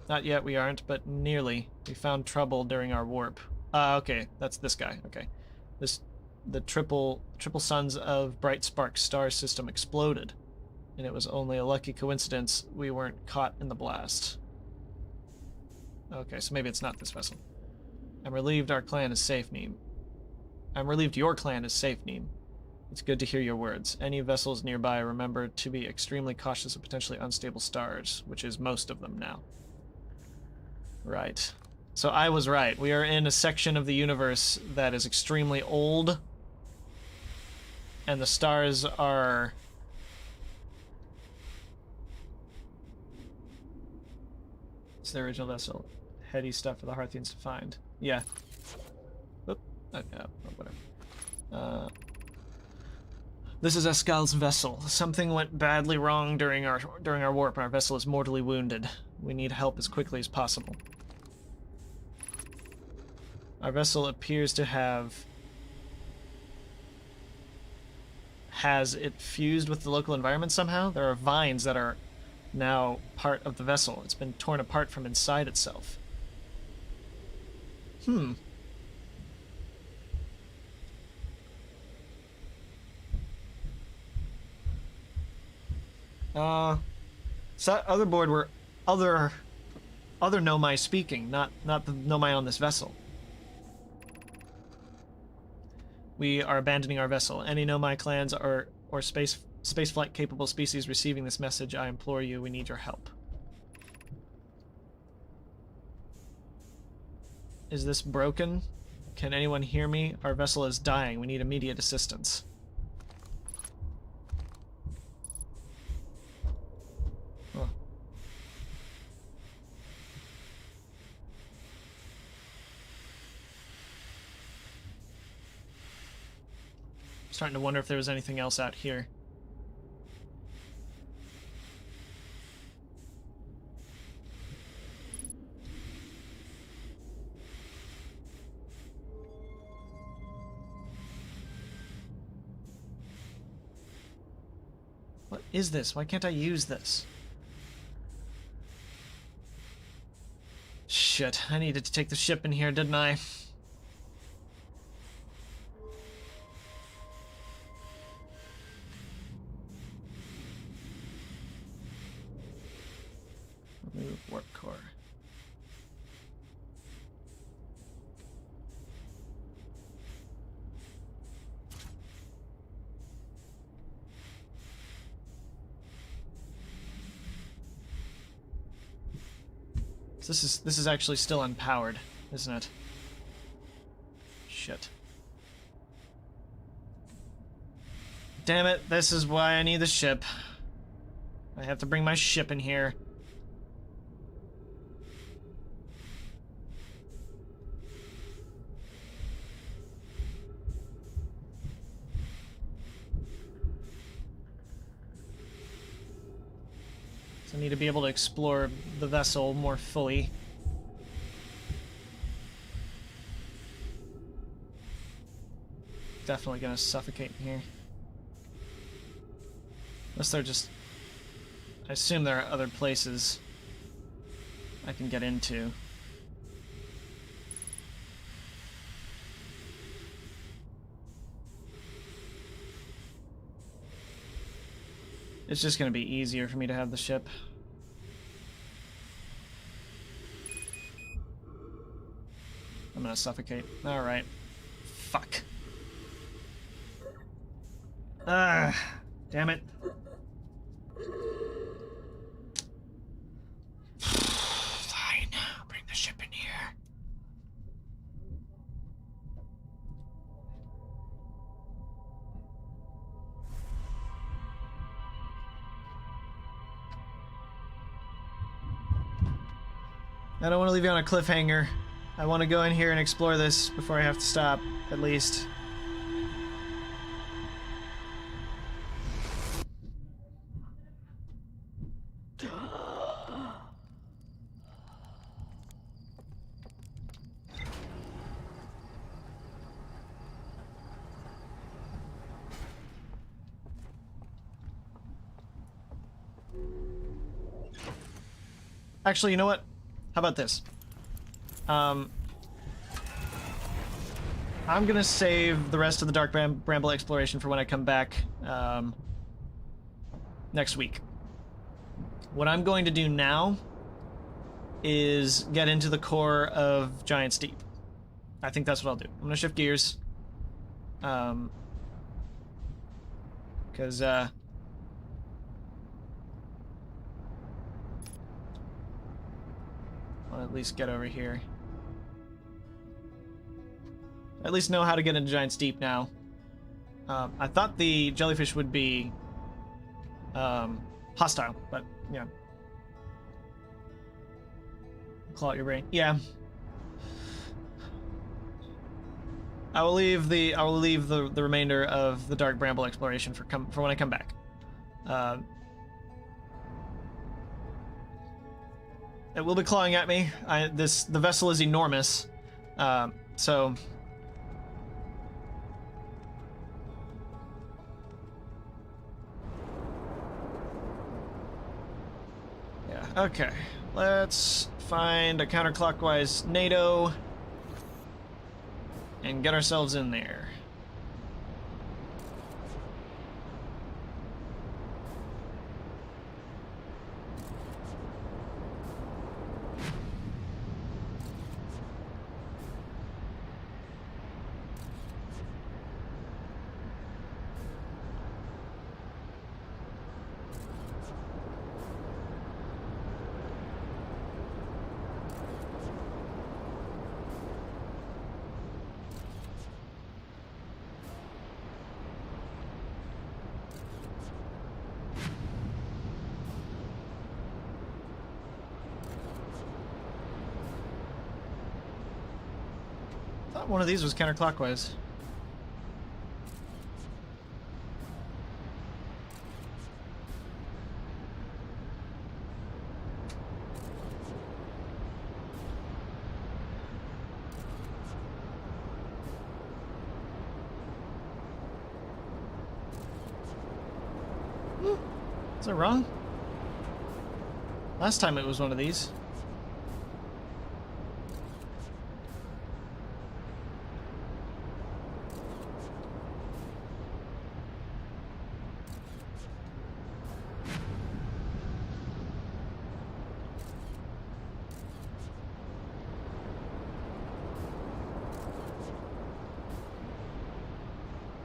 Not yet, we aren't, but nearly. We found trouble during our warp. Okay, that's this guy. Okay. The triple suns of Bright Spark star system exploded, and it was only a lucky coincidence we weren't caught in the blast. Okay, so maybe it's not this vessel. I'm relieved our clan is safe, Neem. I'm relieved your clan is safe, Neem. It's good to hear your words. Any vessels nearby, remember to be extremely cautious of potentially unstable stars, which is most of them now. Right. So I was right. We are in a section of the universe that is extremely old, and the stars are... It's the original vessel. Heady stuff for the Hearthians to find. Yeah. Oop. Whatever. This is Eskel's vessel. Something went badly wrong during our warp. Our vessel is mortally wounded. We need help as quickly as possible. Our vessel appears to have... Has it fused with the local environment somehow? There are vines that are now part of the vessel. It's been torn apart from inside itself. So that other board were other Nomai speaking, not the Nomai on this vessel. We are abandoning our vessel. Any Nomai clans or spaceflight capable species receiving this message, I implore you, we need your help. Is this broken? Can anyone hear me? Our vessel is dying. We need immediate assistance. Huh. Starting to wonder if there was anything else out here. What is this? Why can't I use this? Shit, I needed to take the ship in here, didn't I? Remove warp core. This is actually still unpowered, isn't it? Shit. Damn it, this is why I need the ship. I have to bring my ship in here. I need to be able to explore the vessel more fully. definitely gonna suffocate in here. Unless they're just... I assume there are other places I can get into. It's just gonna be easier for me to have the ship. I'm gonna suffocate. Alright. Fuck. Ah, damn it. Fine. I'll bring the ship in here. I don't want to leave you on a cliffhanger. I want to go in here and explore this before I have to stop, at least. Actually, you know what? How about this? I'm gonna save the rest of the Dark Bramble exploration for when I come back next week. What I'm going to do now is get into the core of Giant's Deep. I think that's what I'll do. I'm gonna shift gears. Because I'll at least get over here. I at least know how to get into Giant's Deep now. I thought the jellyfish would be hostile, but yeah. Claw out your brain. Yeah. I will leave the remainder of the Dark Bramble exploration for when I come back. It will be clawing at me. The vessel is enormous, so. Yeah. Okay. Let's find a counterclockwise NATO and get ourselves in there. I thought one of these was counterclockwise. Is that wrong? Last time it was one of these.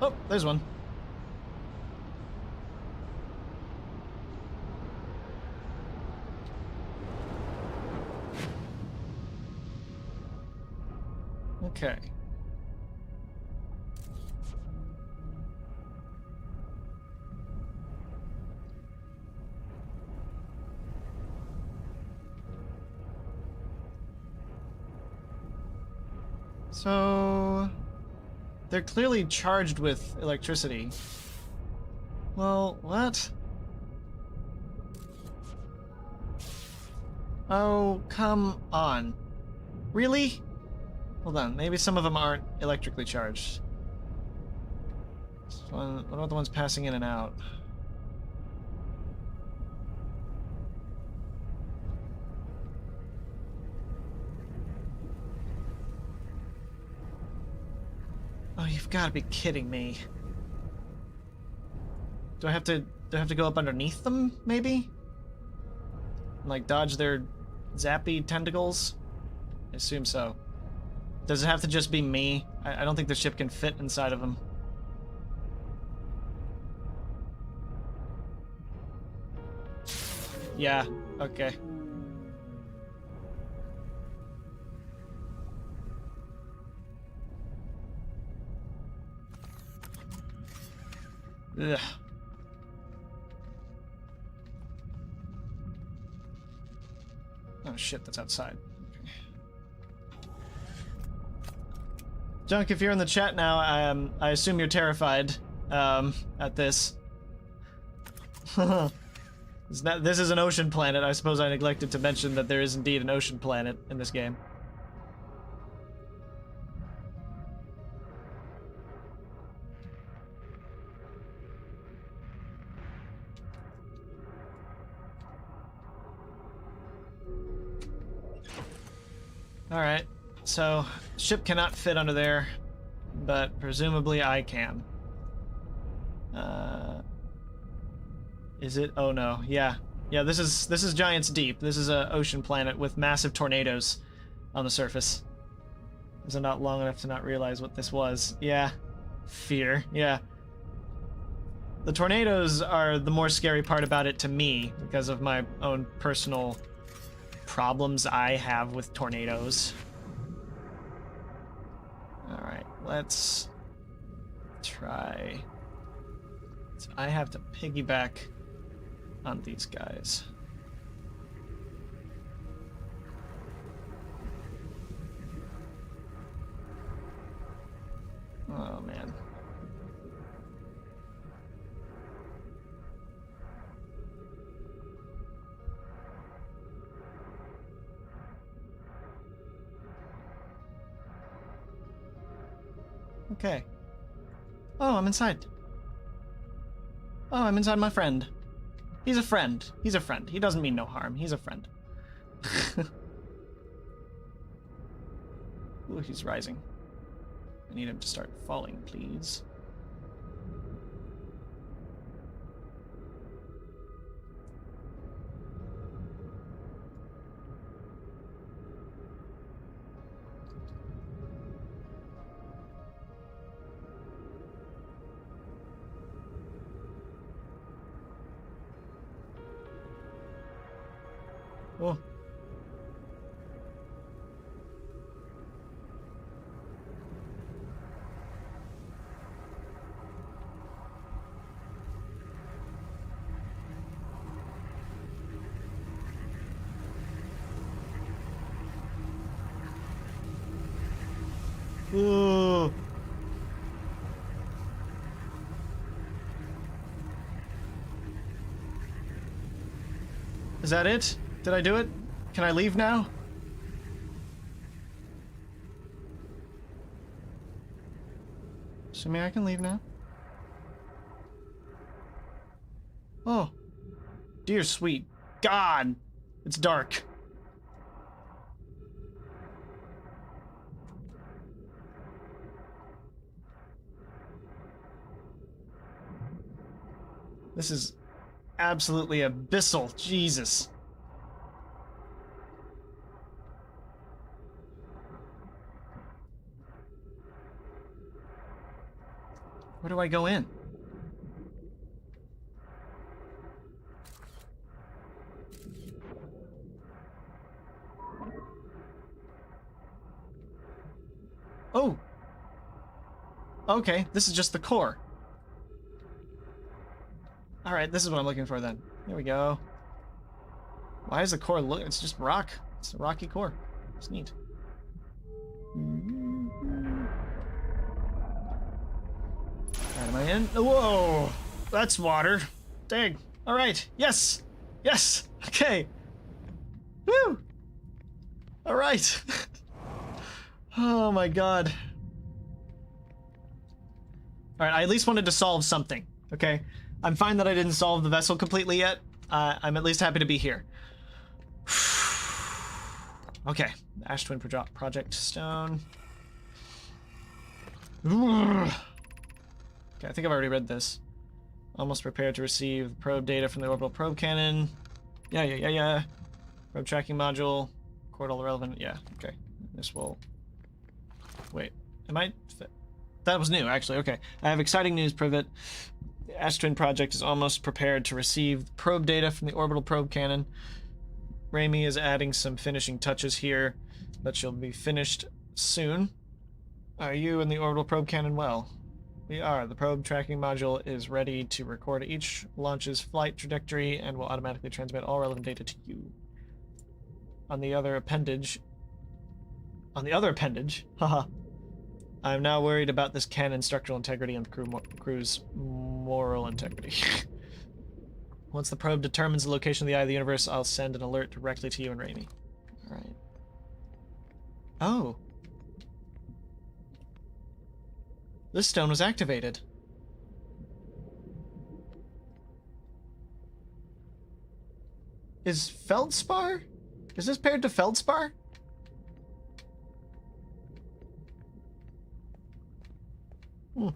Oh, there's one. Okay. So they're clearly charged with electricity. Well, what? Oh, come on. Really? Hold on, maybe some of them aren't electrically charged. What about the ones passing in and out? Oh, you've got to be kidding me. Do I have to go up underneath them, maybe? And, like, dodge their zappy tentacles? I assume so. Does it have to just be me? I don't think the ship can fit inside of them. Yeah, okay. Ugh. Oh shit, that's outside. Okay. Junk, if you're in the chat now, I assume you're terrified at this. This is an ocean planet. I suppose I neglected to mention that there is indeed an ocean planet in this game. Alright, so ship cannot fit under there, but presumably I can. Is it? Oh no, yeah. Yeah, this is Giants Deep. This is a ocean planet with massive tornadoes on the surface. Was I not long enough to not realize what this was? Yeah. Fear, yeah. The tornadoes are the more scary part about it to me because of my own personal problems I have with tornadoes. Alright, let's try. So I have to piggyback on these guys. Oh man. Okay. Oh, I'm inside. Oh, I'm inside my friend. He's a friend. He's a friend. He doesn't mean no harm. He's a friend. Ooh, he's rising. I need him to start falling, please. Oh. Ooh. Is that it? Did I do it? Can I leave now? Assuming I can leave now. Oh. Dear sweet God. It's dark. This is absolutely abyssal. Jesus. Where do I go in? Oh. Okay, this is just the core. Alright, this is what I'm looking for then. There we go. Why does the core look... It's just rock. It's a rocky core. It's neat. Alright, am I in? Whoa! That's water. Dang. Alright. Yes! Yes! Okay. Woo! Alright. Oh my god. Alright, I at least wanted to solve something, okay? I'm fine that I didn't solve the vessel completely yet. I'm at least happy to be here. Okay, Ash Twin Project Stone. Okay, I think I've already read this. Almost prepared to receive probe data from the orbital probe cannon. Yeah. Probe tracking module. Record all the relevant. Yeah, okay. This will. Wait, am I? That was new, actually. Okay. I have exciting news, Privet. The Ash Twin Project is almost prepared to receive probe data from the orbital probe cannon. Raimi is adding some finishing touches here, but she'll be finished soon. Are you and the orbital probe cannon well? We are. The probe tracking module is ready to record each launch's flight trajectory and will automatically transmit all relevant data to you. On the other appendage, haha, I'm now worried about this cannon's structural integrity and the crew's moral integrity. Once the probe determines the location of the Eye of the Universe, I'll send an alert directly to you and Raimi. Alright. Oh. This stone was activated. Is Feldspar? Is this paired to Feldspar? Oh,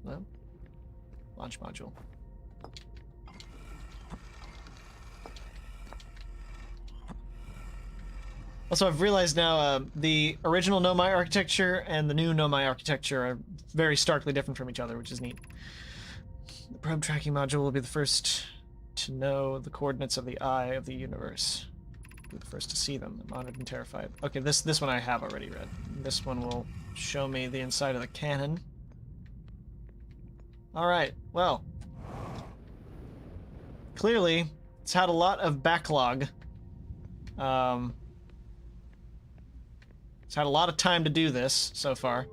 well. Launch module. Also, I've realized now the original Nomai architecture and the new Nomai architecture are very starkly different from each other, which is neat. The probe tracking module will be the first to know the coordinates of the Eye of the Universe. Be the first to see them. I'm honored and terrified. Okay, this one I have already read. This one will show me the inside of the cannon. Alright, well. Clearly, it's had a lot of backlog. It's had a lot of time to do this so far.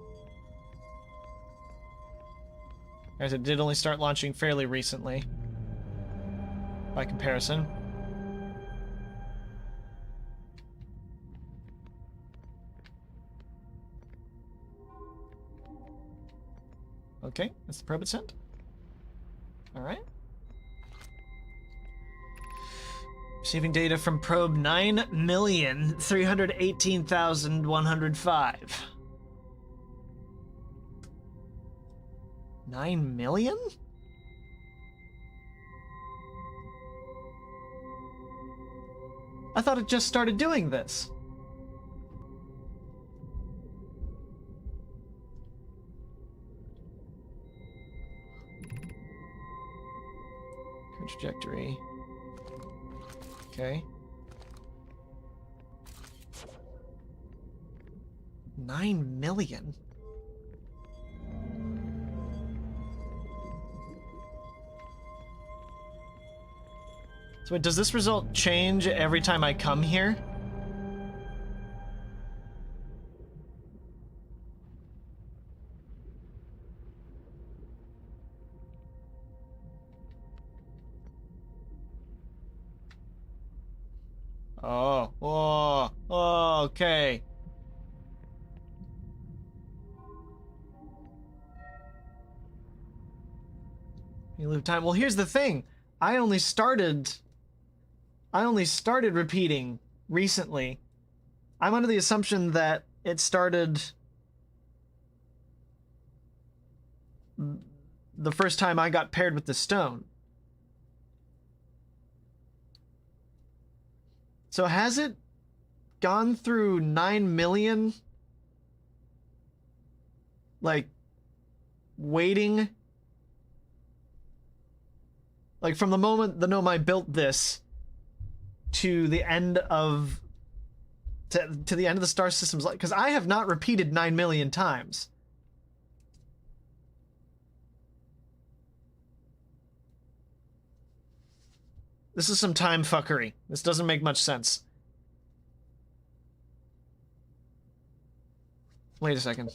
As it did only start launching fairly recently, by comparison. Okay, that's the probe it sent. Alright. Receiving data from probe 9,318,105. 9 million? I thought it just started doing this. Current trajectory. Okay. 9 million? So wait, does this result change every time I come here? Oh, okay. You lose time. Well, here's the thing. I only started repeating recently. I'm under the assumption that it started the first time I got paired with the stone. So has it gone through 9 million, like, waiting? Like, from the moment the Nomai built this to the end of to the end of the star system's life, because I have not repeated 9 million times. This is some time fuckery. This doesn't make much sense. Wait a second.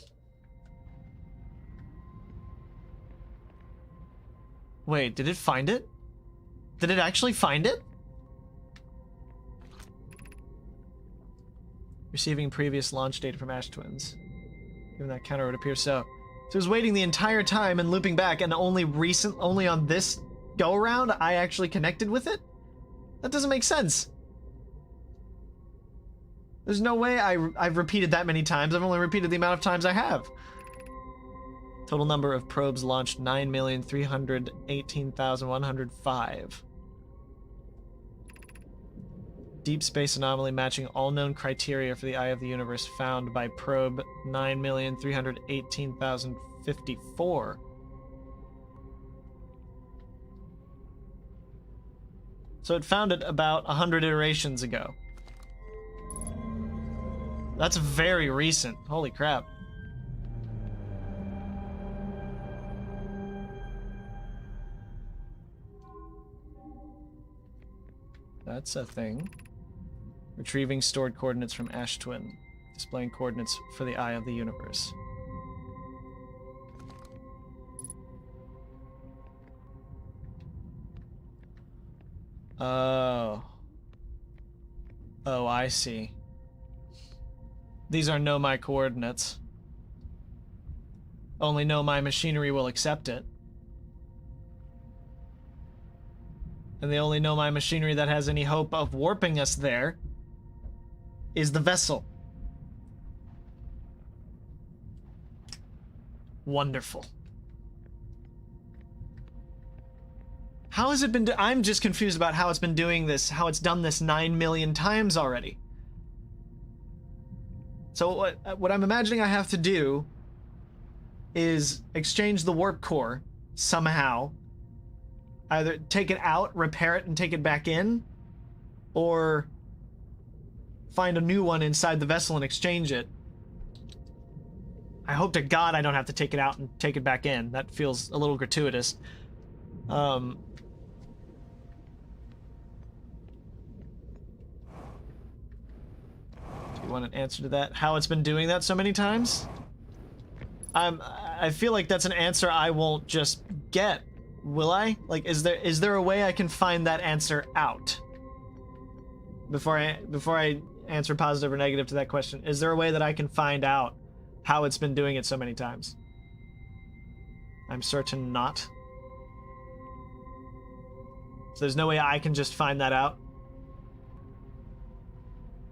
Wait, did it find it? Did it actually find it? Receiving previous launch data from Ash Twins. Given that counter, it would appear so. So I was waiting the entire time and looping back, and only on this go around I actually connected with it? That doesn't make sense. There's no way I've repeated that many times. I've only repeated the amount of times I have. Total number of probes launched 9,318,105. Deep space anomaly matching all known criteria for the Eye of the Universe found by probe 9,318,054. So it found it about 100 iterations ago. That's very recent. Holy crap. That's a thing. Retrieving stored coordinates from Ash Twin. Displaying coordinates for the Eye of the Universe. Oh. Oh, I see. These are Nomai coordinates. Only Nomai machinery will accept it. And the only Nomai machinery that has any hope of warping us there is the vessel. Wonderful. How has it been I'm just confused about how it's been doing this, how it's done this 9 million times already. So what I'm imagining I have to do is exchange the warp core somehow. Either take it out, repair it, and take it back in, or find a new one inside the vessel and exchange it. I hope to God I don't have to take it out and take it back in. That feels a little gratuitous. Do you want an answer to that? How it's been doing that so many times? I feel like that's an answer I won't just get. Will I? Like, is there a way I can find that answer out? Before I answer positive or negative to that question, is there a way that I can find out how it's been doing it so many times? I'm certain not. So there's no way I can just find that out?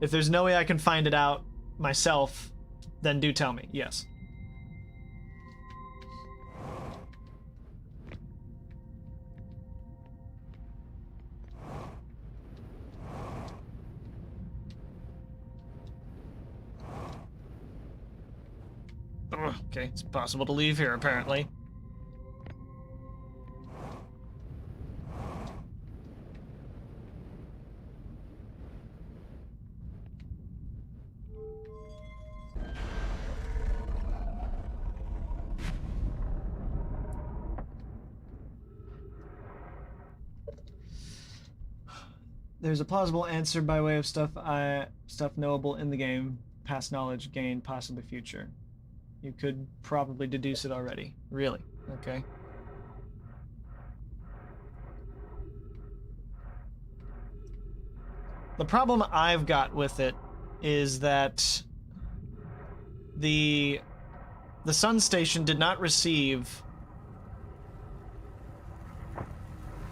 If there's no way I can find it out myself, then do tell me, yes. Okay, it's possible to leave here, apparently. There's a plausible answer by way of stuff knowable in the game, past knowledge gained, possibly future. You could probably deduce it already. Really? Okay. The problem I've got with it is that the Sun Station did not receive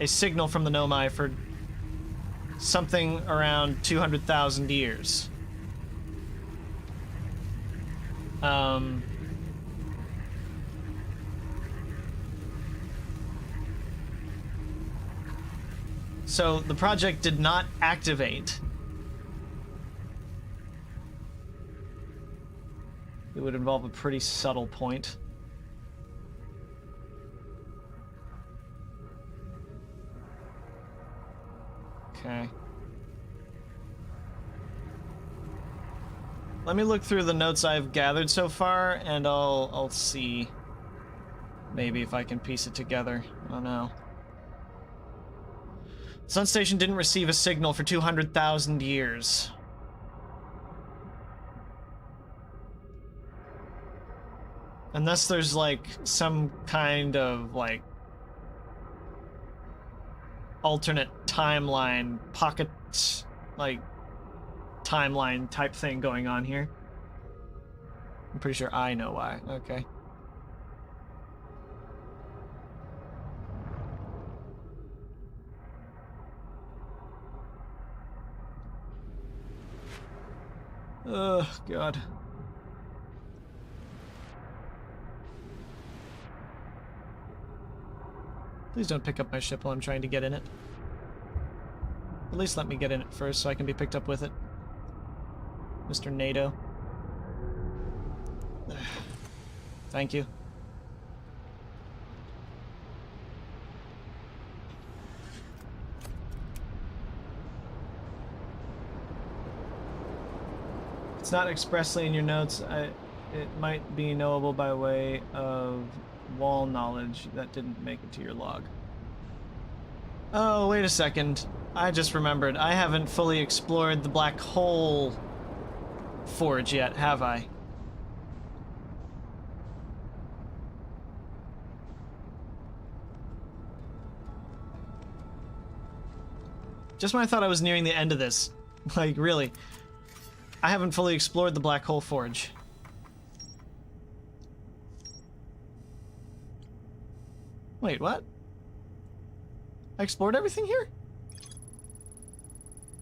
a signal from the Nomai for something around 200,000 years. So the project did not activate. It would involve a pretty subtle point. Okay. Let me look through the notes I've gathered so far, and I'll see maybe if I can piece it together. Oh no. Sun Station didn't receive a signal for 200,000 years. Unless there's like some kind of like alternate timeline, pocket like timeline type thing going on here. I'm pretty sure I know why. Okay. Oh, God. Please don't pick up my ship while I'm trying to get in it. At least let me get in it first so I can be picked up with it. Mr. NATO. Thank you. It's not expressly in your notes. It might be knowable by way of wall knowledge that didn't make it to your log. Oh, wait a second. I just remembered. I haven't fully explored the Black Hole Forge yet, have I? Just when I thought I was nearing the end of this. Like, really. I haven't fully explored the Black Hole Forge. Wait, what? I explored everything here?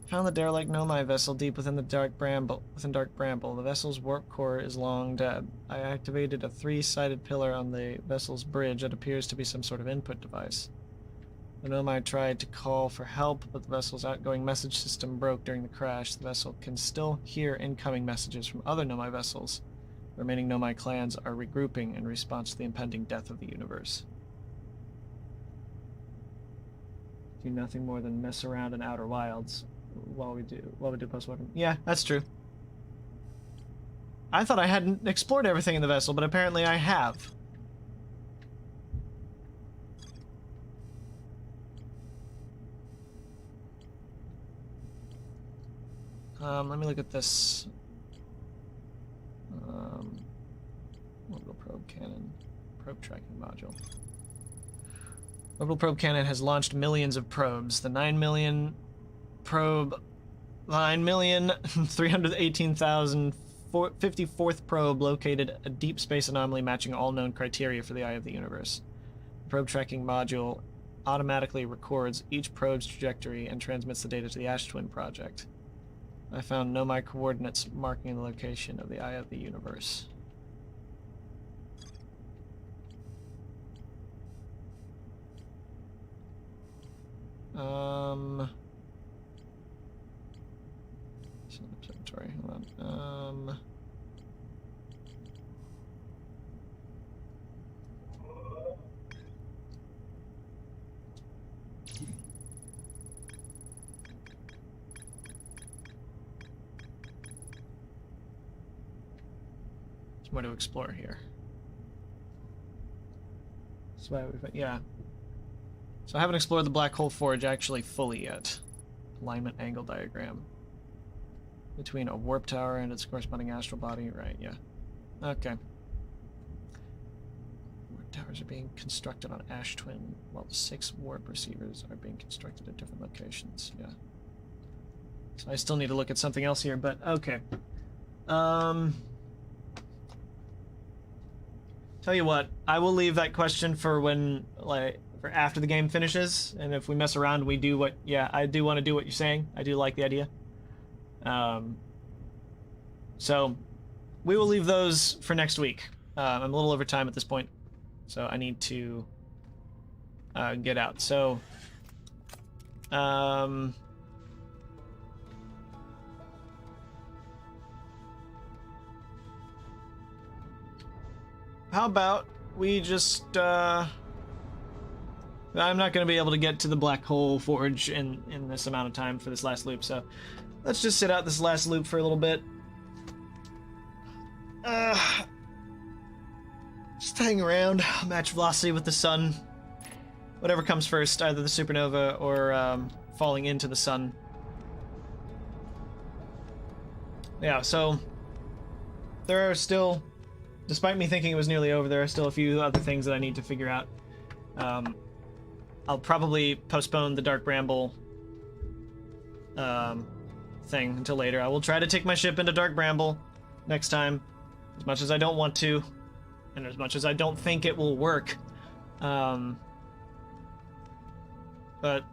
Found the derelict Nomai vessel deep within the Dark Bramble. The vessel's warp core is long dead. I activated a 3-sided pillar on the vessel's bridge that appears to be some sort of input device. The Nomai tried to call for help, but the vessel's outgoing message system broke during the crash. The vessel can still hear incoming messages from other Nomai vessels. The remaining Nomai clans are regrouping in response to the impending death of the universe. Do nothing more than mess around in Outer Wilds while we do post-mortem. Yeah, that's true. I thought I hadn't explored everything in the vessel, but apparently I have. Let me look at this. Orbital probe cannon, probe tracking module. Orbital probe cannon has launched millions of probes. The 9,318,054th probe located a deep space anomaly matching all known criteria for the Eye of the Universe. The probe tracking module automatically records each probe's trajectory and transmits the data to the Ash Twin project. I found Nomai coordinates marking the location of the Eye of the Universe. Observatory, hold on. There's more to explore here. That's why yeah. So I haven't explored the Black Hole Forge actually fully yet. Alignment angle diagram. Between a warp tower and its corresponding astral body, right, yeah. Okay. Warp towers are being constructed on Ash Twin, while the 6 warp receivers are being constructed at different locations, yeah. So I still need to look at something else here, but okay. Tell you what, I will leave that question for when, like, for after the game finishes, and if we mess around, we do what, yeah, I do want to do what you're saying. I do like the idea. So we will leave those for next week. I'm a little over time at this point, so I need to get out. So, how about we just, I'm not going to be able to get to the Black Hole Forge in this amount of time for this last loop, so let's just sit out this last loop for a little bit. Just hang around, match velocity with the sun. Whatever comes first, either the supernova or falling into the sun. Yeah, so there are still, despite me thinking it was nearly over, there are still a few other things that I need to figure out. I'll probably postpone the Dark Bramble thing until later. I will try to take my ship into Dark Bramble next time, as much as I don't want to, and as much as I don't think it will work. But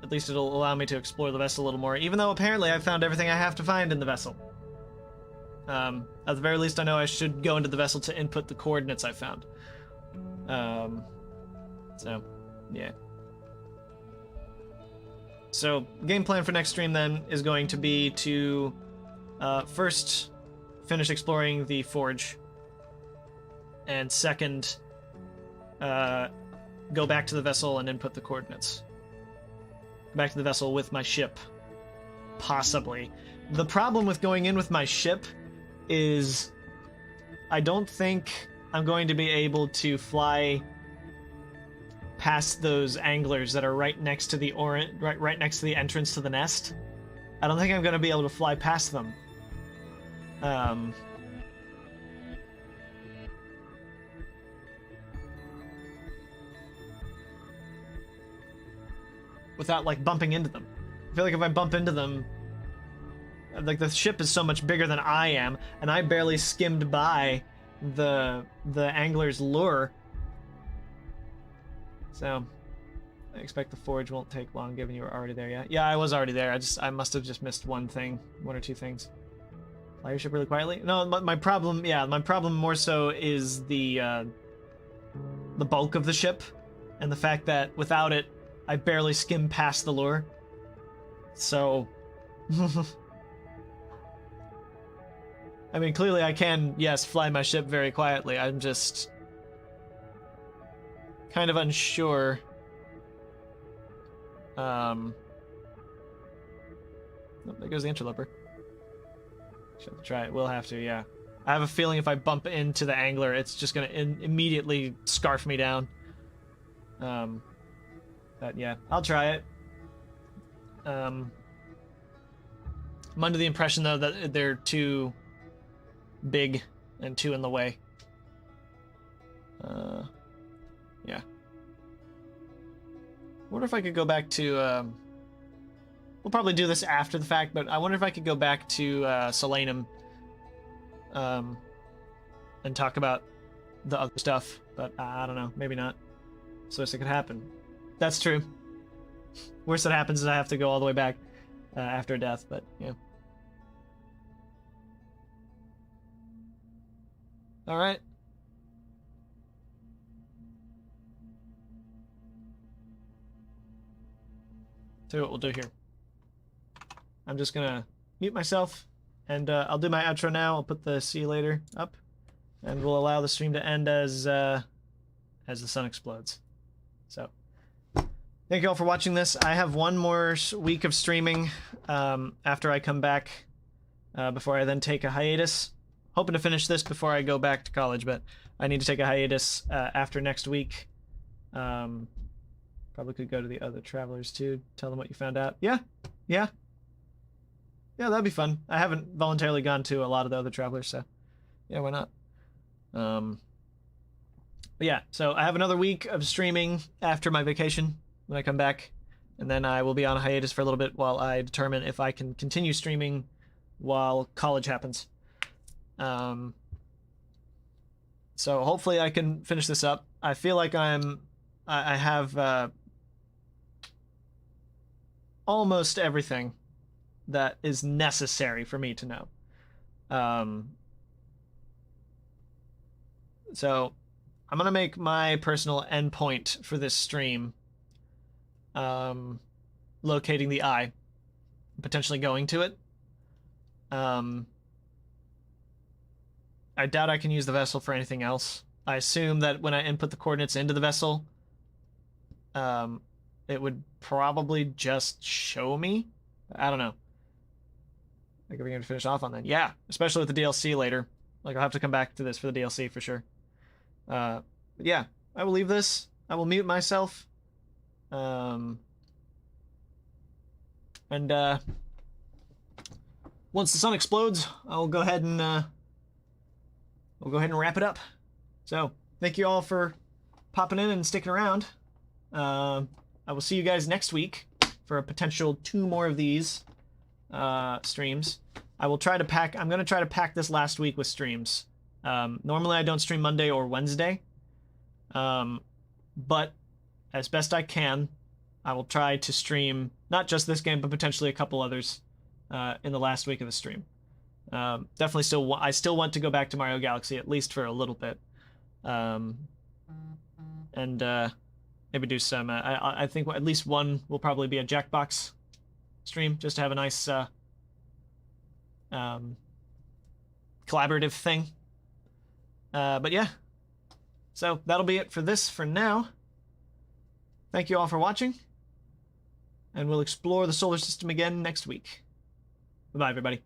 at least it'll allow me to explore the vessel a little more, even though apparently I've found everything I have to find in the vessel. At the very least, I know I should go into the vessel to input the coordinates I found. So, yeah. So, game plan for next stream then is going to be to first finish exploring the forge, and second, go back to the vessel and input the coordinates. Back to the vessel with my ship. Possibly. The problem with going in with my ship is I don't think I'm going to be able to fly past those anglers that are right next to the right next to the entrance to the nest. I don't think I'm going to be able to fly past them. Without, like, bumping into them. I feel like if I bump into them, like, the ship is so much bigger than I am, and I barely skimmed by the angler's lure. So, I expect the forge won't take long, given you were already there. Yeah, I was already there. I must have just missed one or two things. Fly your ship really quietly? No, my problem more so is the bulk of the ship, and the fact that without it, I barely skim past the lure. So, I mean, clearly I can, yes, fly my ship very quietly. I'm just kind of unsure. Oh, there goes the interloper. Should have to try it. We'll have to, yeah. I have a feeling if I bump into the angler, it's just gonna immediately scarf me down. But yeah, I'll try it. I'm under the impression, though, that they're too big and too in the way. Yeah. I wonder if I could go back to, we'll probably do this after the fact, but I wonder if I could go back to, Solanum, and talk about the other stuff, but I don't know, maybe not. So it could happen. That's true. Worst that happens is I have to go all the way back after death, but yeah. Alright. Tell you what we'll do here. I'm just gonna mute myself, and I'll do my outro now. I'll put the see you later up, and we'll allow the stream to end as the sun explodes. So, thank you all for watching this. I have one more week of streaming after I come back, before I then take a hiatus. Hoping to finish this before I go back to college, but I need to take a hiatus after next week. Probably could go to the other travelers too, tell them what you found out. Yeah, that'd be fun. I haven't voluntarily gone to a lot of the other travelers, so yeah, why not? But yeah, so I have another week of streaming after my vacation when I come back, and then I will be on a hiatus for a little bit while I determine if I can continue streaming while college happens. So hopefully I can finish this up. I feel like I have almost everything that is necessary for me to know. So I'm gonna make my personal endpoint for this stream locating the eye, potentially going to it. I doubt I can use the vessel for anything else. I assume that when I input the coordinates into the vessel, it would probably just show me. I don't know. Like, are we going to finish off on that? Yeah, especially with the DLC later. Like, I'll have to come back to this for the DLC for sure. But yeah, I will leave this. I will mute myself. And once the sun explodes, I'll go ahead and we'll go ahead and wrap it up. So, thank you all for popping in and sticking around. I will see you guys next week for a potential 2 more of these streams. I'm going to try to pack this last week with streams. Normally I don't stream Monday or Wednesday. But as best I can, I will try to stream not just this game, but potentially a couple others in the last week of the stream. Definitely still, I still want to go back to Mario Galaxy at least for a little bit. And maybe do some, I think at least one will probably be a Jackbox stream, just to have a nice collaborative thing. But yeah, so that'll be it for this for now. Thank you all for watching, and we'll explore the solar system again next week. Bye-bye, everybody.